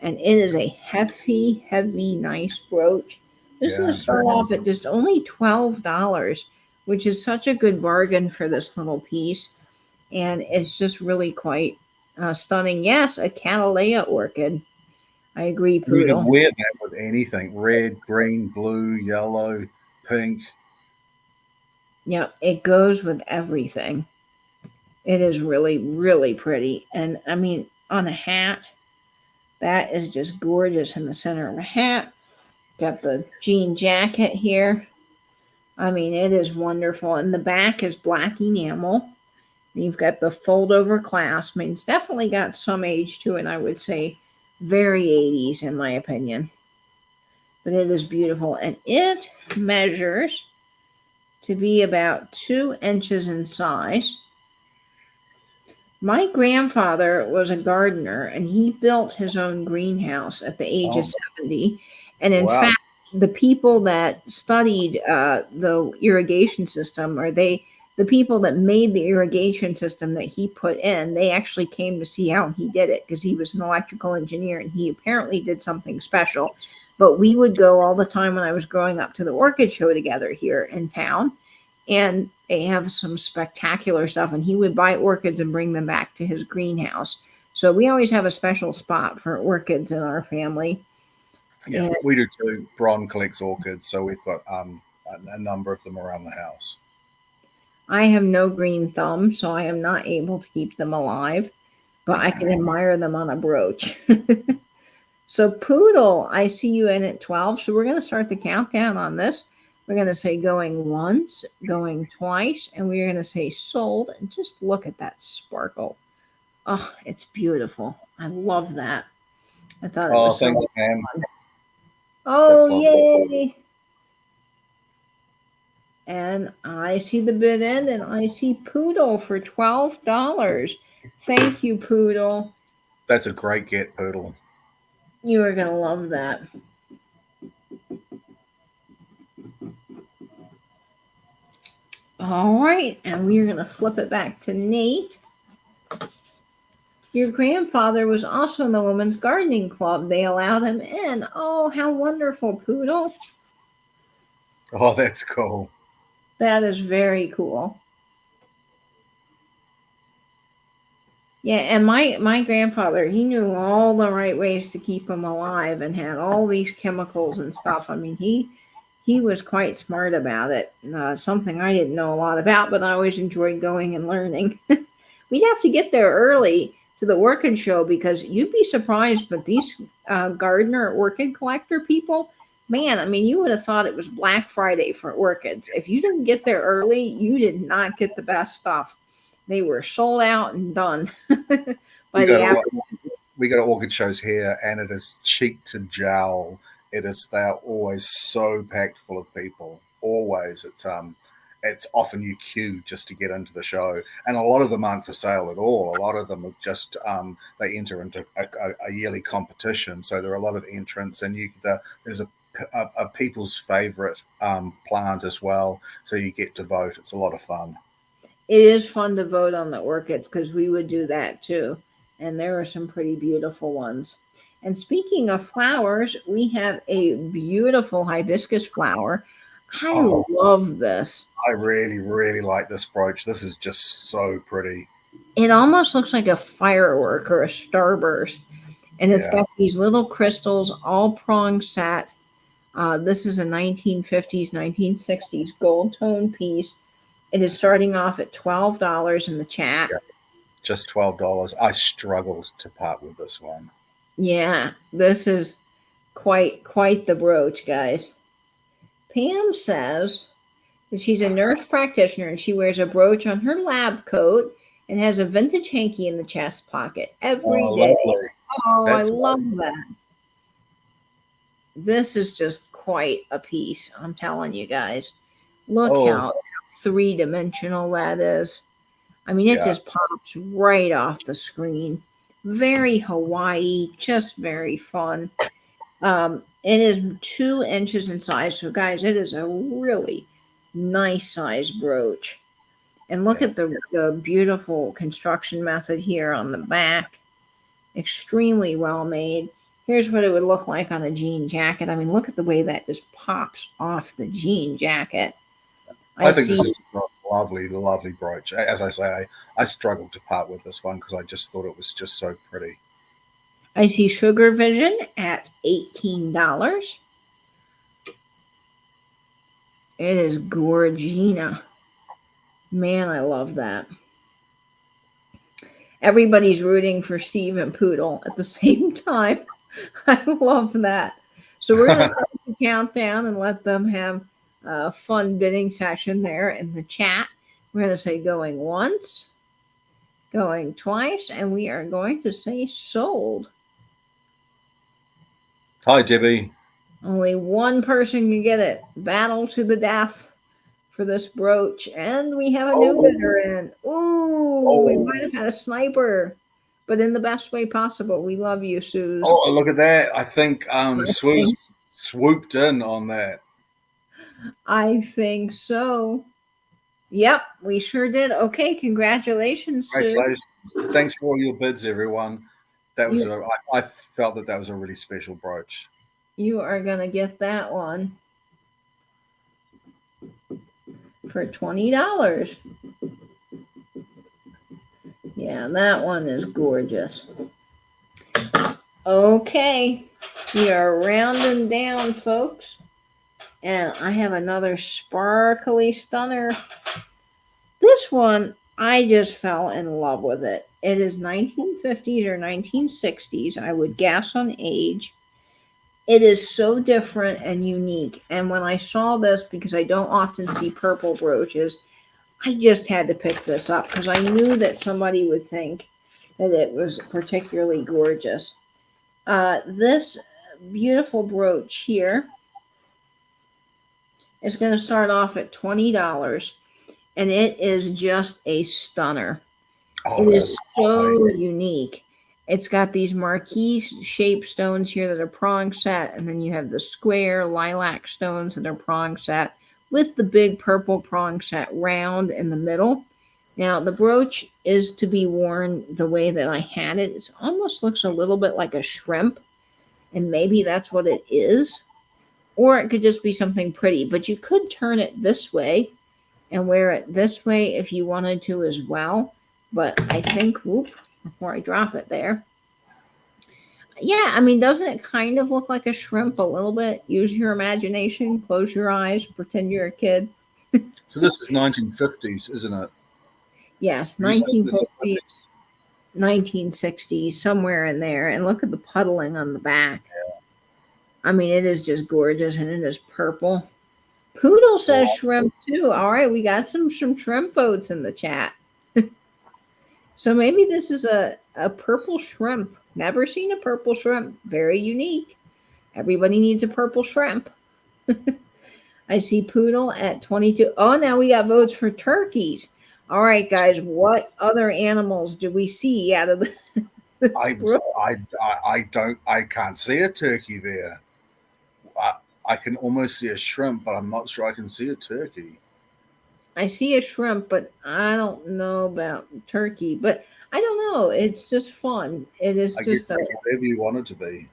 [SPEAKER 1] And it is a heavy, nice brooch. This is going to start off at just only $12, which is such a good bargain for this little piece. And it's just really quite stunning. Yes, a Cattleya orchid. I agree, Poodle.
[SPEAKER 2] You can wear that with anything. Red, green, blue, yellow, pink.
[SPEAKER 1] Yeah, it goes with everything. It is really, really pretty. And, I mean, on a hat, that is just gorgeous in the center of a hat. Got the jean jacket here. I mean, it is wonderful. And the back is black enamel. You've got the fold over clasp. I mean, it's definitely got some age to it. I would say very 80s in my opinion. But it is beautiful. And it measures to be about 2 inches in size. My grandfather was a gardener and he built his own greenhouse at the age of 70. And in fact, the people that studied the irrigation system, or the people that made the irrigation system that he put in, they actually came to see how he did it because he was an electrical engineer and he apparently did something special. But we would go all the time when I was growing up to the orchid show together here in town. And they have some spectacular stuff. And he would buy orchids and bring them back to his greenhouse. So we always have a special spot for orchids in our family.
[SPEAKER 2] Yeah, and we do too. Bron collects orchids, so we've got a number of them around the house.
[SPEAKER 1] I have no green thumb, so I am not able to keep them alive, but I can admire them on a brooch. So Poodle, I see you in at 12. So we're going to start the countdown on this. We're going to say going once, going twice, and we're going to say sold. And just look at that sparkle. Oh, it's beautiful. I love that. I thought it was
[SPEAKER 2] thanks,
[SPEAKER 1] so
[SPEAKER 2] Pam.
[SPEAKER 1] fun. Oh, yay. And I see the bid end, and I see Poodle for $12. Thank you, Poodle.
[SPEAKER 2] That's a great get, Poodle.
[SPEAKER 1] You are going to love that. All right, and we're going to flip it back to Nate. Your grandfather was also in the Women's Gardening Club. They allowed him in. Oh, how wonderful, Poodle.
[SPEAKER 2] Oh, that's cool.
[SPEAKER 1] That is very cool. Yeah, and my grandfather, he knew all the right ways to keep them alive and had all these chemicals and stuff. I mean, he was quite smart about it. Something I didn't know a lot about, but I always enjoyed going and learning. We'd have to get there early to the orchid show because you'd be surprised, but these gardener orchid collector people, man, I mean, you would have thought it was Black Friday for orchids. If you didn't get there early, you did not get the best stuff. They were sold out and done.
[SPEAKER 2] We go to orchid shows here, and it is cheek to jowl. They are always so packed full of people. Always, it's often you queue just to get into the show, and a lot of them aren't for sale at all. A lot of them are just they enter into a yearly competition, so there are a lot of entrants, and there's a people's favorite plant as well, so you get to vote. It's a lot of fun.
[SPEAKER 1] It is fun to vote on the orchids because we would do that too. And there are some pretty beautiful ones. And speaking of flowers, we have a beautiful hibiscus flower. I love this.
[SPEAKER 2] I really, really like this brooch. This is just so pretty.
[SPEAKER 1] It almost looks like a firework or a starburst. And it's got these little crystals, all prong set. This is a 1950s, 1960s gold tone piece. It is starting off at $12 in the chat. Yeah,
[SPEAKER 2] just $12. I struggled to part with this one.
[SPEAKER 1] Yeah, this is quite the brooch, guys. Pam says that she's a nurse practitioner and she wears a brooch on her lab coat and has a vintage hanky in the chest pocket every day.
[SPEAKER 2] Lovely.
[SPEAKER 1] Oh, I love that. This is just quite a piece, I'm telling you guys. Look how three-dimensional that is. I mean, it just pops right off the screen. Very Hawaii, just very fun. It is 2 inches in size. So, guys, it is a really nice size brooch. And look at the beautiful construction method here on the back. Extremely well made. Here's what it would look like on a jean jacket. I mean, look at the way that just pops off the jean jacket.
[SPEAKER 2] I think this is a lovely, lovely brooch. As I say, I struggled to part with this one because I just thought it was just so pretty.
[SPEAKER 1] I see Sugar Vision at $18. It is Gorgina. Man, I love that. Everybody's rooting for Steve and Poodle at the same time. I love that. So we're going to start the countdown and let them have a fun bidding session there in the chat. We're going to say going once, going twice, and we are going to say sold.
[SPEAKER 2] Hi, Debbie.
[SPEAKER 1] Only one person can get it. Battle to the death for this brooch. And we have a new bidder in. Ooh, we might have had a sniper, but in the best way possible. We love you, Suze.
[SPEAKER 2] Oh, look at that. I think Suze swooped in on that.
[SPEAKER 1] I think so. Yep, we sure did. Okay, congratulations, Sue.
[SPEAKER 2] Congratulations. Thanks for all your bids, everyone. That was I felt that was a really special brooch.
[SPEAKER 1] You are going to get that one for $20. Yeah, that one is gorgeous. Okay, we are rounding down, folks. And I have another sparkly stunner. This one, I just fell in love with it. It is 1950s or 1960s, I would guess on age. It is so different and unique. And when I saw this, because I don't often see purple brooches, I just had to pick this up because I knew that somebody would think that it was particularly gorgeous. This beautiful brooch here is going to start off at $20, and it is just a stunner. It is so unique. It's got these marquee shaped stones here that are prong set, and then you have the square lilac stones that are prong set with the big purple prong set round in the middle. Now, the brooch is to be worn the way that I had it. It almost looks a little bit like a shrimp, and maybe that's what it is. Or it could just be something pretty, but you could turn it this way and wear it this way if you wanted to as well. But I think, before I drop it there. Yeah, I mean, doesn't it kind of look like a shrimp a little bit? Use your imagination, close your eyes, pretend you're a kid.
[SPEAKER 2] So this is 1950s, isn't it?
[SPEAKER 1] Yes, 1950s, 1960s, somewhere in there. And look at the puddling on the back.
[SPEAKER 2] Yeah.
[SPEAKER 1] I mean, it is just gorgeous, and it is purple. Poodle says shrimp too. All right, we got some shrimp votes in the chat. So maybe this is a purple shrimp. Never seen a purple shrimp. Very unique. Everybody needs a purple shrimp. I see poodle at 22. Oh, now we got votes for turkeys. All right, guys. What other animals do we see out of the?
[SPEAKER 2] I can't see a turkey there. I can almost see a shrimp, but I'm not sure I can see a turkey.
[SPEAKER 1] I see a shrimp, but I don't know about turkey. But I don't know. It's just fun. It is just
[SPEAKER 2] whatever you want it to be.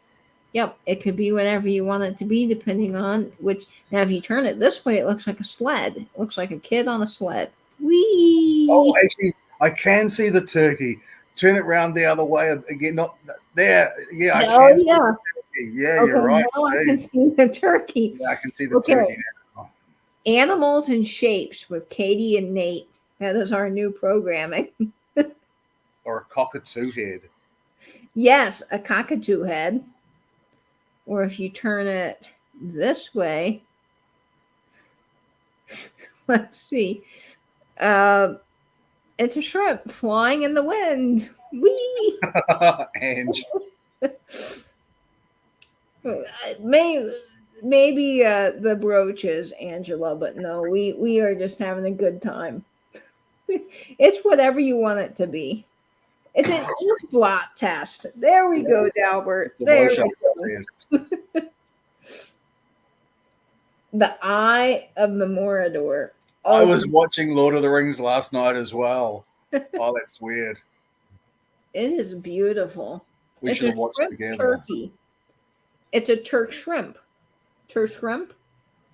[SPEAKER 1] Yep, it could be whatever you want it to be, depending on which. Now, if you turn it this way, it looks like a sled. It looks like a kid on a sled. Whee!
[SPEAKER 2] Oh, actually, I can see the turkey. Turn it around the other way again. Not there. Yeah, I can see the turkey. Yeah, okay, you're right.
[SPEAKER 1] Now I can see the turkey.
[SPEAKER 2] Yeah, I can see the turkey now.
[SPEAKER 1] Animals and Shapes with Katie and Nate. That is our new programming.
[SPEAKER 2] Or a cockatoo head.
[SPEAKER 1] Yes, a cockatoo head. Or if you turn it this way, let's see. It's a shrimp flying in the wind. Whee!
[SPEAKER 2] Ange.
[SPEAKER 1] Maybe the brooch is Angela, but no, we are just having a good time. It's whatever you want it to be. It's an ink blot test. There we go, Dalbert. There we go. The Eye of the Morador.
[SPEAKER 2] I was watching Lord of the Rings last night as well. Oh, that's weird.
[SPEAKER 1] It is beautiful.
[SPEAKER 2] We should have watched it together.
[SPEAKER 1] Turkey. It's a Turk shrimp. Turk shrimp?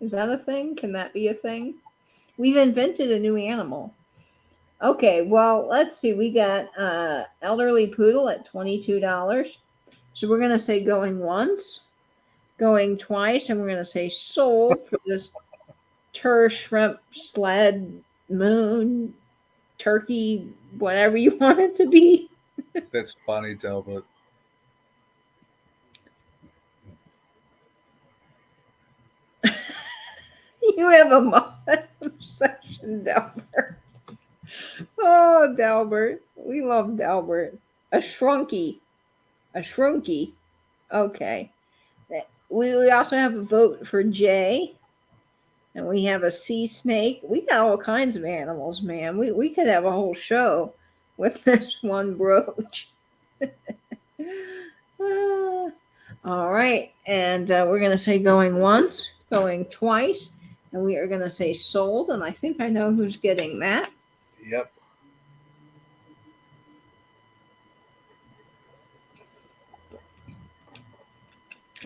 [SPEAKER 1] Is that a thing? Can that be a thing? We've invented a new animal. Okay, well, let's see. We got elderly poodle at $22. So we're going to say going once, going twice, and we're going to say sold for this shrimp, sled, moon, turkey, whatever you want it to be.
[SPEAKER 2] That's funny, Talbot.
[SPEAKER 1] You have a muffin obsession, Delbert. Oh, Delbert. We love Delbert. A shrunky. A shrunky. Okay. We also have a vote for Jay. And we have a sea snake. We got all kinds of animals, man. We could have a whole show with this one brooch. All right. And we're going to say going once, going twice. And we are going to say sold. And I think I know who's getting that.
[SPEAKER 2] Yep.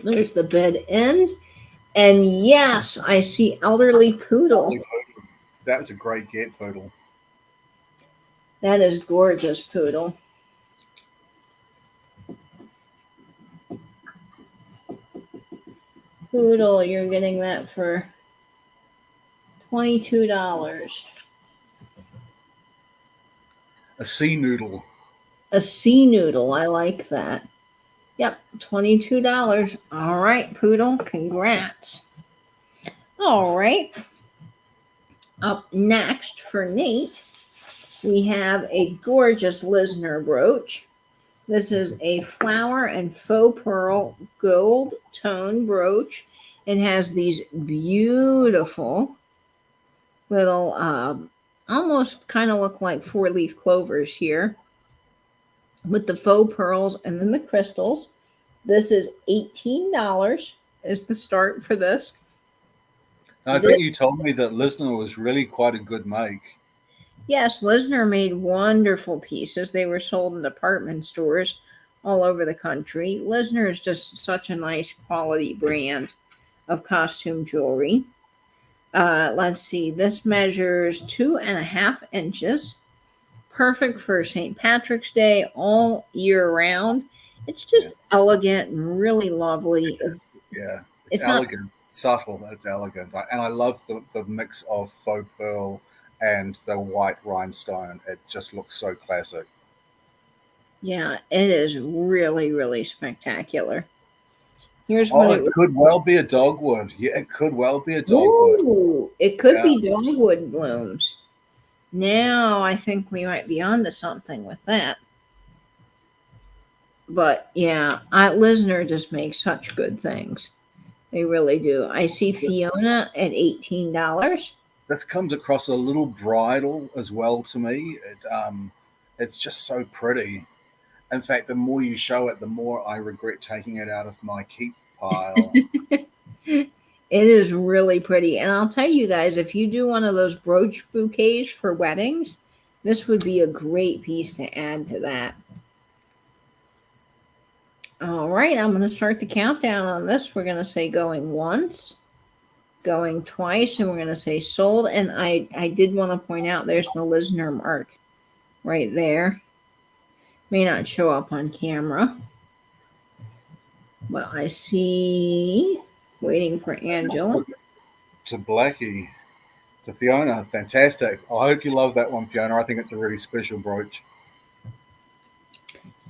[SPEAKER 1] There's the bed end. And yes, I see elderly poodle.
[SPEAKER 2] That was a great get, poodle.
[SPEAKER 1] That is gorgeous, poodle. Poodle, you're getting that for $22.
[SPEAKER 2] A sea noodle.
[SPEAKER 1] A sea noodle. I like that. Yep, $22. All right, poodle. Congrats. All right. Up next for Nate, we have a gorgeous Lisner brooch. This is a flower and faux pearl gold tone brooch. It has these beautiful little, almost kind of look like 4-leaf clovers here with the faux pearls and then the crystals. This is $18 is the start for this.
[SPEAKER 2] I think you told me that Lisner was really quite a good make.
[SPEAKER 1] Yes, Lisner made wonderful pieces. They were sold in department stores all over the country. Lisner is just such a nice quality brand of costume jewelry. Let's see. This measures 2.5 inches. Perfect for St. Patrick's Day all year round. It's just elegant and really lovely.
[SPEAKER 2] It's elegant, subtle, but it's elegant. And I love the mix of faux pearl and the white rhinestone. It just looks so classic.
[SPEAKER 1] Yeah, it is really, really spectacular. Here's
[SPEAKER 2] what it could well be a dogwood. Yeah, it could well be a dogwood.
[SPEAKER 1] Ooh, it could be dogwood blooms. Now I think we might be onto something with that. But yeah, Lisner just makes such good things. They really do. I see Fiona at $18.
[SPEAKER 2] This comes across a little bridal as well to me. It's just so pretty. In fact, the more you show it, the more I regret taking it out of my keep pile.
[SPEAKER 1] It is really pretty. And I'll tell you guys, if you do one of those brooch bouquets for weddings, this would be a great piece to add to that. All right, I'm going to start the countdown on this. We're going to say going once, going twice, and we're going to say sold. And I did want to point out there's the Lisner mark right there. May not show up on camera, but I see, waiting for Angela.
[SPEAKER 2] To Blackie, to Fiona, fantastic. I hope you love that one, Fiona. I think it's a really special brooch.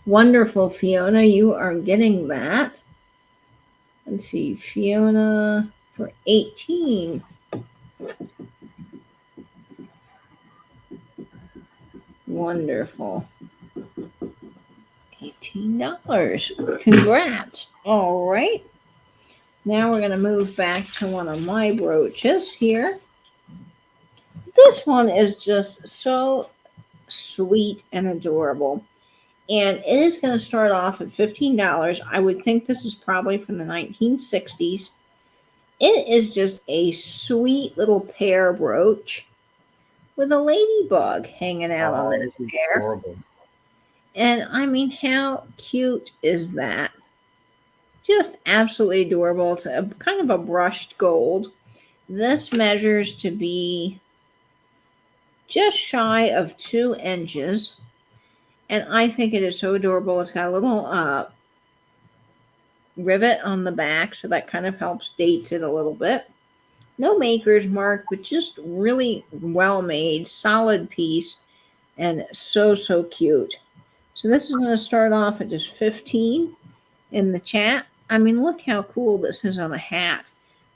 [SPEAKER 1] Wonderful, Fiona. You are getting that. Let's see, Fiona for $18. Wonderful. $18. Congrats. All right. Now we're going to move back to one of my brooches here. This one is just so sweet and adorable. And it is going to start off at $15. I would think this is probably from the 1960s. It is just a sweet little pear brooch with a ladybug hanging out on its hair.
[SPEAKER 2] Adorable.
[SPEAKER 1] And I mean, how cute is that? Just absolutely adorable. It's a kind of a brushed gold. This measures to be just shy of 2 inches. And I think it is so adorable. It's got a little rivet on the back, so that kind of helps date it a little bit. No maker's mark, but just really well made, solid piece, and so cute. So this is going to start off at just $15 in the chat. I mean, look how cool this is on a hat.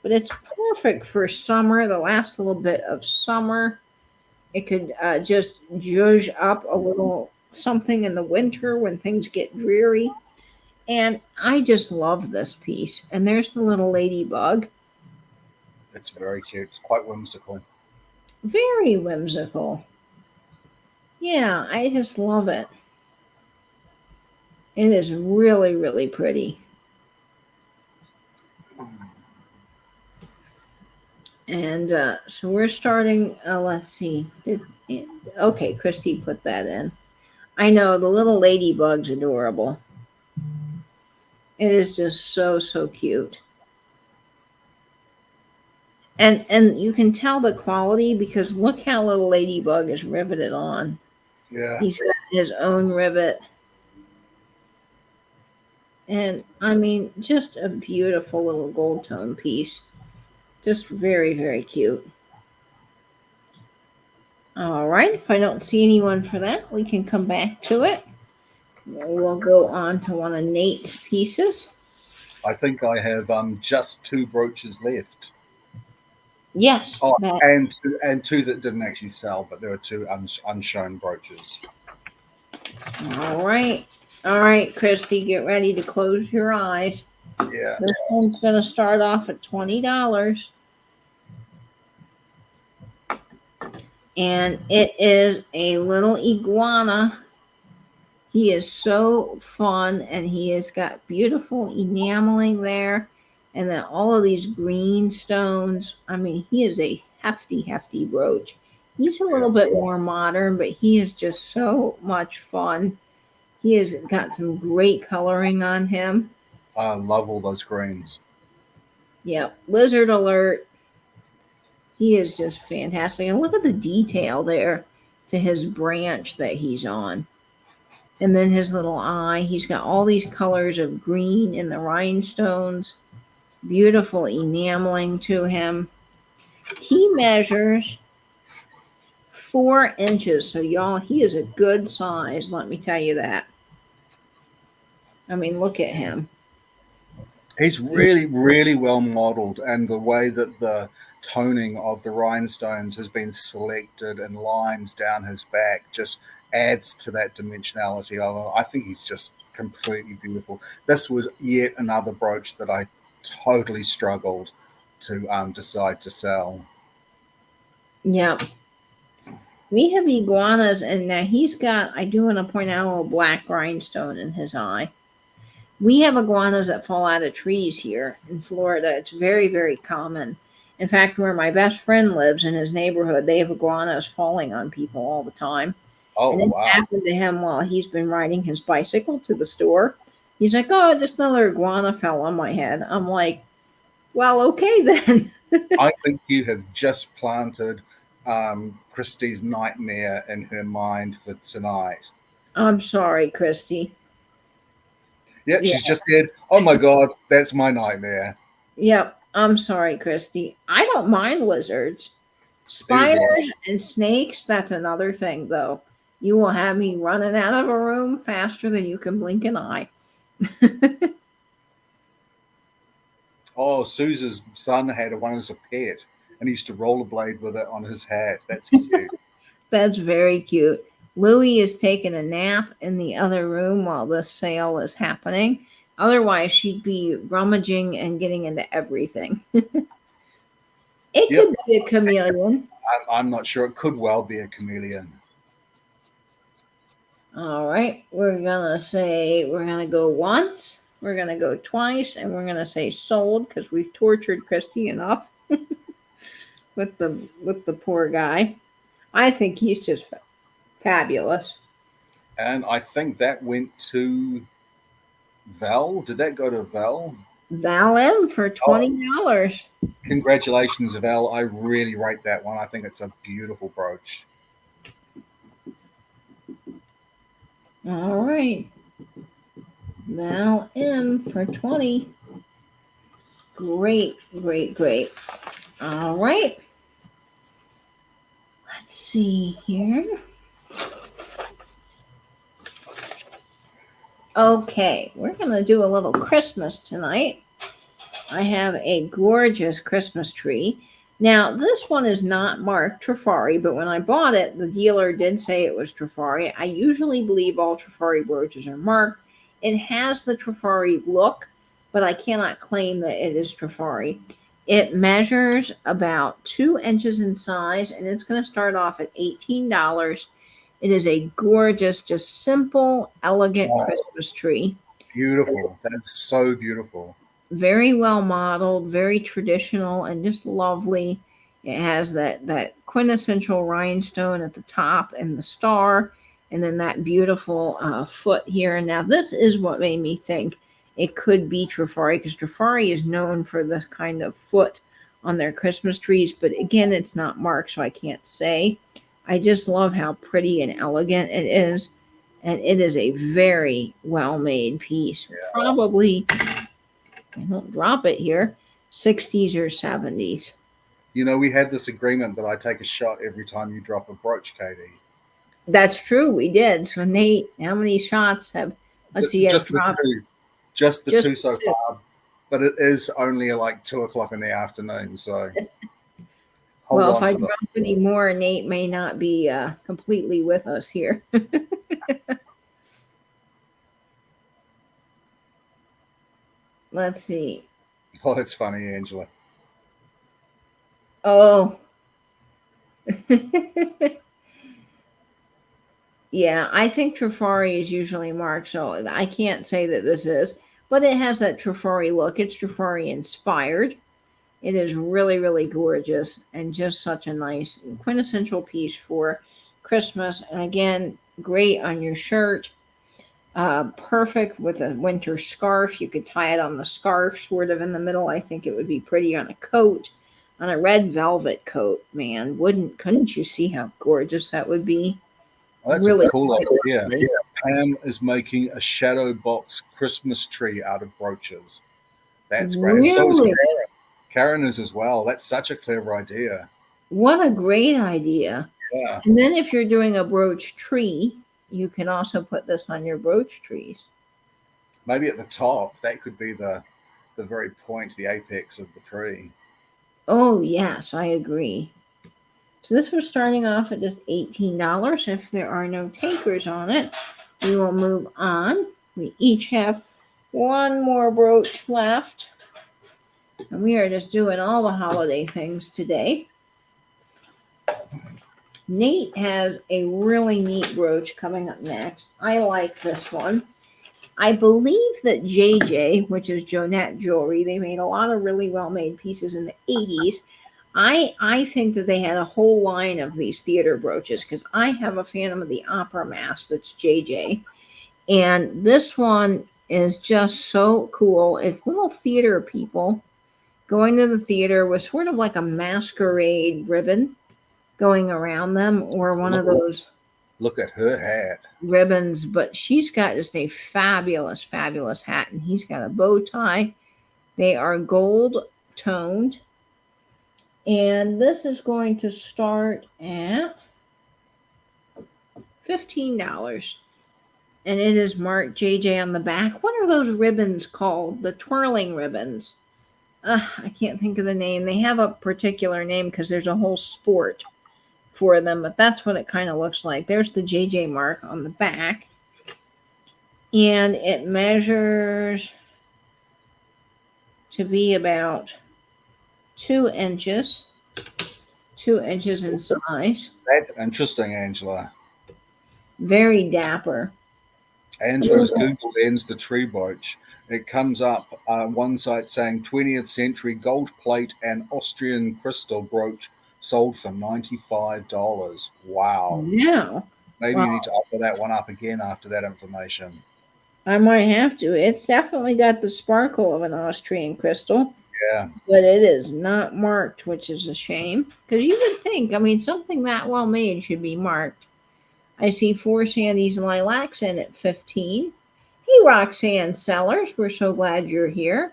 [SPEAKER 1] but it's perfect for summer, the last little bit of summer. It could just zhuzh up a little something in the winter when things get dreary. And I just love this piece. And there's the little ladybug.
[SPEAKER 2] It's very cute. It's quite whimsical.
[SPEAKER 1] Very whimsical. Yeah, I just love it. It is really, really pretty. And so we're starting, let's see. Okay, Christy put that in. I know, the little ladybug's adorable. It is just so, so cute. And you can tell the quality because look how little ladybug is riveted on.
[SPEAKER 2] Yeah.
[SPEAKER 1] He's got his own rivet. And I mean, just a beautiful little gold tone piece. Just very, very cute. All right, if I don't see anyone for that, we can come back to it. We'll go on to one of Nate's pieces.
[SPEAKER 2] I think I have just 2 brooches left.
[SPEAKER 1] Yes.
[SPEAKER 2] Oh, and two that didn't actually sell, but there are 2 unshown brooches.
[SPEAKER 1] All right. All right, Christy, get ready to close your eyes.
[SPEAKER 2] Yeah.
[SPEAKER 1] This one's going to start off at $20. And it is a little iguana. He is so fun, and he has got beautiful enameling there. And then all of these green stones. I mean, he is a hefty, hefty brooch. He's a little bit more modern, but he is just so much fun. He has got some great coloring on him.
[SPEAKER 2] I love all those greens.
[SPEAKER 1] Yep. Lizard alert. He is just fantastic. And look at the detail there to his branch that he's on. And then his little eye. He's got all these colors of green in the rhinestones. Beautiful enameling to him. He measures 4 inches. So, y'all, he is a good size. Let me tell you that. I mean, look at him.
[SPEAKER 2] He's really, really well modeled. And the way that the toning of the rhinestones has been selected and lines down his back just adds to that dimensionality. I think he's just completely beautiful. This was yet another brooch that I totally struggled to decide to sell.
[SPEAKER 1] Yeah. We have iguanas, and now he's got, I do want to point out a little black rhinestone in his eye. We have iguanas that fall out of trees here in Florida. It's very, very common. In fact, where my best friend lives in his neighborhood, they have iguanas falling on people all the time.
[SPEAKER 2] Oh,
[SPEAKER 1] and it's
[SPEAKER 2] wow.
[SPEAKER 1] happened to him while he's been riding his bicycle to the store. He's like, oh, just another iguana fell on my head. I'm like, well, okay then.
[SPEAKER 2] I think you have just planted Christy's nightmare in her mind for tonight.
[SPEAKER 1] I'm sorry, Christy.
[SPEAKER 2] Yep, yeah. She's just said, oh my God, that's my nightmare.
[SPEAKER 1] Yep, I'm sorry, Christy. I don't mind lizards. Spiders and snakes, that's another thing, though. You will have me running out of a room faster than you can blink an eye.
[SPEAKER 2] Oh, Suze's son had one as a pet, and he used to rollerblade with it on his hat. That's cute.
[SPEAKER 1] That's very cute. Louie is taking a nap in the other room while this sale is happening. Otherwise, she'd be rummaging and getting into everything. It could be a chameleon.
[SPEAKER 2] I'm not sure. It could well be a chameleon.
[SPEAKER 1] All right. We're going to go once. We're going to go twice. And we're going to say sold because we've tortured Christy enough with the poor guy. I think he's just fabulous.
[SPEAKER 2] And I think that went to Val. Did that go to Val?
[SPEAKER 1] Val M for $20.
[SPEAKER 2] Oh, congratulations, Val. I really rate that one. I think it's a beautiful brooch.
[SPEAKER 1] All right. Val M for 20. Great, great, great. All right. Let's see here. Okay, we're going to do a little Christmas tonight. I have a gorgeous Christmas tree. Now, this one is not marked Trifari, but when I bought it, the dealer did say it was Trifari. I usually believe all Trifari brooches are marked. It has the Trifari look, but I cannot claim that it is Trifari. It measures about 2 inches in size, and it's going to start off at $18. It is a gorgeous, just simple, elegant Christmas tree.
[SPEAKER 2] Beautiful. That's so beautiful.
[SPEAKER 1] Very well modeled, very traditional, and just lovely. It has that quintessential rhinestone at the top and the star, and then that beautiful foot here. And now this is what made me think it could be Trifari, because Trifari is known for this kind of foot on their Christmas trees. But again, it's not marked, so I can't say. I just love how pretty and elegant it is. And it is a very well-made piece.
[SPEAKER 2] Yeah.
[SPEAKER 1] Probably, I don't drop it here, 60s or 70s.
[SPEAKER 2] You know, we had this agreement that I take a shot every time you drop a brooch, Katie.
[SPEAKER 1] That's true, we did. So Nate, how many shots have, let's see,
[SPEAKER 2] just the two. Just the two so far. But it is only like 2 o'clock in the afternoon, so
[SPEAKER 1] well, if I drop any more, Nate may not be completely with us here. Let's see.
[SPEAKER 2] Oh, that's funny, Angela.
[SPEAKER 1] Oh. Yeah, I think Trifari is usually marked, so I can't say that this is, but it has that Trifari look. It's Trifari inspired. It is really, really gorgeous and just such a nice quintessential piece for Christmas. And again, great on your shirt. Perfect with a winter scarf. You could tie it on the scarf sort of in the middle. I think it would be pretty on a coat, on a red velvet coat. Man, couldn't you see how gorgeous that would be?
[SPEAKER 2] Well, that's really a cool idea. Yeah. Pam is making a shadow box Christmas tree out of brooches. That's great.
[SPEAKER 1] Really?
[SPEAKER 2] And so is Karen. Karen is as well. That's such a clever idea.
[SPEAKER 1] What a great idea.
[SPEAKER 2] Yeah.
[SPEAKER 1] And then if you're doing a brooch tree, you can also put this on your brooch trees.
[SPEAKER 2] Maybe at the top, that could be the very point, the apex of the tree.
[SPEAKER 1] Oh, yes, I agree. So this was starting off at just $18. If there are no takers on it, we will move on. We each have one more brooch left. And we are just doing all the holiday things today. Nate has a really neat brooch coming up next. I like this one. I believe that JJ, which is Jonette Jewelry, they made a lot of really well-made pieces in the 80s. I think that they had a whole line of these theater brooches, because I have a Phantom of the Opera mask that's JJ. And this one is just so cool. It's little theater people going to the theater with sort of like a masquerade ribbon going around them, or one of those.
[SPEAKER 2] Look at her hat.
[SPEAKER 1] Ribbons, but she's got just a fabulous, fabulous hat, and he's got a bow tie. They are gold toned, and this is going to start at $15. And it is marked JJ on the back. What are those ribbons called? The twirling ribbons. I can't think of the name. They have a particular name because there's a whole sport for them, but that's what it kind of looks like. There's the JJ mark on the back, and it measures to be about 2 inches, 2 inches in size.
[SPEAKER 2] That's interesting, Angela.
[SPEAKER 1] Very dapper.
[SPEAKER 2] Angela's Google ends the tree brooch. It comes up one site saying 20th century gold plate and Austrian crystal brooch sold for $95. Wow.
[SPEAKER 1] Yeah.
[SPEAKER 2] Maybe you need to offer that one up again after that information.
[SPEAKER 1] I might have to. It's definitely got the sparkle of an Austrian crystal.
[SPEAKER 2] Yeah.
[SPEAKER 1] But it is not marked, which is a shame. Because you would think, I mean, something that well made should be marked. I see 4 Sandy's Lilacs in at $15. Hey, Roxanne Sellers, we're so glad you're here.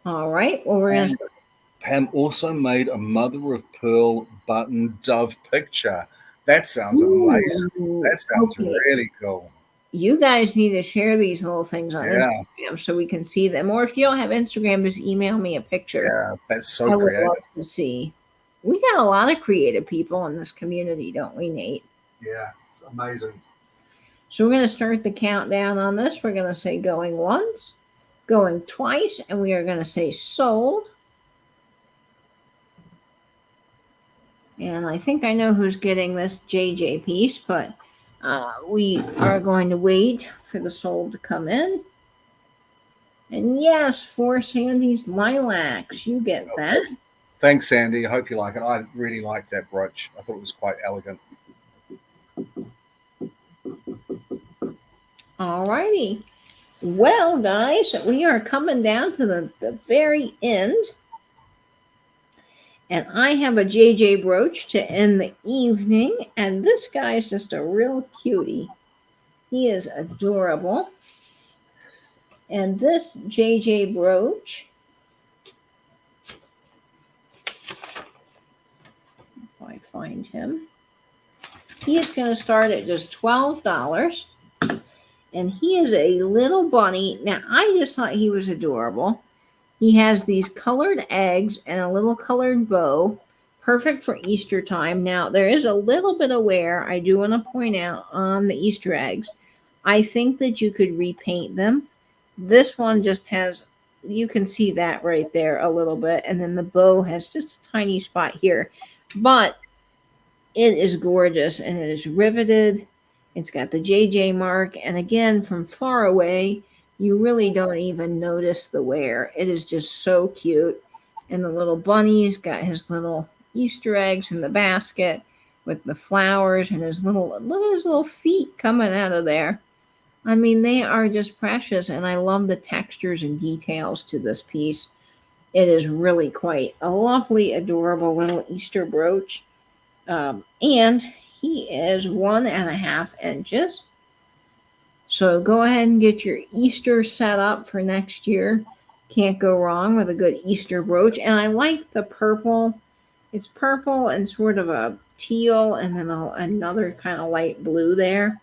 [SPEAKER 1] All right. Well, we're going to...
[SPEAKER 2] Pam also made a mother of pearl button dove picture. That sounds amazing. That sounds really cool.
[SPEAKER 1] You guys need to share these little things on
[SPEAKER 2] Yeah,
[SPEAKER 1] Instagram so we can see them. Or if you don't have Instagram, just email me a picture.
[SPEAKER 2] yeah, that's so
[SPEAKER 1] I would
[SPEAKER 2] creative.
[SPEAKER 1] love to see. We got a lot of creative people in this community, don't we, Nate?
[SPEAKER 2] Yeah, it's amazing.
[SPEAKER 1] So we're going to start the countdown on this. We're going to say going once, going twice, and we are going to say sold. And I think I know who's getting this JJ piece, but we are going to wait for the sold to come in. And yes, for Sandy's lilacs, you get that.
[SPEAKER 2] Thanks, Sandy. I hope you like it. I really liked that brooch. I thought it was quite elegant.
[SPEAKER 1] Alrighty. Well, guys, we are coming down to the very end. And I have a JJ brooch to end the evening. And this guy's just a real cutie. He is adorable. And this JJ brooch, if I find him, he is going to start at just $12. And he is a little bunny. Now, I just thought he was adorable. He has these colored eggs and a little colored bow, perfect for Easter time. Now, there is a little bit of wear, I do want to point out, on the Easter eggs. I think that you could repaint them. This one just has, you can see that right there a little bit. And then the bow has just a tiny spot here. But it is gorgeous and it is riveted. It's got the JJ mark. And again, from far away, you really don't even notice the wear. It is just so cute. And the little bunny's got his little Easter eggs in the basket with the flowers and his little feet coming out of there. I mean, they are just precious. And I love the textures and details to this piece. It is really quite a lovely, adorable little Easter brooch. And he is 1.5 inches. So go ahead and get your Easter set up for next year. Can't go wrong with a good Easter brooch. And I like the purple. It's purple and sort of a teal and then another kind of light blue there.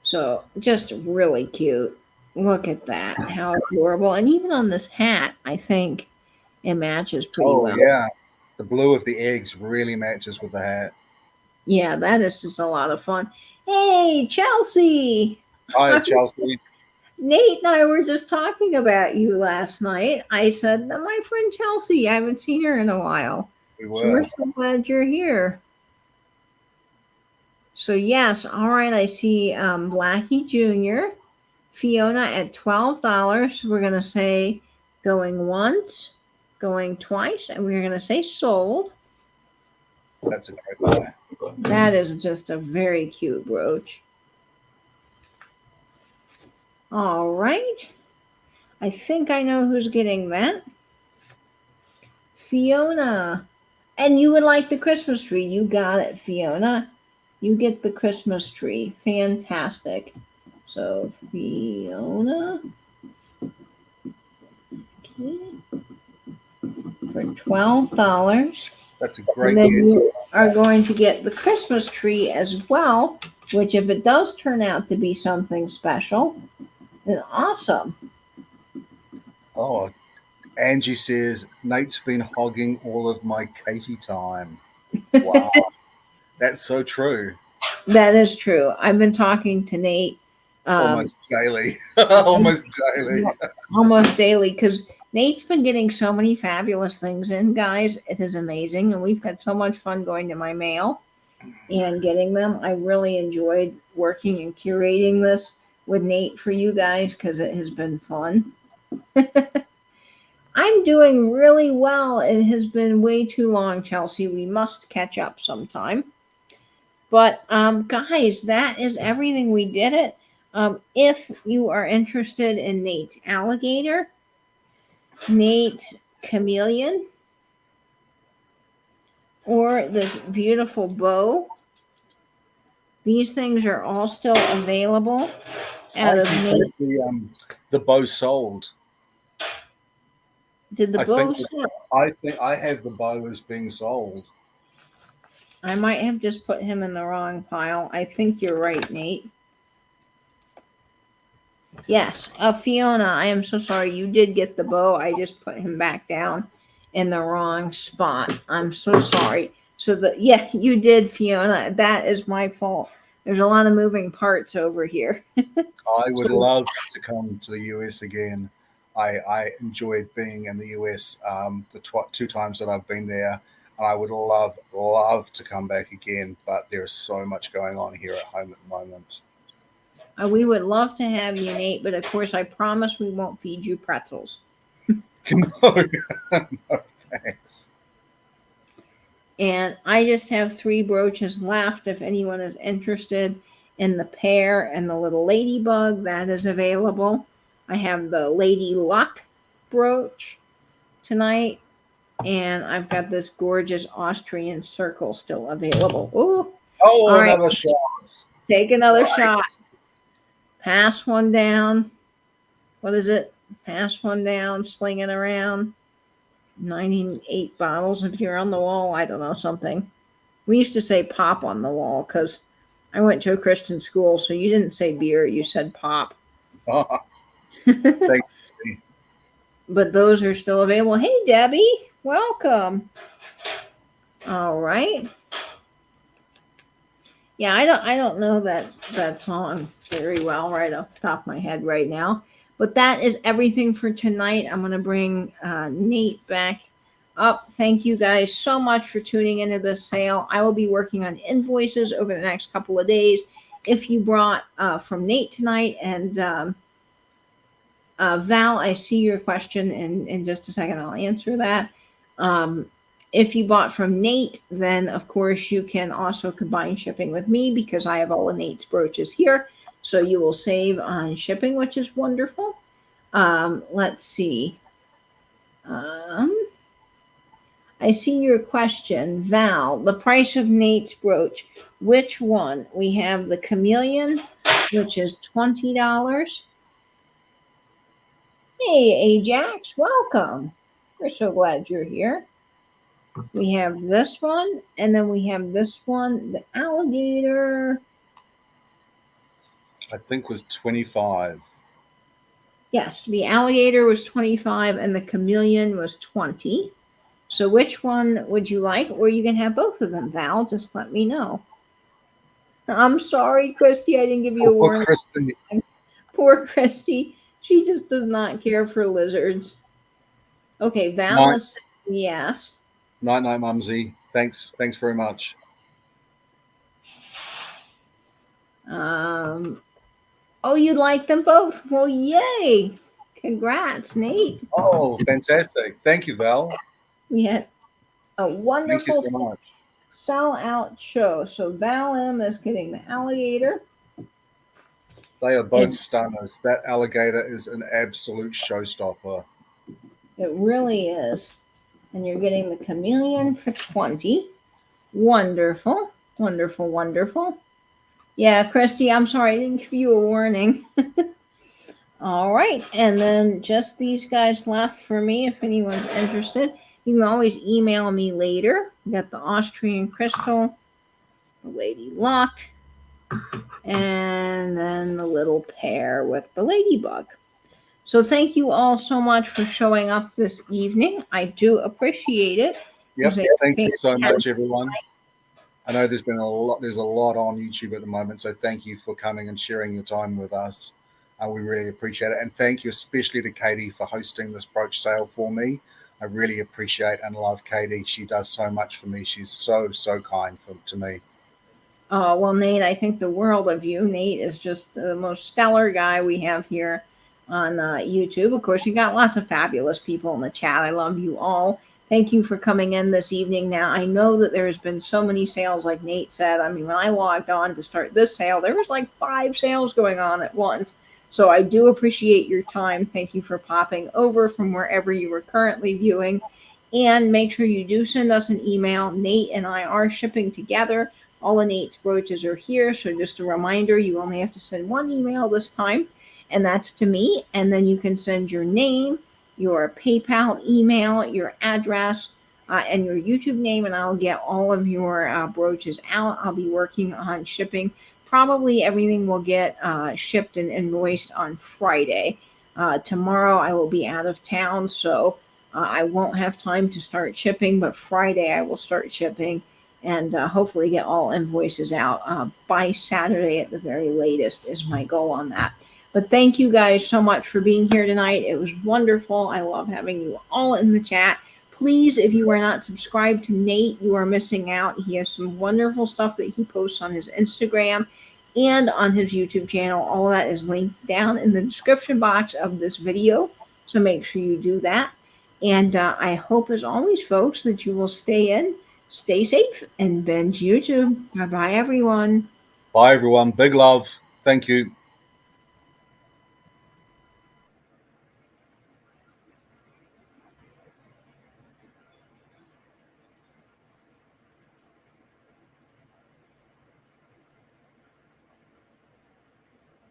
[SPEAKER 1] So just really cute. Look at that. How adorable. And even on this hat, I think it matches pretty well.
[SPEAKER 2] Oh, yeah. The blue of the eggs really matches with the hat.
[SPEAKER 1] Yeah, that is just a lot of fun. Hey, Chelsea.
[SPEAKER 2] Hi, Chelsea.
[SPEAKER 1] Nate and I were just talking about you last night. I said, my friend Chelsea, I haven't seen her in a while.
[SPEAKER 2] We
[SPEAKER 1] So
[SPEAKER 2] were.
[SPEAKER 1] we're so glad you're here. So, yes, all right, I see Blackie Jr., Fiona at $12. We're going to say going once, going twice, and we're going to say sold.
[SPEAKER 2] That's a great buy.
[SPEAKER 1] That is just a very cute brooch. All right. I think I know who's getting that. Fiona. And you would like the Christmas tree. You got it, Fiona. You get the Christmas tree. Fantastic. So, Fiona. Okay. For $12.
[SPEAKER 2] That's a great
[SPEAKER 1] And then
[SPEAKER 2] gift.
[SPEAKER 1] you are going to get the Christmas tree as well, which if it does turn out to be something special, then awesome.
[SPEAKER 2] Oh, Angie says, Nate's been hogging all of my Katie time. Wow. That's so true.
[SPEAKER 1] That is true. I've been talking to Nate
[SPEAKER 2] Almost daily. Almost daily.
[SPEAKER 1] Almost daily, because Nate's been getting so many fabulous things in, guys. It is amazing. And we've had so much fun going to my mail and getting them. I really enjoyed working and curating this with Nate for you guys because it has been fun. I'm doing really well. It has been way too long, Chelsea. We must catch up sometime. But guys, that is everything. We did it. If you are interested in Nate's alligator, Nate's chameleon, or this beautiful bow, these things are all still available out of Nate.
[SPEAKER 2] The bow sold.
[SPEAKER 1] Did the bow still?
[SPEAKER 2] I think I have the bow as being sold.
[SPEAKER 1] I might have just put him in the wrong pile. I think you're right, Nate. Yes, Fiona, I am so sorry. You did get the bow. I just put him back down in the wrong spot. I'm so sorry. So yeah, you did, Fiona. That is my fault. There's a lot of moving parts over here.
[SPEAKER 2] I would
[SPEAKER 1] So
[SPEAKER 2] love to come to the US again. I enjoyed being in the US the two times that I've been there. I would love to come back again, but there's so much going on here at home at the moment.
[SPEAKER 1] we would love to have you, Nate, but of course, I promise we won't feed you pretzels.
[SPEAKER 2] No, no, thanks.
[SPEAKER 1] And I just have 3 brooches left. If anyone is interested in the pear and the little ladybug, that is available. I have the Lady Luck brooch tonight, and I've got this gorgeous Austrian circle still available. Ooh.
[SPEAKER 2] Oh,
[SPEAKER 1] All right.
[SPEAKER 2] another shot.
[SPEAKER 1] Take another shot. Pass one down. What is it? Pass one down, slinging around. 98 bottles if you're on the wall. I don't know, something. We used to say pop on the wall because I went to a Christian school, so you didn't say beer, you said pop.
[SPEAKER 2] Oh, thanks.
[SPEAKER 1] But those are still available. Hey, Debbie, welcome. All right. Yeah, I don't know that song very well right off the top of my head right now. But that is everything for tonight. I'm going to bring Nate back up. Thank you guys so much for tuning into this sale. I will be working on invoices over the next couple of days. If you brought from Nate tonight, and Val, I see your question in just a second. I'll answer that. If you bought from Nate, then of course you can also combine shipping with me because I have all of Nate's brooches here. So you will save on shipping, which is wonderful. Let's see. I see your question, Val. The price of Nate's brooch. Which one? We have the Chameleon, which is $20. Hey, Ajax, welcome. We're so glad you're here. We have this one, and then we have this one, the alligator.
[SPEAKER 2] I think was 25.
[SPEAKER 1] Yes, the alligator was 25 and the chameleon was 20. So which one would you like? Or you can have both of them, Val. Just let me know. I'm sorry, Christy. I didn't give you a warning. Poor Christy. She just does not care for lizards. Okay, Val is saying yes.
[SPEAKER 2] Night, Mumsy. Thanks very much.
[SPEAKER 1] Oh, you like them both? Well, yay! Congrats, Nate.
[SPEAKER 2] Oh, fantastic! Thank you, Val.
[SPEAKER 1] We had a wonderful
[SPEAKER 2] so
[SPEAKER 1] sell-out show. So Val M is getting the alligator.
[SPEAKER 2] They are both stunners. That alligator is an absolute showstopper.
[SPEAKER 1] It really is. And you're getting the chameleon for 20. Wonderful, wonderful, wonderful. Yeah, Christy, I'm sorry, I didn't give you a warning. All right, and then just these guys left for me if anyone's interested. You can always email me later. We got the Austrian crystal, the Lady Luck, and then the little pear with the ladybug. So thank you all so much for showing up this evening. I do appreciate it.
[SPEAKER 2] Yep, thank you so much, everyone. I know there's a lot on YouTube at the moment, so thank you for coming and sharing your time with us. We really appreciate it. And thank you especially to Katie for hosting this brooch sale for me. I really appreciate and love Katie. She does so much for me. She's so kind to me.
[SPEAKER 1] Oh, well, Nate, I think the world of you. Nate is just the most stellar guy we have here on YouTube. Of course, you got lots of fabulous people in the chat. I love you all. Thank you for coming in this evening. Now, I know that there has been so many sales, like Nate said. I mean, when I logged on to start this sale, there was like 5 sales going on at once. So I do appreciate your time. Thank you for popping over from wherever you were currently viewing. And make sure you do send us an email. Nate and I are shipping together. All of Nate's brooches are here. So just a reminder, you only have to send one email this time, and that's to me. And then you can send your name, your PayPal email, your address, and your YouTube name, and I'll get all of your brooches out. I'll be working on shipping. Probably everything will get shipped and invoiced on Friday. Tomorrow I will be out of town, so I won't have time to start shipping, but Friday I will start shipping and hopefully get all invoices out by Saturday at the very latest is my goal on that. But thank you guys so much for being here tonight. It was wonderful. I love having you all in the chat. Please, if you are not subscribed to Nate, you are missing out. He has some wonderful stuff that he posts on his Instagram and on his YouTube channel. All that is linked down in the description box of this video. So make sure you do that. And I hope, as always, folks, that you will stay in, stay safe, and binge YouTube. Bye-bye, everyone.
[SPEAKER 2] Bye, everyone. Big love. Thank you.